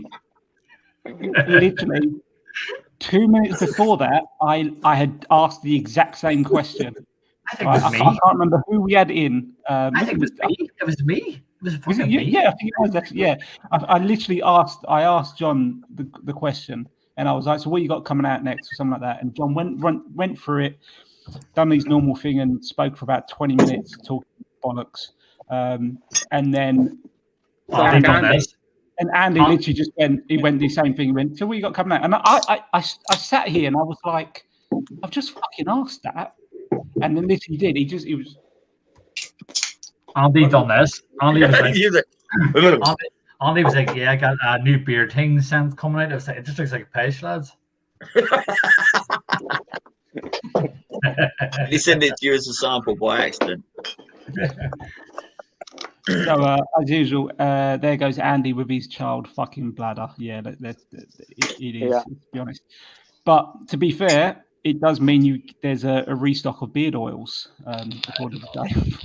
S1: 2 minutes before that, I had asked the exact same question.
S2: I think it was me.
S1: I can't remember who we had in.
S2: I think it was me. It was me.
S1: Was it you? Yeah, I think it was actually. Yeah, I literally asked John the question, and I was like, "So what you got coming out next?" or something like that. And John went through it, done his normal thing, and spoke for about 20 minutes talking bollocks, and then Andy literally just went the same thing. He went, "So what you got coming out?" And I sat here and I was like, "I've just fucking asked that," and then literally did. He was.
S2: Andy done this. Andy was like, "Yeah, I got a new Beardtings scent coming out." I was like, "It just looks like a page, lads."
S6: He sent it to you as a sample by accident.
S1: So, as usual, there goes Andy with his child fucking bladder. Yeah, it is. Yeah. To be honest, but to be fair, it does mean there's a restock of beard oils according to Dave.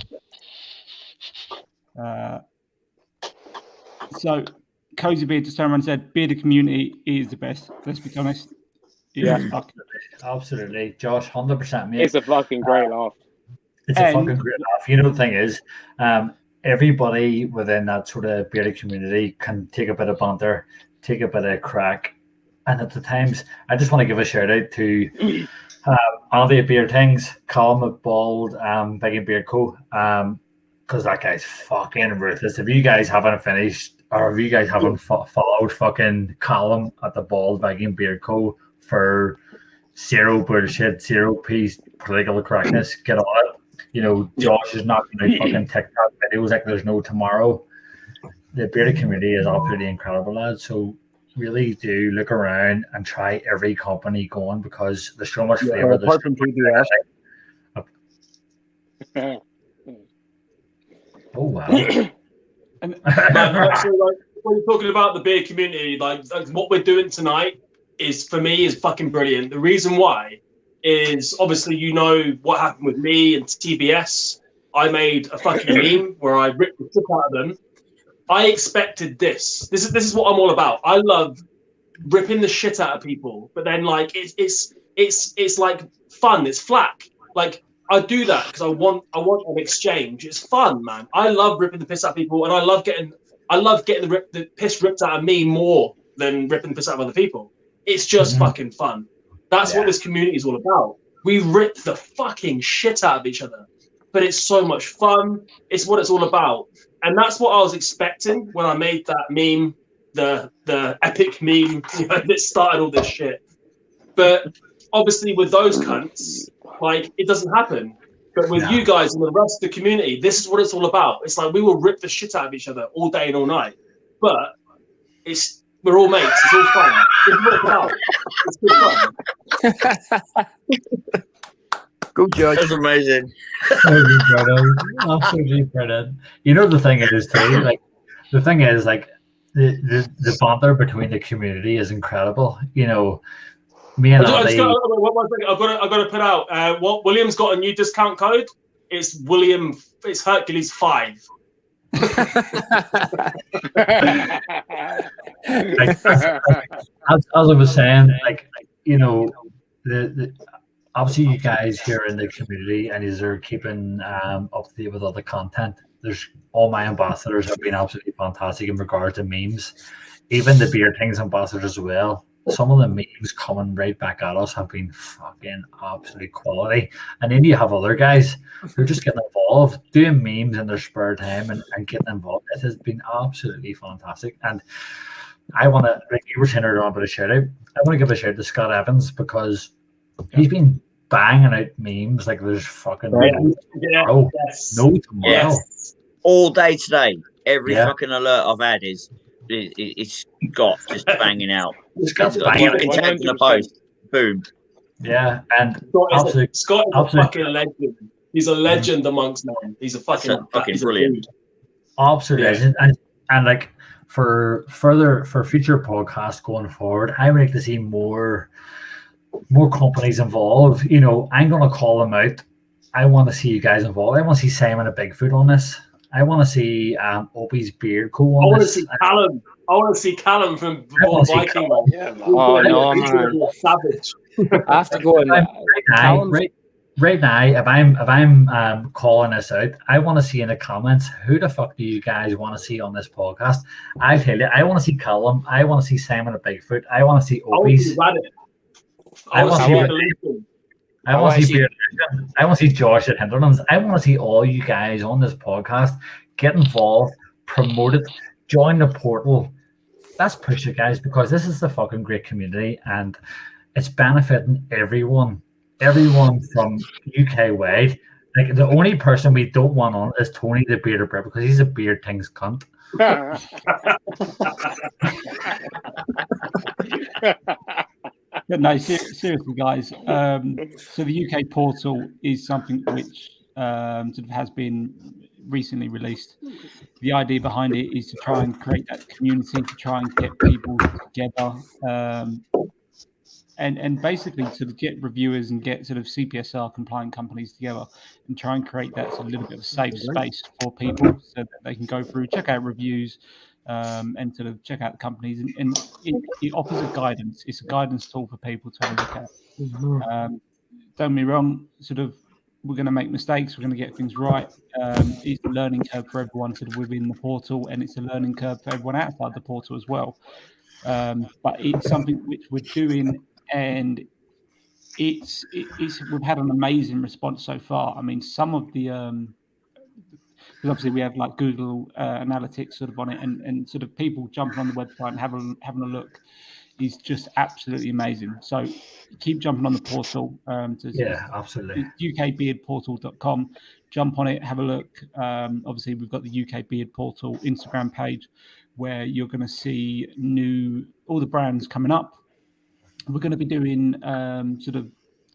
S1: So Cozy Beard just turned around and said bearded community is the best. Let's be honest.
S2: Absolutely. Josh, 100% mate.
S7: It's a fucking great laugh.
S2: It's a fucking great laugh. You know, the thing is, everybody within that sort of bearded community can take a bit of banter, take a bit of crack, and at the times I just want to give a shout out to Andy at Beardtings, Colin at Bald, Big Beard Co. Because that guy's fucking ruthless. If you guys haven't finished, or if you guys haven't followed fucking Colin at the Bald Big Beard Co. for zero bullshit, zero piece political correctness, get on it. You know, Josh is knocking out fucking TikTok videos like there's no tomorrow. The bearded community is absolutely incredible, lads. So really do look around and try every company going because there's so much flavor.
S4: Apart from PBS.
S2: Oh wow!
S3: And actually, like, when you're talking about the beer community, like what we're doing tonight is for me is fucking brilliant. The reason why is obviously you know what happened with me and TBS. I made a fucking meme where I ripped the shit out of them. I expected this. This is what I'm all about. I love ripping the shit out of people, but then like it's like fun. It's flack. Like I do that because I want an exchange. It's fun, man. I love ripping the piss out of people, and I love getting the piss ripped out of me more than ripping the piss out of other people. It's just fucking fun. That's what this community is all about. We rip the fucking shit out of each other, but it's so much fun. It's what it's all about. And that's what I was expecting when I made that meme, the epic meme, that started all this shit. But obviously with those cunts, like, it doesn't happen. But with you guys and the rest of the community, this is what it's all about. It's like we will rip the shit out of each other all day and all night. But we're all mates. It's all fun. It's what it's about. It's good fun.
S4: Go Judge.
S6: That's amazing.
S2: Absolutely brilliant. You know, the thing is too, like, the thing is, like, the banter between the community is incredible. You know, me and Andy.
S3: I've got to put out. William's got a new discount code. It's Hercules 5.
S2: Like, as I was saying, like, you know, the obviously you guys here in the community and you're keeping up to date with all the content. There's all my ambassadors have been absolutely fantastic in regard to memes, even the Beardtings ambassadors as well. Some of the memes coming right back at us have been fucking absolute quality. And then you have other guys who are just getting involved, doing memes in their spare time and getting involved. It has been absolutely fantastic. And I want to, like you were saying earlier on about a shout out, I want to give a shout out to Scott Evans because he's been banging out memes like there's fucking no tomorrow.
S6: Yes. All day today. Every fucking alert I've had it's Scott just banging out.
S2: Scott's banging out.
S6: Tagged in a post. Boom.
S2: Yeah, and
S3: Scott is a fucking legend. He's a legend amongst men. He's a fucking
S6: brilliant.
S2: Absolute legend. And like for future podcasts going forward, I would like to see more companies involved. You know, I'm gonna call them out. I want to see you guys involved. I want to see Simon and Bigfoot on this. I want to see Opie's Beard Co. on this.
S3: I want to see Callum. I want to see Callum from Viking.
S8: Yeah, man. Oh no, man!
S3: Savage.
S8: I have to go and
S2: right now. If I'm calling this out, I want to see in the comments who the fuck do you guys want to see on this podcast? I tell you, I want to see Callum. I want to see Simon and Bigfoot. I want to see Opie's. I want to see Josh at Hinterlands. I want to see all you guys on this podcast get involved, promote it, join the portal. Let's push it, guys, because this is the fucking great community and it's benefiting everyone from UK wide. Like, the only person we don't want on is Tony the Bearded Brit because he's a Beardtings cunt.
S1: But no, seriously, guys. So the UK portal is something which sort of has been recently released. The idea behind it is to try and create that community, to try and get people together, and basically sort of get reviewers and get sort of CPSR compliant companies together and try and create that sort of little bit of a safe space for people so that they can go through, check out reviews, and sort of check out the companies, and it offers a guidance. It's a guidance tool for people to have a look at. Don't get me wrong, sort of we're going to make mistakes, we're going to get things right. It's a learning curve for everyone sort of within the portal, and it's a learning curve for everyone outside the portal as well. But it's something which we're doing, and it's we've had an amazing response so far. I mean, some of the because obviously we have like Google Analytics sort of on it, and sort of people jumping on the website and having a look is just absolutely amazing. So keep jumping on the portal.
S2: Absolutely.
S1: ukbeardportal.com. Jump on it, have a look. Obviously, we've got the UK Beard Portal Instagram page where you're going to see all the brands coming up. We're going to be doing sort of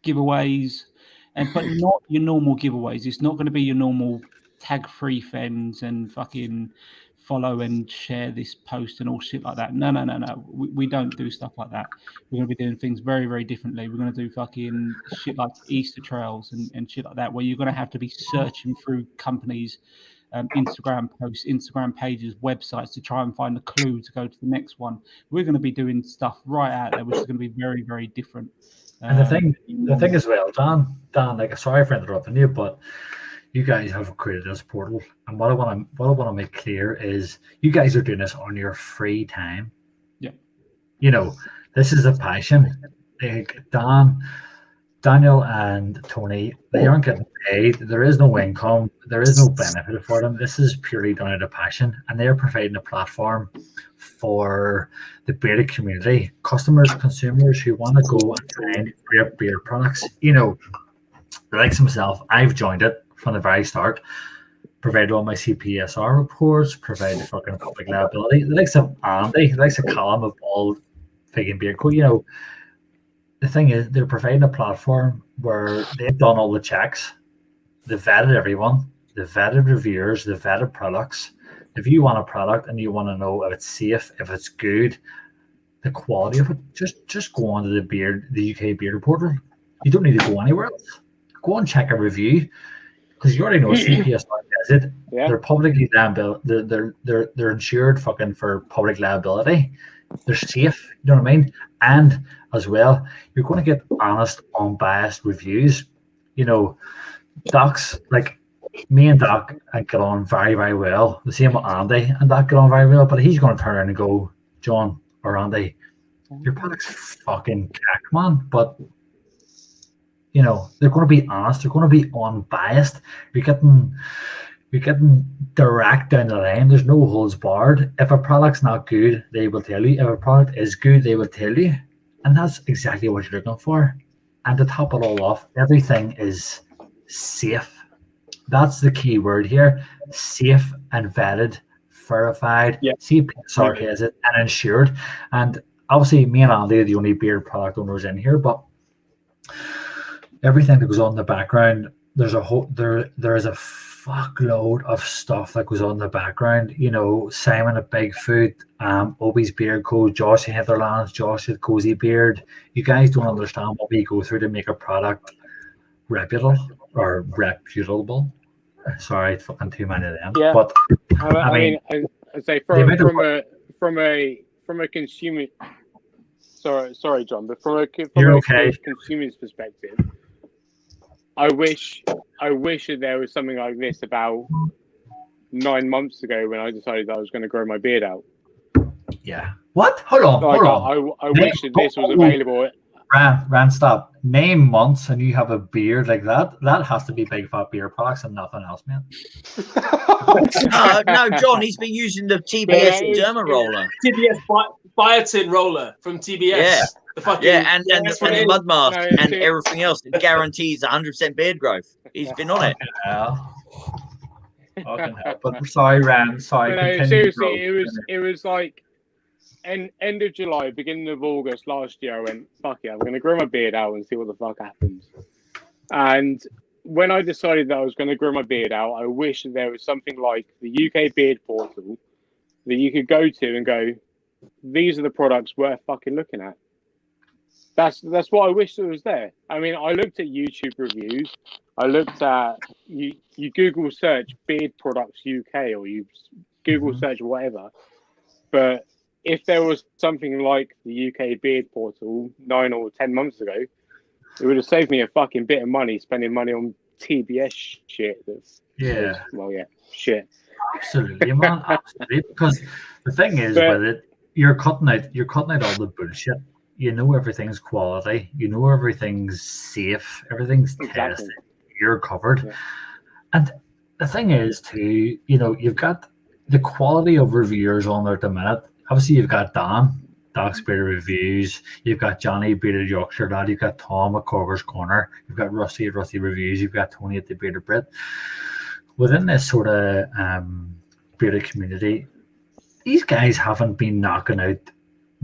S1: giveaways, but not your normal giveaways. It's not going to be your normal tag free friends and fucking follow and share this post and all shit like that. No. We don't do stuff like that. We're going to be doing things very, very differently. We're going to do fucking shit like Easter trails and shit like that, where you're going to have to be searching through companies' Instagram posts, Instagram pages, websites to try and find a clue to go to the next one. We're going to be doing stuff right out there, which is going to be very, very different.
S2: And the thing as well, Dan, like, sorry for interrupting you, but you guys have created this portal, and what I want to make clear is you guys are doing this on your free time.
S1: Yeah.
S2: You know, This is a passion. Like Daniel and Tony, they aren't getting paid. There is no income. There is no benefit for them. This is purely done out of passion, and they are providing a platform for the bearded community, customers, consumers who want to go and find great beard products. Like myself, I've joined it from the very start. Provided all my CPSR reports, provided fucking public liability. The likes of Andy, the likes of Callum of Bald Fig and Beard Co. The thing is, they're providing a platform where they've done all the checks, they've vetted everyone, they've vetted reviewers, they've vetted products. If you want a product and you want to know if it's safe, if it's good, the quality of it, just go on to the UK Beard portal. You don't need to go anywhere else. Go and check a review, because you already know CPSR does it.
S7: Yeah.
S2: They're publicly liable. They're insured fucking for public liability. They're safe. You know what I mean? And as well, you're going to get honest, unbiased reviews. Docs, like me and Doc get on very, very well. The same with Andy and Doc get on very well, but he's going to turn around and go, John or Andy, your product's fucking cack, man. But they're going to be honest. They're going to be unbiased. You're getting direct down the line. There's no holds barred. If a product's not good, they will tell you. If a product is good, they will tell you. And that's exactly what you're looking for. And to top it all off, everything is safe. That's the key word here. Safe and vetted, verified, CPSR has it, and insured. And obviously, me and Andy are the only beard product owners in here, but everything that goes on in the background, there is a fuckload of stuff that goes on in the background. Simon at Big Phat, Obi's Beard Co, Josh at Heatherlands, Josh at Cozy Beard. You guys don't understand what we go through to make a product reputable. Sorry, fucking too many of them.
S7: Yeah.
S2: But
S7: I mean, I'd say from a consumer. Sorry, John, but from a consumer's perspective, I wish that there was something like this about 9 months ago when I decided that I was going to grow my beard out.
S2: Yeah. What? Hold on.
S7: I wish that this was available.
S2: Ran, stop. Name months and you have a beard like that. That has to be Big Phat Beard products and nothing else, man.
S6: No, John, he's been using the TBS derma roller.
S3: TBS biotin roller from TBS.
S6: Yeah. And the mud mask and
S7: see,
S6: everything else that guarantees 100% beard growth. He's been on it.
S2: I can help. But sorry, Ran. Sorry.
S7: No, seriously, it was like end of July, beginning of August last year. I went, fuck it, I'm going to grow my beard out and see what the fuck happens. And when I decided that I was going to grow my beard out, I wish that there was something like the UK Beard Portal that you could go to and go, these are the products worth fucking looking at. That's what I wish that was there. I mean, I looked at YouTube reviews. I looked at you Google search beard products UK or you Google search whatever. But if there was something like the UK Beard Portal 9 or 10 months ago, it would have saved me a fucking bit of money spending money on TBS shit. Shit.
S2: Absolutely, man. Absolutely. Because the thing is with it, you're cutting out all the bullshit. You know everything's quality. You know everything's safe. Everything's tested. You're covered. Yeah. And the thing is, too, you've got the quality of reviewers on there at the minute. Obviously, you've got Doc's Bearded Reviews. You've got Johnny Bearded Yorkshire Lad. You've got Tom at Corker's Corner. You've got Rusty at Rusty Reviews. You've got Tony at the Bearded Brit. Within this sort of bearded community, these guys haven't been knocking out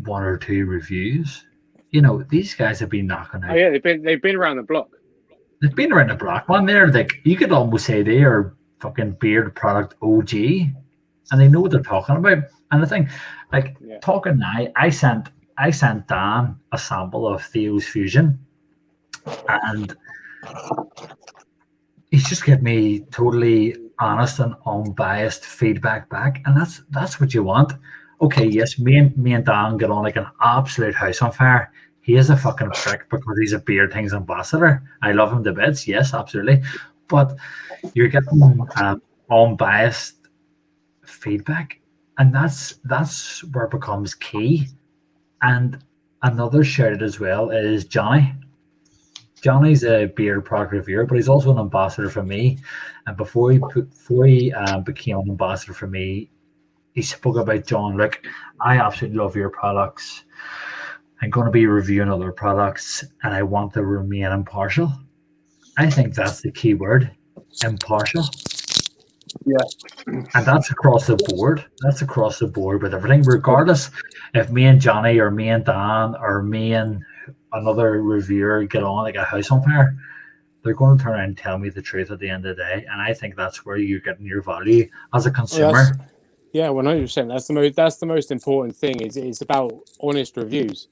S2: 1 or 2 reviews. These guys have been knocking out.
S7: Oh yeah, they've been around the block.
S2: They've been around the block, man. They're like, you could almost say they are fucking beard product OG, and they know what they're talking about. And the thing, talking now, I sent Dan a sample of Theo's Fusion, and he's just given me totally honest and unbiased feedback back, and that's what you want. Okay, yes, me and Dan get on like an absolute house on fire. He is a fucking prick because he's a Beardtings ambassador. I love him to bits, yes, absolutely. But you're getting unbiased feedback, and that's where it becomes key. And another shout as well is Johnny. Johnny's a beard product reviewer, but he's also an ambassador for me. And before he became an ambassador for me, he spoke about John. Look, I absolutely love your products. I'm going to be reviewing other products, and I want to remain impartial. I think that's the key word, impartial.
S3: Yeah.
S2: And that's across the board. That's across the board with everything, regardless if me and Johnny or me and Dan or me and another reviewer get on like a house on fire, they're going to turn around and tell me the truth at the end of the day. And I think that's where you're getting your value as a consumer.
S7: Yeah, 100%. That's the most important thing. It's about honest reviews,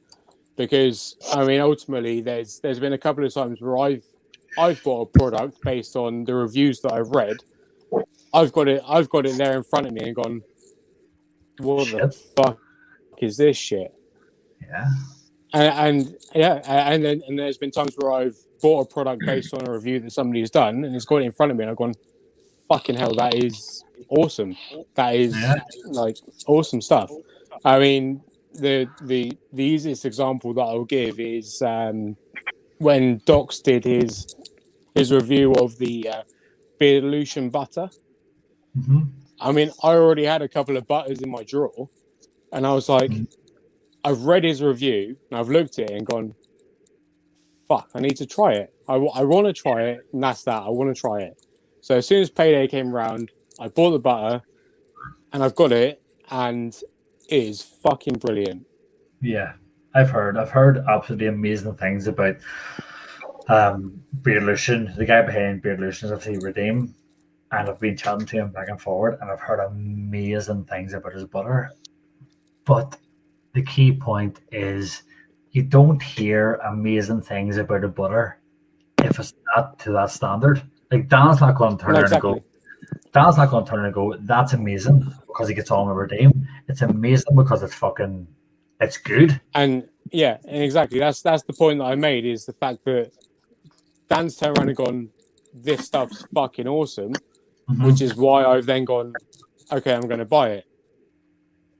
S7: because I mean, ultimately, there's been a couple of times where I've bought a product based on the reviews that I've read. I've got it there in front of me and gone, what the fuck is this shit?
S2: Yeah.
S7: And there's been times where I've bought a product based on a review that somebody's done, and it's got it in front of me, and I've gone, fucking hell, that is awesome. That is like awesome stuff. I mean, the easiest example that I'll give is when Docs did his review of the Beardolution butter.
S2: Mm-hmm.
S7: I mean, I already had a couple of butters in my drawer, and I was like, I've read his review and I've looked at it and gone, fuck, I need to try it. I want to try it, and that's that. I want to try it. So as soon as payday came around, I bought the butter, and I've got it, and it is fucking brilliant.
S2: Yeah, I've heard absolutely amazing things about Beardolution. The guy behind Beardolution is obviously Redeem, and I've been chatting to him back and forward, and I've heard amazing things about his butter. But the key point is you don't hear amazing things about a butter if it's not to that standard. Like Dan's not going to turn around and go, that's amazing because he gets on with Redeem. It's amazing because it's good.
S7: And yeah, and exactly. That's the point that I made, is the fact that Dan's turned around and gone, this stuff's fucking awesome, which is why I've then gone, okay, I'm going to buy it.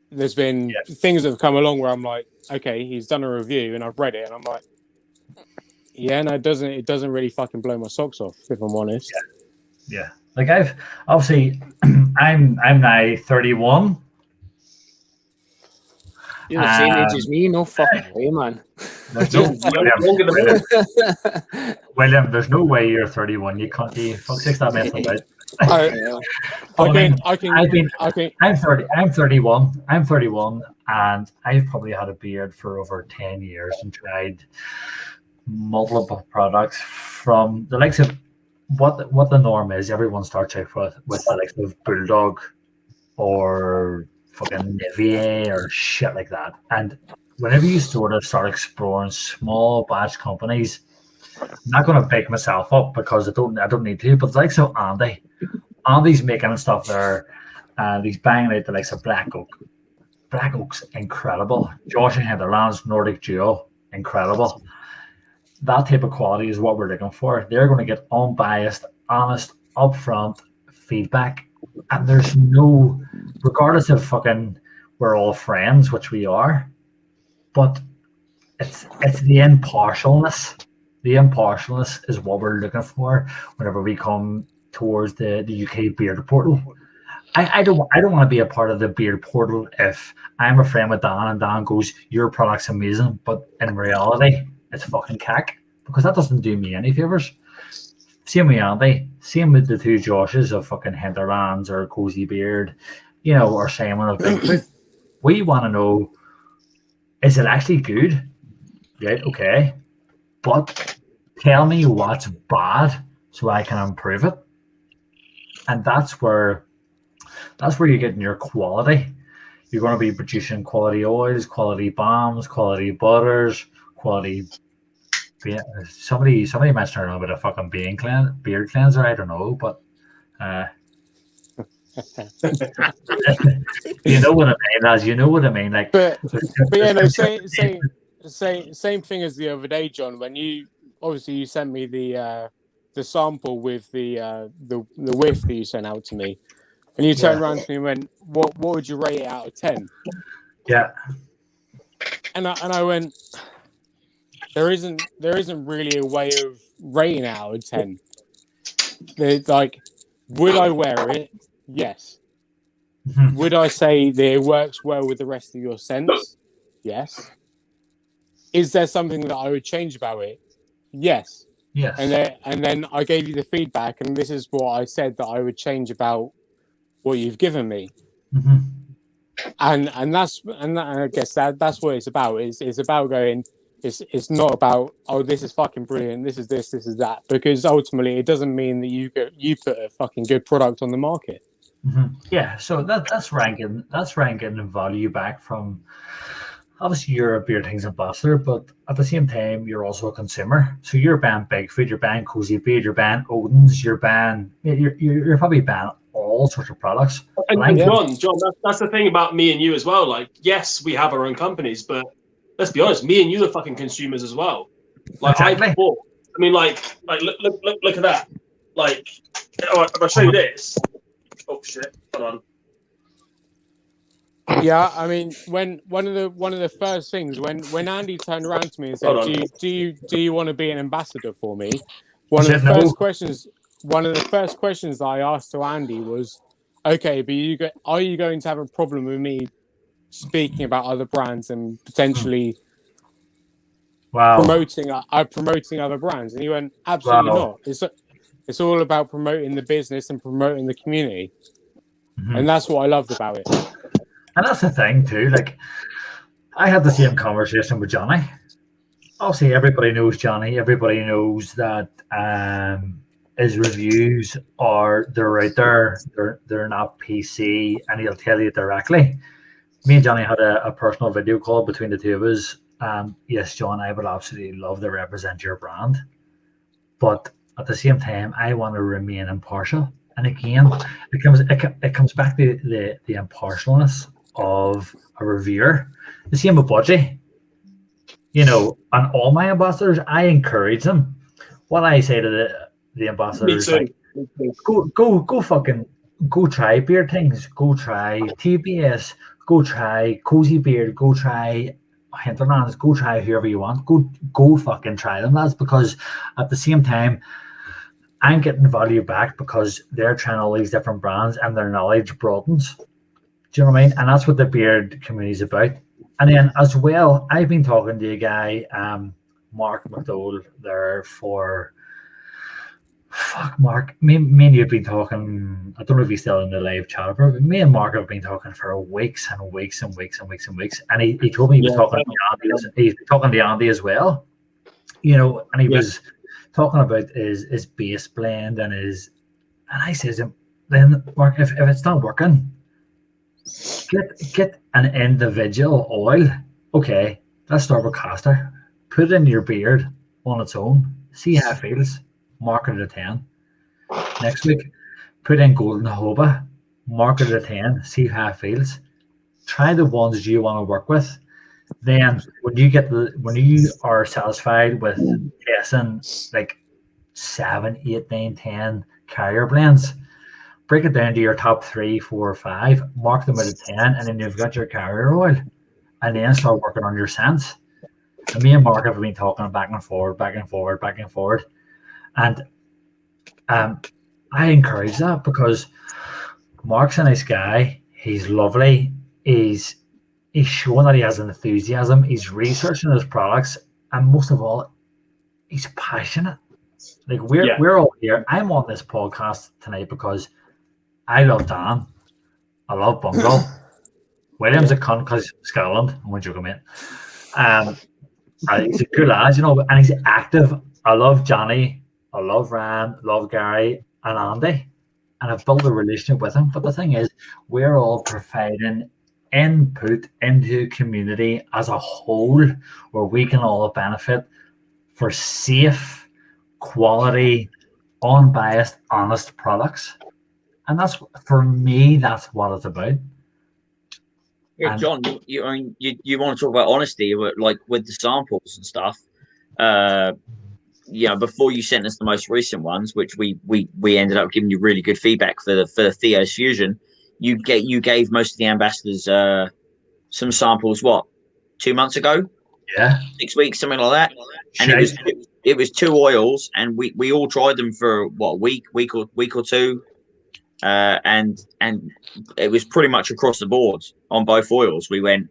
S7: There's been things that have come along where I'm like, okay, he's done a review and I've read it and I'm like, yeah, no, it doesn't really fucking blow my socks off, if I'm honest.
S2: Yeah. Like I've obviously I'm now 31.
S8: You're the same age as me, no fucking way, man.
S2: William, there's no way you're 31. You can't be fuck six that mess about. I'm 31. I'm 31, and I've probably had a beard for over 10 years and tried multiple products from the likes of what the norm is. Everyone starts out with the likes of Bulldog or fucking Nivier or shit like that. And whenever you sort of start exploring small batch companies, I'm not going to bake myself up because I don't need to, but the likes of Andy's making stuff there, and he's banging out the likes of Black Oak. Black Oak's incredible. Josh and Hinterland's Nordic Duo, incredible. That type of quality is what we're looking for. They're going to get unbiased, honest, upfront feedback, and there's no, regardless of fucking we're all friends, which we are, but it's the impartialness. The impartialness is what we're looking for whenever we come towards the UK beard portal. I don't want to be a part of the beard portal if I'm a friend with Dan and Dan goes, your product's amazing, but in reality it's fucking cack, because that doesn't do me any favors. Same with Andy, same with the two Joshes of fucking Hinterlands or Cozy Beard, or Simon of Big Phat. We want to know, is it actually good? Right, okay. But tell me what's bad so I can improve it. And that's where you're getting your quality. You're going to be producing quality oils, quality balms, quality butters, quality. Somebody mentioned earlier about a fucking beard cleanser. I don't know, but you know what I mean. As you know what I mean, like. But
S7: yeah, no, same thing as the other day, John. When you sent me the sample with the whiff that you sent out to me, and you turned around to me and went, "What would you rate it out of 10?"
S2: Yeah.
S7: And I went, there isn't really a way of rating it out of 10. Like, would I wear it? Yes. Would I say that it works well with the rest of your scents? Yes. Is there something that I would change about it? Yes.
S2: Yes.
S7: And then I gave you the feedback, and this is what I said that I would change about what you've given me.
S2: Mm-hmm.
S7: And I guess that's what it's about. It's about going. It's not about, oh, this is fucking brilliant. This is this is that. Because ultimately, it doesn't mean that you put a fucking good product on the market.
S2: Mm-hmm. Yeah. So that's ranking the value back from. Obviously, you're a Beardtings ambassador, but at the same time, you're also a consumer. So you're banned Big Phat, you're banned Cozy Beard, you're banned Odin's, you're probably banned all sorts of products.
S3: And John, that's the thing about me and you as well. Like, yes, we have our own companies, but let's be honest, me and you are fucking consumers as well. Like,
S2: exactly.
S3: I mean, like look at that. Like, if I show you this. Oh shit! Hold on.
S7: Yeah, I mean, when one of the first things when Andy turned around to me and said, "Do you want to be an ambassador for me?" One of the first questions that I asked to Andy was, "Okay, but are you going to have a problem with me speaking about other brands and potentially promoting other brands?" And he went, "Absolutely not. It's all about promoting the business and promoting the community," and that's what I loved about it.
S2: And that's the thing too. Like, I had the same conversation with Johnny. Obviously, everybody knows Johnny. Everybody knows that his reviews they're out there. They're not PC, and he'll tell you directly. Me and Johnny had a personal video call between the two of us. Yes, John, I would absolutely love to represent your brand, but at the same time, I want to remain impartial. And again, it comes back to the impartialness of a reviewer. The same with Budgie. You know, and all my ambassadors, I encourage them. What I say to the ambassadors, like, go fucking go try Beardtings, go try TBS, go try Cozy Beard, go try Hinterlands, go try whoever you want. Go fucking try them, lads, because at the same time, I'm getting value back because they're trying all these different brands and their knowledge broadens. Do you know what I mean? And that's what the beard community is about. And then as well, I've been talking to a guy, Mark McDowell, there for Mark. Me and you have been talking. I don't know if he's still in the live chat, but me and Mark have been talking for weeks and weeks and weeks and weeks and weeks. And he told me he was talking to Andy. He's talking to Andy as well. You know, and he was talking about his base blend and I says to him, then Mark, if it's not working, get an individual oil. Okay, let's start with castor. Put it in your beard on its own. See how it feels. Mark it at 10. Next week, put in golden jojoba. Mark it at 10. See how it feels. Try the ones you want to work with. Then when you are satisfied with testing like 7, 8, 9, 10 carrier blends, break it down to your top 3, 4, 5, mark them at a 10, and then you've got your carrier oil. And then start working on your scents. And me and Mark have been talking back and forward. And I encourage that because Mark's a nice guy. He's lovely. He's showing that he has an enthusiasm. He's researching his products. And most of all, he's passionate. Like we're all here. I'm on this podcast tonight because I love Dan. I love Bungle. William's a cunt because Scotland. I'm going to joke him in. He's a good lad, you know, and he's active. I love Johnny. I love Ryan. Love Gary and Andy. And I've built a relationship with him. But the thing is, we're all providing input into the community as a whole where we can all benefit for safe, quality, unbiased, honest products. And that's, for me, that's what it's about.
S6: Yeah, John, you want to talk about honesty, like with the samples and stuff. Before you sent us the most recent ones, which we ended up giving you really good feedback for the Theo's Fusion. You gave most of the ambassadors some samples. What, 2 months ago?
S4: Yeah.
S6: 6 weeks, something like that. And it was 2 oils, and we all tried them for what, a week or two, and it was pretty much across the board on both oils. We went,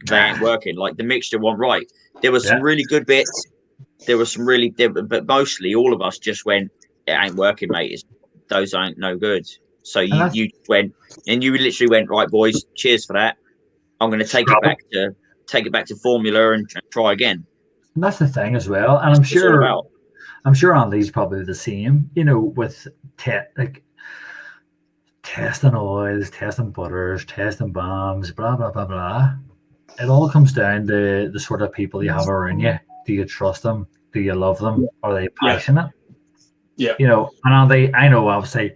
S6: they ain't working. Like the mixture wasn't right. There was some really good bits. There was some really, but mostly all of us just went, it ain't working, mate. Those ain't no good. So you went, and you literally went, right, boys, cheers for that. I'm going to take it back to formula and try again.
S2: And that's the thing as well. And I'm sure Andy's probably the same, you know, with testing oils, testing butters, testing balms, blah, blah, blah, blah. It all comes down to the sort of people you have around you. Do you trust them? Do you love them? Are they passionate?
S3: Yeah.
S2: You know, and I know obviously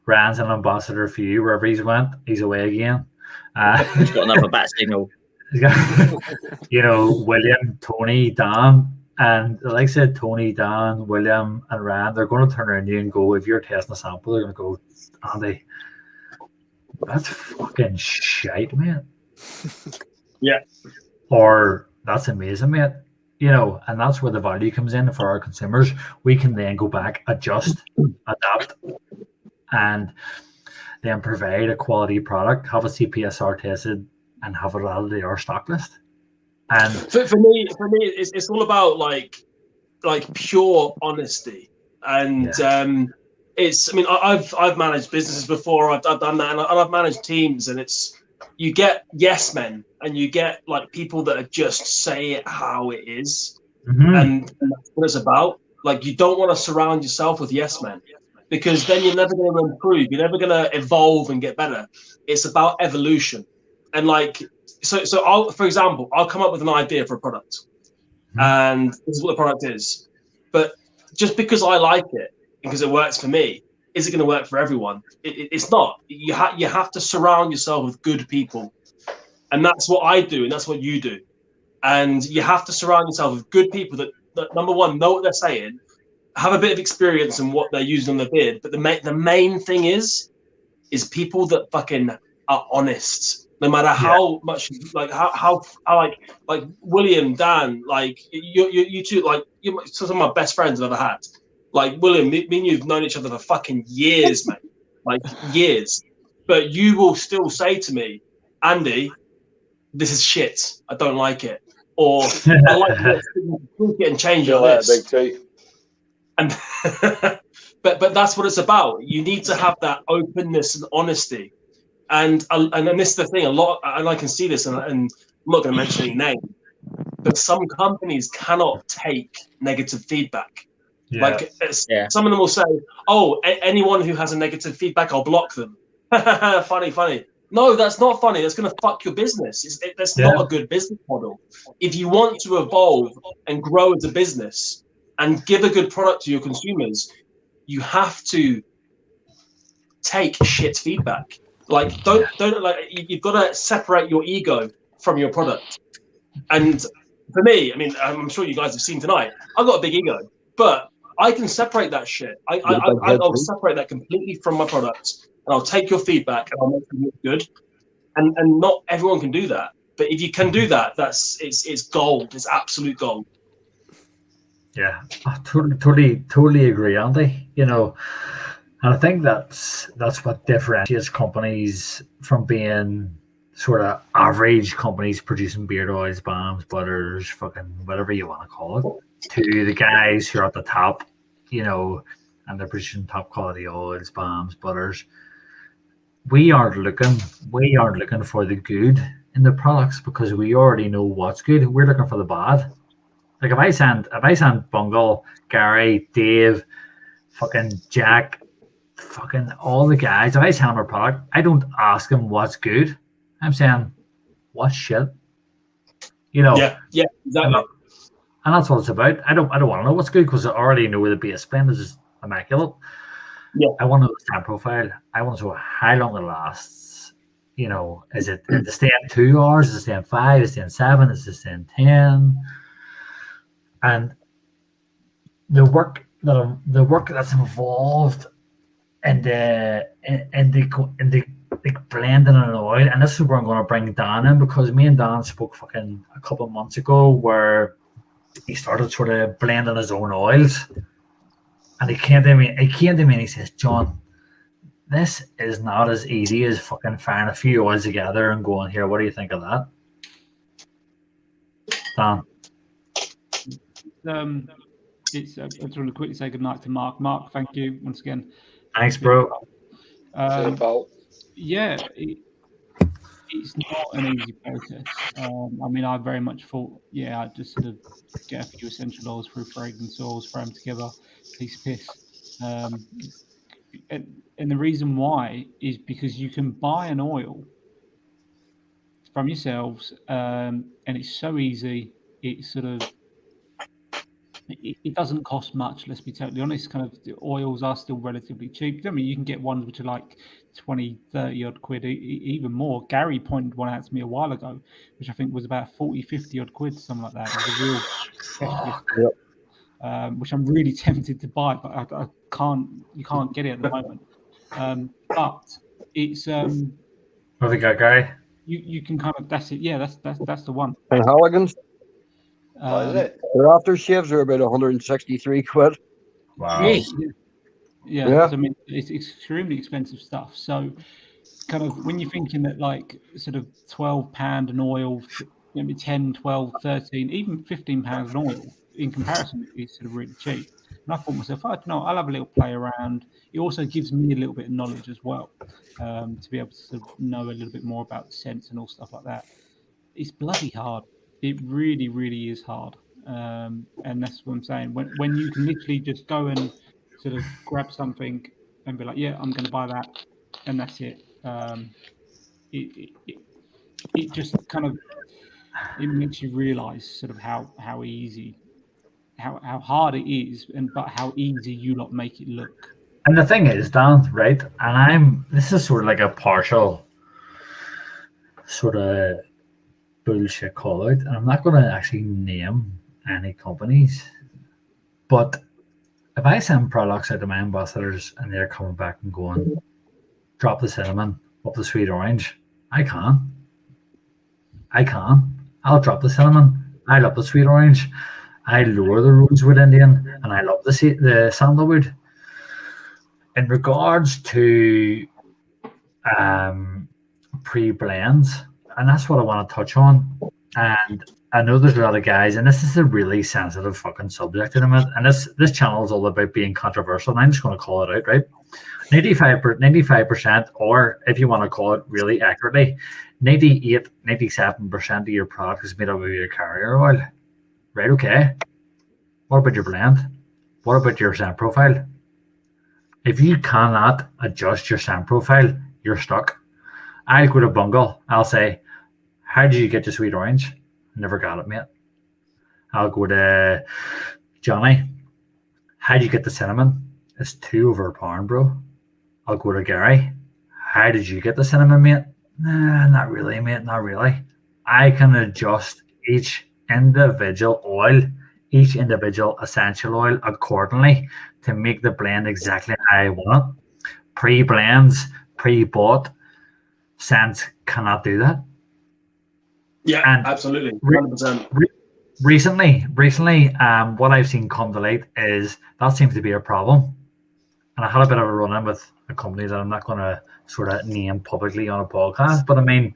S2: Ryan's an ambassador for you. Wherever he's went, he's away again.
S6: He's got another bat signal.
S2: You know, William, Tony, Dan, and like I said, Tony, Dan, William, and Ryan, they're going to turn around you and go, if you're testing a sample, they're going to go, Andy, that's fucking shite, man.
S3: Yeah.
S2: Or that's amazing, mate. You know, and that's where the value comes in for our consumers. We can then go back, adjust, adapt, and then provide a quality product, have a CPSR tested, and have it added to our stock list. And
S3: for me, it's all about like pure honesty, and it's. I mean, I've managed businesses before. I've done that, and I've managed teams, and it's, you get yes men, and you get like people that are just say it how it is, and that's what it's about. Like, you don't want to surround yourself with yes men, because then you're never going to improve. You're never going to evolve and get better. It's about evolution. And like, so I'll, for example, I'll come up with an idea for a product, and this is what the product is. But just because I like it, because it works for me, is it going to work for everyone? It's not. You have to surround yourself with good people, and that's what I do, and that's what you do. And you have to surround yourself with good people that number one, know what they're saying, have a bit of experience in what they're using on their beard. But the main thing is people that fucking are honest. No matter how much, like how like William, Dan, like you two, like you're some of my best friends I've ever had. Like William, me and you've known each other for fucking years, mate. Like years. But you will still say to me, Andy, this is shit. I don't like it. Or I like it, tweak it and change it.
S5: Big T.
S3: And but that's what it's about. You need to have that openness and honesty. And this is the thing, a lot, and I can see this, and I'm not going to mention any name, but some companies cannot take negative feedback. Like some of them will say, "Oh, anyone who has a negative feedback, I'll block them." Funny. No, that's not funny. That's going to fuck your business. That's not a good business model. If you want to evolve and grow as a business and give a good product to your consumers, you have to take shit feedback. Like, don't like, you've got to separate your ego from your product. And for me, I mean, I'm sure you guys have seen tonight, I've got a big ego, but I can separate that shit. I'll separate that completely from my product, and I'll take your feedback and I'll make it look good. And not everyone can do that, but if you can do that, it's gold. It's absolute gold.
S2: Yeah, I totally agree, Andy. You know, and I think that's what differentiates companies from being sort of average companies producing beard oils, balms, butters, fucking whatever you want to call it, to the guys who are at the top, you know, and they're producing top quality oils, balms, butters. We aren't looking for the good in the products because we already know what's good. We're looking for the bad. Like if I send Bungle, Gary, Dave, fucking Jack, fucking all the guys, if I send them a product, I don't ask them what's good. I'm saying, what's shit? You know?
S3: Yeah, exactly.
S2: And that's what it's about. I don't want to know what's good because I already know the base blend is immaculate.
S3: Yeah.
S2: I want to know the stamp profile. I want to know how long it lasts. You know, is it to stay in 2 hours? Is it stay in 5? Is it stay in 7? Is it stay in 10? And the work that's involved in the like blending an oil, and this is where I'm going to bring Dan in, because me and Dan spoke fucking a couple of months ago where he started sort of blending his own oils, and he came to me and he says, John, this is not as easy as fucking firing a few oils together and going, here, what do you think of that, Dan?
S1: I just want to quickly say good night to Mark. Mark, thank you once again.
S2: Thanks, bro.
S1: Yeah, it's not an easy process. I mean, I very much thought, I just sort of get a few essential oils through fragrance oils, throw them together, piece of piss. And the reason why is because you can buy an oil from yourselves, and it's so easy. It's sort of it doesn't cost much. Let's be totally honest. Kind of the oils are still relatively cheap. I mean, you can get ones which are like 20, 30 odd quid, even more. Gary pointed one out to me a while ago, which I think was about 40, 50 odd quid, something like that. It was a real specialist.
S4: Yep.
S1: Which I'm really tempted to buy, but I can't. You can't get it at the moment. But it's
S2: what have we got, Gary?
S1: You can kind of, that's it. Yeah, that's the one.
S4: And Halligan's,
S5: What is it?
S4: their aftershaves are about 163 quid.
S2: Wow.
S1: Yeah. So, I mean, it's extremely expensive stuff. So, kind of when you're thinking that like sort of £12 an oil, maybe 10, 12, 13, even £15 an oil in comparison is sort of really cheap. And I thought to myself, I'll have a little play around. It also gives me a little bit of knowledge as well, to be able to sort of know a little bit more about the scents and all stuff like that. It's bloody hard. It really, really is hard. And that's what I'm saying. When you can literally just go and sort of grab something and be like, yeah, I'm going to buy that, and that's it. It just kind of, it makes you realize sort of how easy, how hard it is, but how easy you lot make it look.
S2: And the thing is, Dan, right? And this is sort of like a partial sort of bullshit call out, and I'm not going to actually name any companies, but if I send products out to my ambassadors and they're coming back and going, drop the cinnamon, up the sweet orange, I can. I'll drop the cinnamon, I'll up the sweet orange, I lower the rosewood Indian, and I love the sandalwood. In regards to pre-blends, and that's what I want to touch on. And I know there's a lot of guys, and this is a really sensitive fucking subject in a minute. And this channel is all about being controversial, and I'm just going to call it out, right? 95%, or if you want to call it really accurately, 98, 97% of your product is made up of your carrier oil. Right, okay. What about your blend? What about your scent profile? If you cannot adjust your scent profile, you're stuck. I'll go to Bungle. I'll say, how did you get the sweet orange? Never got it, mate. I'll go to Johnny. How did you get the cinnamon? It's 2 over a pound, bro. I'll go to Gary. How did you get the cinnamon, mate? Nah, not really, mate. Not really. I can adjust each individual oil, each individual essential oil accordingly to make the blend exactly how I want it. Pre-blends, pre-bought scents cannot do that.
S3: Yeah,
S2: and
S3: absolutely, 100%.
S2: Recently, what I've seen come to light is that seems to be a problem. And I had a bit of a run-in with a company that I'm not going to sort of name publicly on a podcast, but I mean,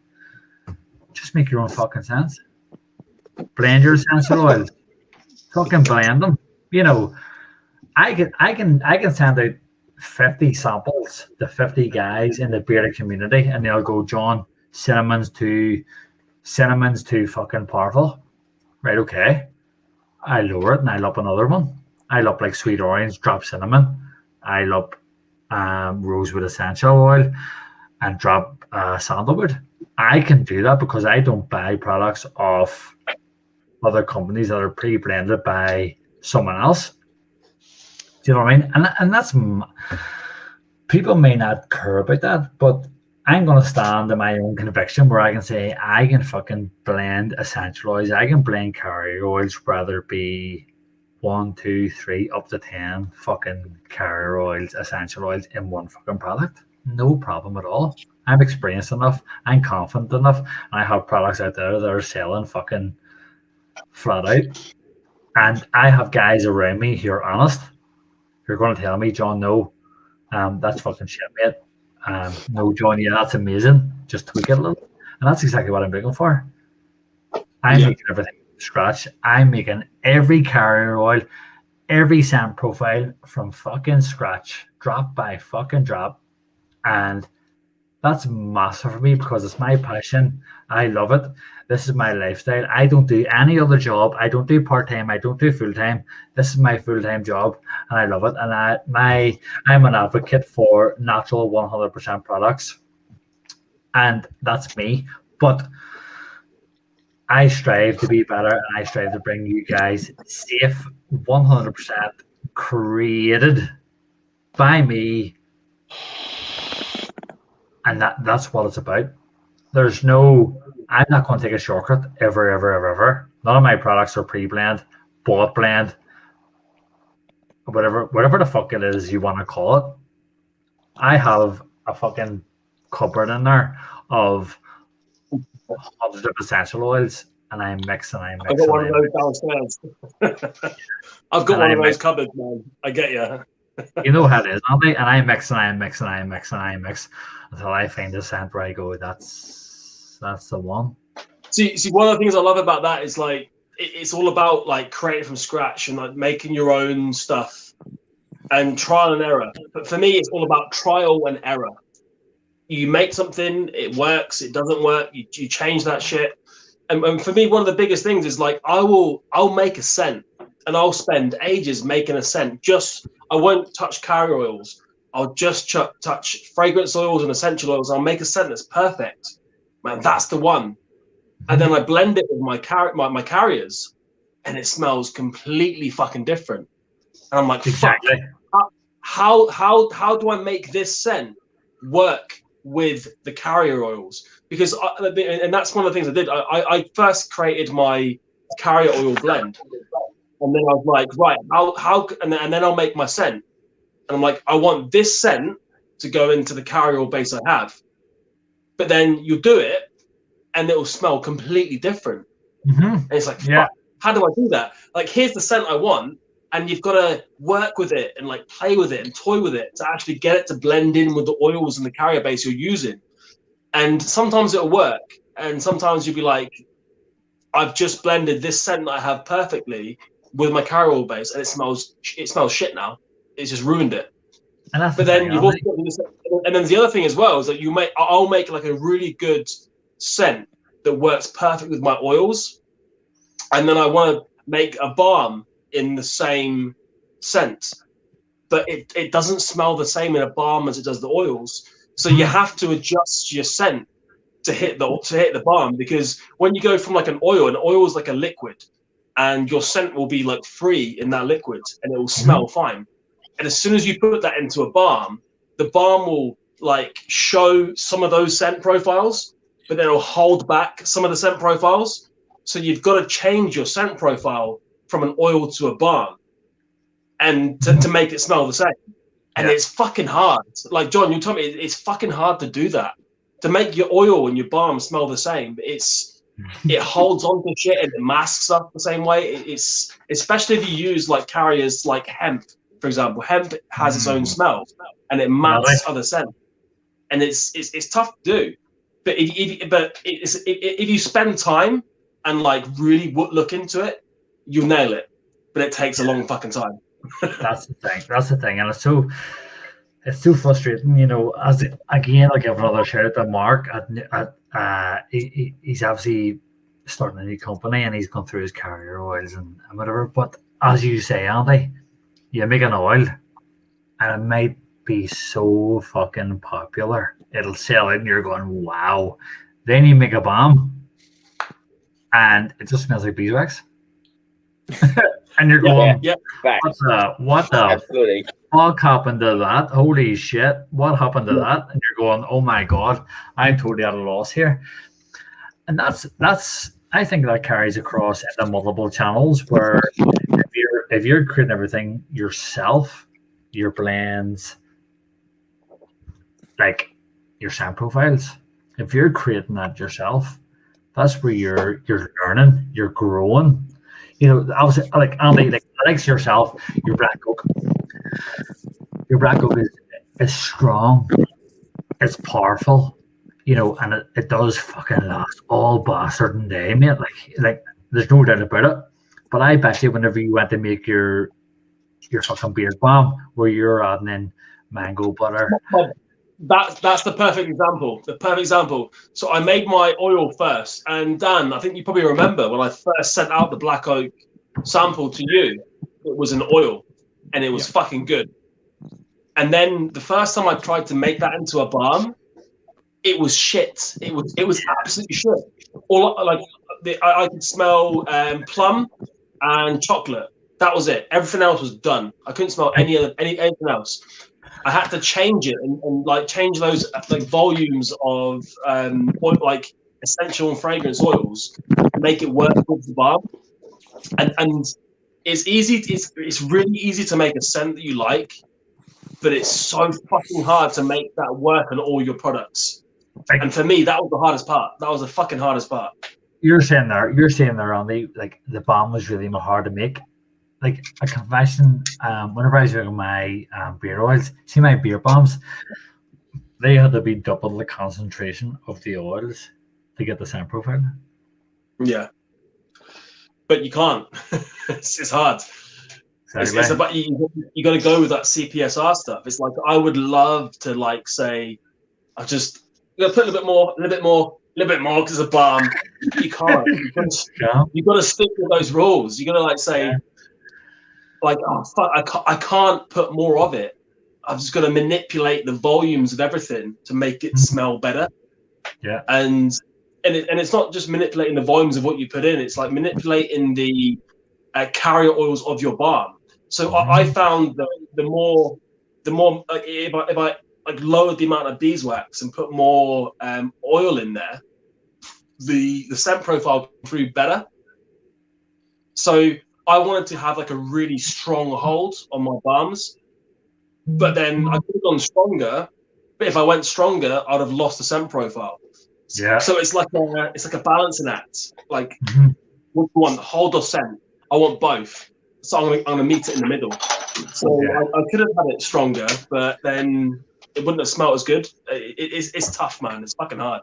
S2: just make your own fucking sense. Blend your essential oils. Fucking blend them. You know, I can send out 50 samples to 50 guys in the bearded community, and they'll go, John, cinnamon's too fucking powerful. Right, okay. I lower it and I'll up another one. I'll up like sweet orange, drop cinnamon. I'll up rosewood essential oil and drop sandalwood. I can do that because I don't buy products of other companies that are pre-blended by someone else. Do you know what I mean? And that's, people may not care about that, but I'm going to stand in my own conviction where I can say I can fucking blend essential oils. I can blend carrier oils, whether it be 1, 2, 3, up to 10 fucking carrier oils, essential oils in one fucking product. no problem at all. I'm experienced enough, I'm confident enough, and I have products out there that are selling fucking flat out. And I have guys around me who are honest, who are going to tell me, John, no, that's fucking shit, mate. No, John, yeah, that's amazing. Just tweak it a little. And that's exactly what I'm looking for. I'm making everything from scratch. I'm making every carrier oil, every scent profile from fucking scratch, drop by fucking drop. And that's massive for me because it's my passion. I love it. This is my lifestyle. I don't do any other job. I don't do part-time. I don't do full-time. This is my full-time job and I love it. And I'm an advocate for natural 100% products. And that's me. But I strive to be better and I strive to bring you guys safe, 100% created by me. And that's what it's about. I'm not going to take a shortcut ever. None of my products are pre-blend, bullet blend, whatever the fuck it is you want to call it. I have a fucking cupboard in there of hundreds of essential oils, and I mix.
S3: I've got one of those downstairs. I've got one of those cupboards, man. I get you.
S2: You know how it is, Andy. And I mix until I find a scent where I go, that's the one.
S3: See, one of the things I love about that is like it's all about like creating from scratch and like making your own stuff and trial and error. But for me, it's all about trial and error. You make something, it works, it doesn't work, you change that shit. And for me, one of the biggest things is like I'll make a scent and I'll spend ages making a scent. I won't touch carrier oils. I'll just touch fragrance oils and essential oils. I'll make a scent that's perfect. Man, that's the one. And then I blend it with my carriers, and it smells completely fucking different. And I'm like,
S2: exactly.
S3: Fuck, how do I make this scent work with the carrier oils? Because and that's one of the things I did. I first created my carrier oil blend, and then I was like, right, how and then I'll make my scent. And I'm like, I want this scent to go into the carrier oil base I have. But then you do it, and it will smell completely different.
S2: Mm-hmm.
S3: And it's like, fuck, how do I do that? Like, here's the scent I want, and you've got to work with it and like play with it and toy with it to actually get it to blend in with the oils and the carrier base you're using. And sometimes it'll work, and sometimes you'll be like, I've just blended this scent that I have perfectly with my carrier oil base, and it smells shit now. It's just ruined it.
S2: And
S3: but then you've also got and then the other thing as well is that I'll make like a really good scent that works perfect with my oils, and then I want to make a balm in the same scent, but it doesn't smell the same in a balm as it does the oils. So you have to adjust your scent to hit the balm, because when you go from like an oil is like a liquid, and your scent will be like free in that liquid, and it will smell fine. And as soon as you put that into a balm, the balm will like show some of those scent profiles, but then it'll hold back some of the scent profiles. So you've got to change your scent profile from an oil to a balm, and to make it smell the same. And it's fucking hard. Like, John, you told me it's fucking hard to do that. To make your oil and your balm smell the same, it holds on to shit and it masks up the same way. It's especially if you use like carriers like hemp, for example. Hemp has its own smell and it masks other scents, and it's tough to do. But if you spend time and like really look into it, you'll nail it. But it takes a long fucking time.
S2: That's the thing, and it's too frustrating, you know. Again, I'll give another shout out to Mark. He's obviously starting a new company, and he's gone through his carrier oils and whatever. But as you say, Andy, you make an oil, and it might be so fucking popular, it'll sell it, and you're going, wow. Then you make a balm, and it just smells like beeswax. And you're going, what the fuck happened to that? Holy shit, what happened to that? And you're going, oh my god, I'm totally at a loss here. And that's I think that carries across into multiple channels, where if you're creating everything yourself, your blends, like your scent profiles. If you're creating that yourself, that's where you're learning, you're growing. You know, obviously, like Andy, like yourself, your black oak. Your black oak is strong, it's powerful, you know, and it does fucking last all bastard day, mate. Like there's no doubt about it. But I bet you whenever you went to make your fucking beard balm, where you're adding in mango butter.
S3: That's the perfect example. The perfect example. So I made my oil first, and Dan, I think you probably remember when I first sent out the black oak sample to you, it was an oil, and it was fucking good. And then the first time I tried to make that into a balm, it was shit. It was absolutely shit. All like I could smell plum and chocolate. That was it. Everything else was done. I couldn't smell anything else. I had to change it and like change those like volumes of oil, like essential and fragrance oils to make it work with the balm. And it's easy. It's really easy to make a scent that you like, but it's so fucking hard to make that work on all your products. And for me, that was the hardest part. That was the fucking hardest part.
S2: You're saying there, Andy, like the balm was really hard to make. Like a confession, whenever I was doing my beard oils, see my beard balms, they had to be double the concentration of the oils to get the scent profile.
S3: Yeah, but you can't. It's hard. Exactly. It's about you got to go with that CPSR stuff. It's like I would love to like say, I just put a little bit more because it's a balm. You can't. You got to stick with those rules. You got to like say. Like, oh fuck, I can't put more of it. I've just got to manipulate the volumes of everything to make it smell better.
S2: Yeah.
S3: And it's not just manipulating the volumes of what you put in. It's like manipulating the carrier oils of your balm. So I found that the more if I like lowered the amount of beeswax and put more oil in there, the scent profile improved better. So I wanted to have like a really strong hold on my balms, but then I could have gone stronger. But if I went stronger, I'd have lost the scent profile.
S2: Yeah.
S3: So it's like a balancing act. Like, what do you want, hold or scent? I want both. So I'm gonna meet it in the middle. So I could have had it stronger, but then it wouldn't have smelled as good. It's tough, man. It's fucking hard.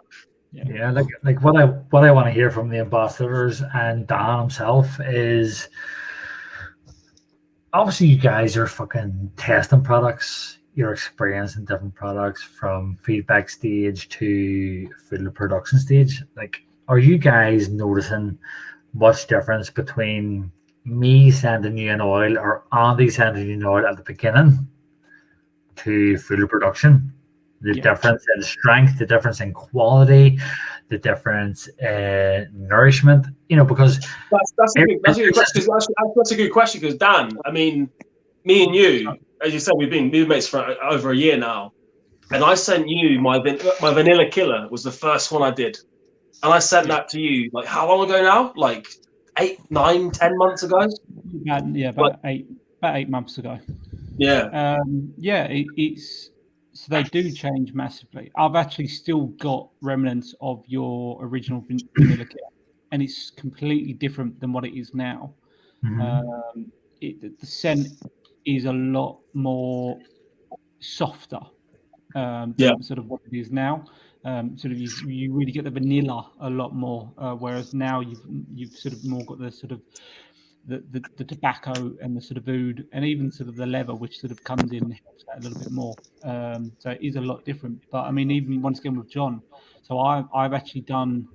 S2: Yeah, like what I want to hear from the ambassadors and Dan himself is obviously you guys are fucking testing products, you're experiencing different products from feedback stage to full production stage. Like, are you guys noticing much difference between me sending you an oil or Andy sending you an oil at the beginning to full production? The difference in strength, the difference in quality, the difference in nourishment, you know, because
S3: that's a good question because Dan, I mean, me and you, as you said, we've been mates for over a year now, and I sent you my Vanilla Killer was the first one I did, and I sent that to you like how long ago now? Like 8, 9, 10 months ago?
S1: About 8 months ago.
S3: Yeah.
S1: It's. So they do change massively. I've actually still got remnants of your original Vanilla Kit, and it's completely different than what it is now. The scent is a lot more softer than sort of what it is now. Sort of you really get the vanilla a lot more, whereas now you've sort of more got the sort of the tobacco and the sort of oud and even sort of the leather, which sort of comes in and helps that a little bit more. So it is a lot different. But I mean, even once again with John, so I've actually done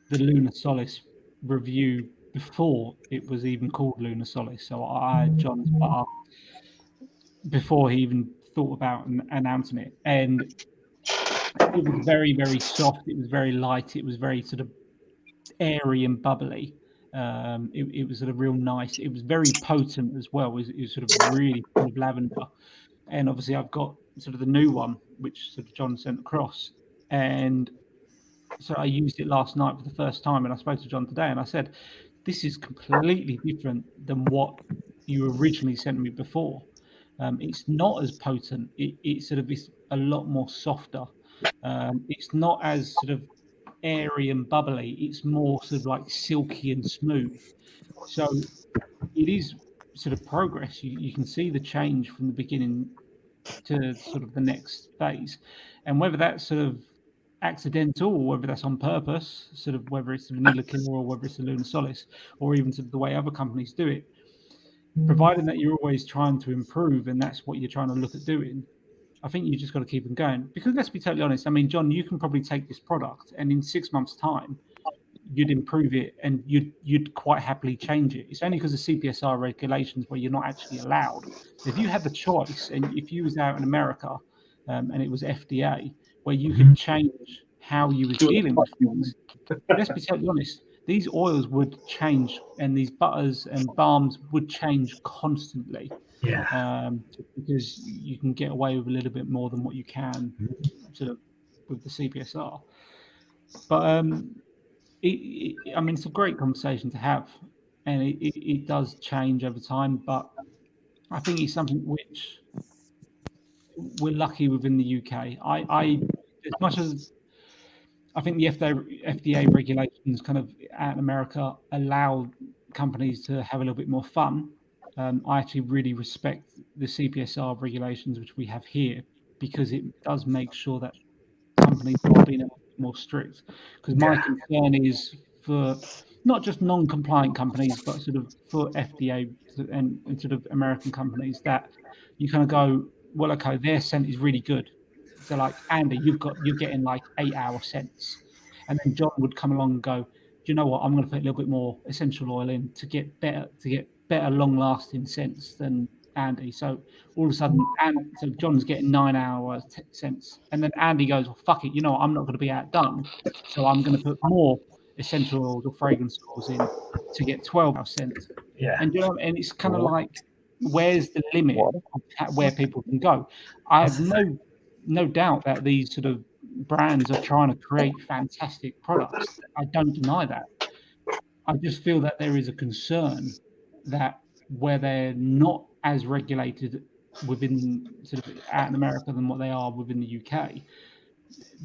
S1: the Luna Solace review before it was even called Luna Solace. So I had John's bar before he even thought about announcing it, and it was very, very soft. It was very light. It was very sort of airy and bubbly. It was sort of real nice. It was very potent as well. It was sort of really full of lavender. And obviously I've got sort of the new one, which sort of John sent across. And so I used it last night for the first time, and I spoke to John today, and I said, this is completely different than what you originally sent me before. It's not as potent. It sort of is a lot more softer. It's not as sort of airy and bubbly. It's more sort of like silky and smooth. So it is sort of progress. You can see the change from the beginning to sort of the next phase, and whether that's sort of accidental or whether that's on purpose, sort of whether it's the Vanilla Killer or whether it's the Luna Solis, or even sort of the way other companies do it, providing that you're always trying to improve and that's what you're trying to look at doing, I think you just got to keep them going. Because let's be totally honest, I mean, John, you can probably take this product and in 6 months' time, you'd improve it and you'd quite happily change it. It's only because of CPSR regulations where you're not actually allowed. If you had the choice, and if you was out in America and it was FDA, where you could change how you was dealing with things, let's be totally honest, these oils would change and these butters and balms would change constantly.
S2: Yeah.
S1: Because you can get away with a little bit more than what you can sort of with the CPSR. But I mean, it's a great conversation to have, and it does change over time. But I think it's something which we're lucky within the UK. I as much as I think the FDA regulations kind of out in America allow companies to have a little bit more fun. I actually really respect the CPSR regulations which we have here, because it does make sure that companies are being a little bit more strict. Because my concern is for not just non-compliant companies, but sort of for FDA and sort of American companies, that you kind of go, well, okay, their scent is really good. So like, Andy, you're getting like 8-hour scents, and then John would come along and go, do you know what? I'm going to put a little bit more essential oil in to get better long-lasting scents than Andy. So all of a sudden, so John's getting 9-hour scents, and then Andy goes, well, fuck it, you know what? I'm not going to be outdone, so I'm going to put more essential oils or fragrance oils in to get 12-hour scents.
S2: Yeah.
S1: And and it's kind of like, where's the limit of where people can go? I have no doubt that these sort of brands are trying to create fantastic products. I don't deny that. I just feel that there is a concern that where they're not as regulated within sort of out in America than what they are within the UK,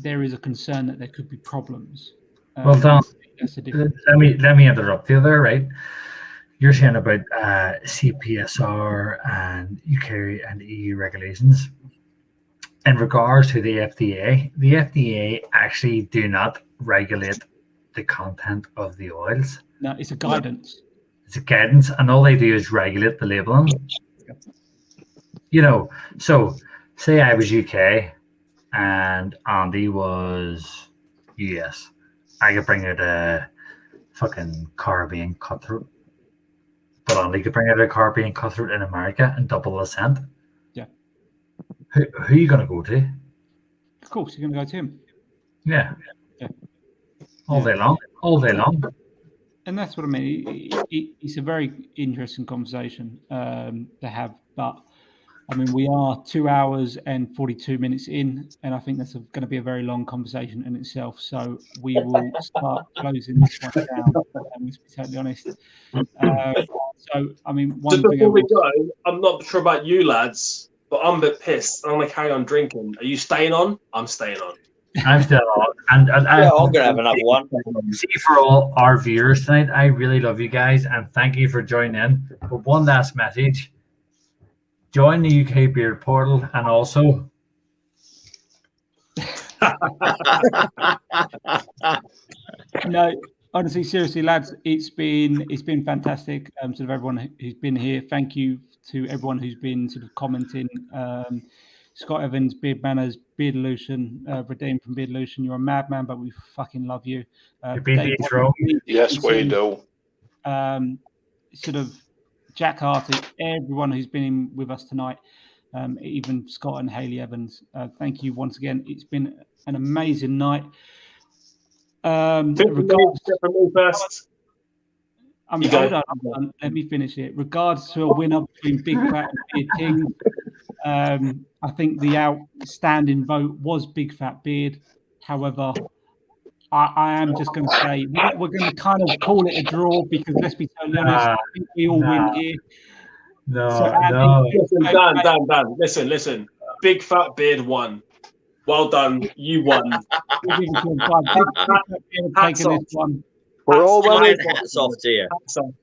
S1: there is a concern that there could be problems.
S2: Well, Don, let me interrupt you there, right? You're saying about CPSR and UK and EU regulations. In regards to the FDA actually do not regulate the content of the oils.
S1: No, it's a guidance.
S2: It's a guidance, and all they do is regulate the labeling. You know, so say I was UK and Andy was US. I could bring out a fucking Caribbean cutthroat, but Andy could bring out a Caribbean cutthroat in America and double the scent.
S1: Yeah.
S2: Who are you going to go to?
S1: Of course, you're going to go to him.
S2: Yeah. All day long.
S1: And that's what I mean. It's a very interesting conversation to have. But I mean, we are 2 hours and 42 minutes in, and I think that's going to be a very long conversation in itself. So we will start closing this one down. Let's be totally honest. So I mean, one
S3: just
S1: thing
S3: before we go, I'm not sure about you lads, but I'm a bit pissed. I'm going to carry on drinking. Are you staying on? I'm staying on.
S2: I'm still on. And
S6: yeah, I'm gonna have another one.
S2: See, for all our viewers tonight, I really love you guys and thank you for joining in. But one last message: join the UK Beard Portal, and also
S1: no, honestly, seriously, lads, it's been fantastic. Sort of everyone who's been here. Thank you to everyone who's been sort of commenting. Scott Evans, Beard Manners, Beardolution, Redeemed from Beardolution. You're a madman, but we fucking love you.
S5: Yes, we do.
S1: Sort of Jack Harty, everyone who's been in with us tonight, even Scott and Hayley Evans. Thank you once again. It's been an amazing night. Regards hold on, let me finish it. Regards to a winner between Big Phat and Beardtings, I think the outstanding vote was Big Phat Beard. However, I am just going to say we're going to kind of call it a draw, because let's be totally honest, I think we all win here.
S2: No,
S1: So, Andy,
S2: no.
S3: Listen, Dan, listen. Big Phat Beard won. Well done. You won.
S1: taking
S3: Hats
S1: this
S3: off.
S1: one.
S4: We're all
S6: Flying
S4: winning.
S6: hats off to you.
S3: Hats off.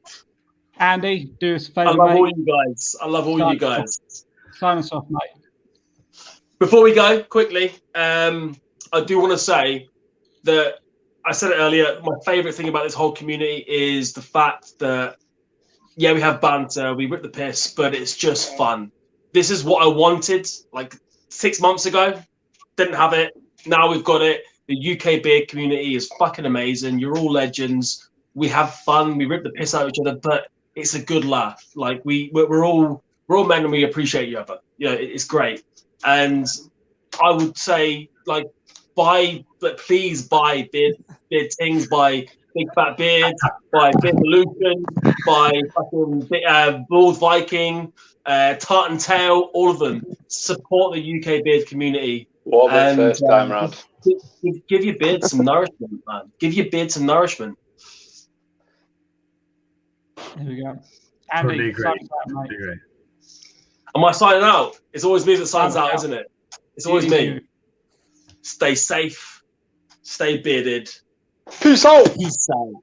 S1: Andy, do us a
S3: I
S1: favour,
S3: love all
S1: mate.
S3: you guys. I love all you guys.
S1: Sign us off, mate.
S3: Before we go, quickly, I do want to say that I said it earlier. My favourite thing about this whole community is the fact that, yeah, we have banter, we rip the piss, but it's just fun. This is what I wanted like 6 months ago. Didn't have it. Now we've got it. The UK beard community is fucking amazing. You're all legends. We have fun. We rip the piss out of each other, but it's a good laugh. Like we're all men and we appreciate each other. Yeah, it's great. And I would say, like, please buy Beardtings, buy Big Phat Beard, buy Beard Evolution, buy fucking Bald Viking, Tart and Tail, all of them. Support the UK beard community.
S5: What about first time round?
S3: Give your beard some nourishment, man. Give your beard some nourishment.
S1: There we go. Andy,
S2: Totally agree.
S1: sign us out, mate.
S2: Totally agree.
S3: Am I signing out? It's always me that signs out, isn't it? It's always me. Stay safe. Stay bearded.
S5: Peace out.
S3: Peace out.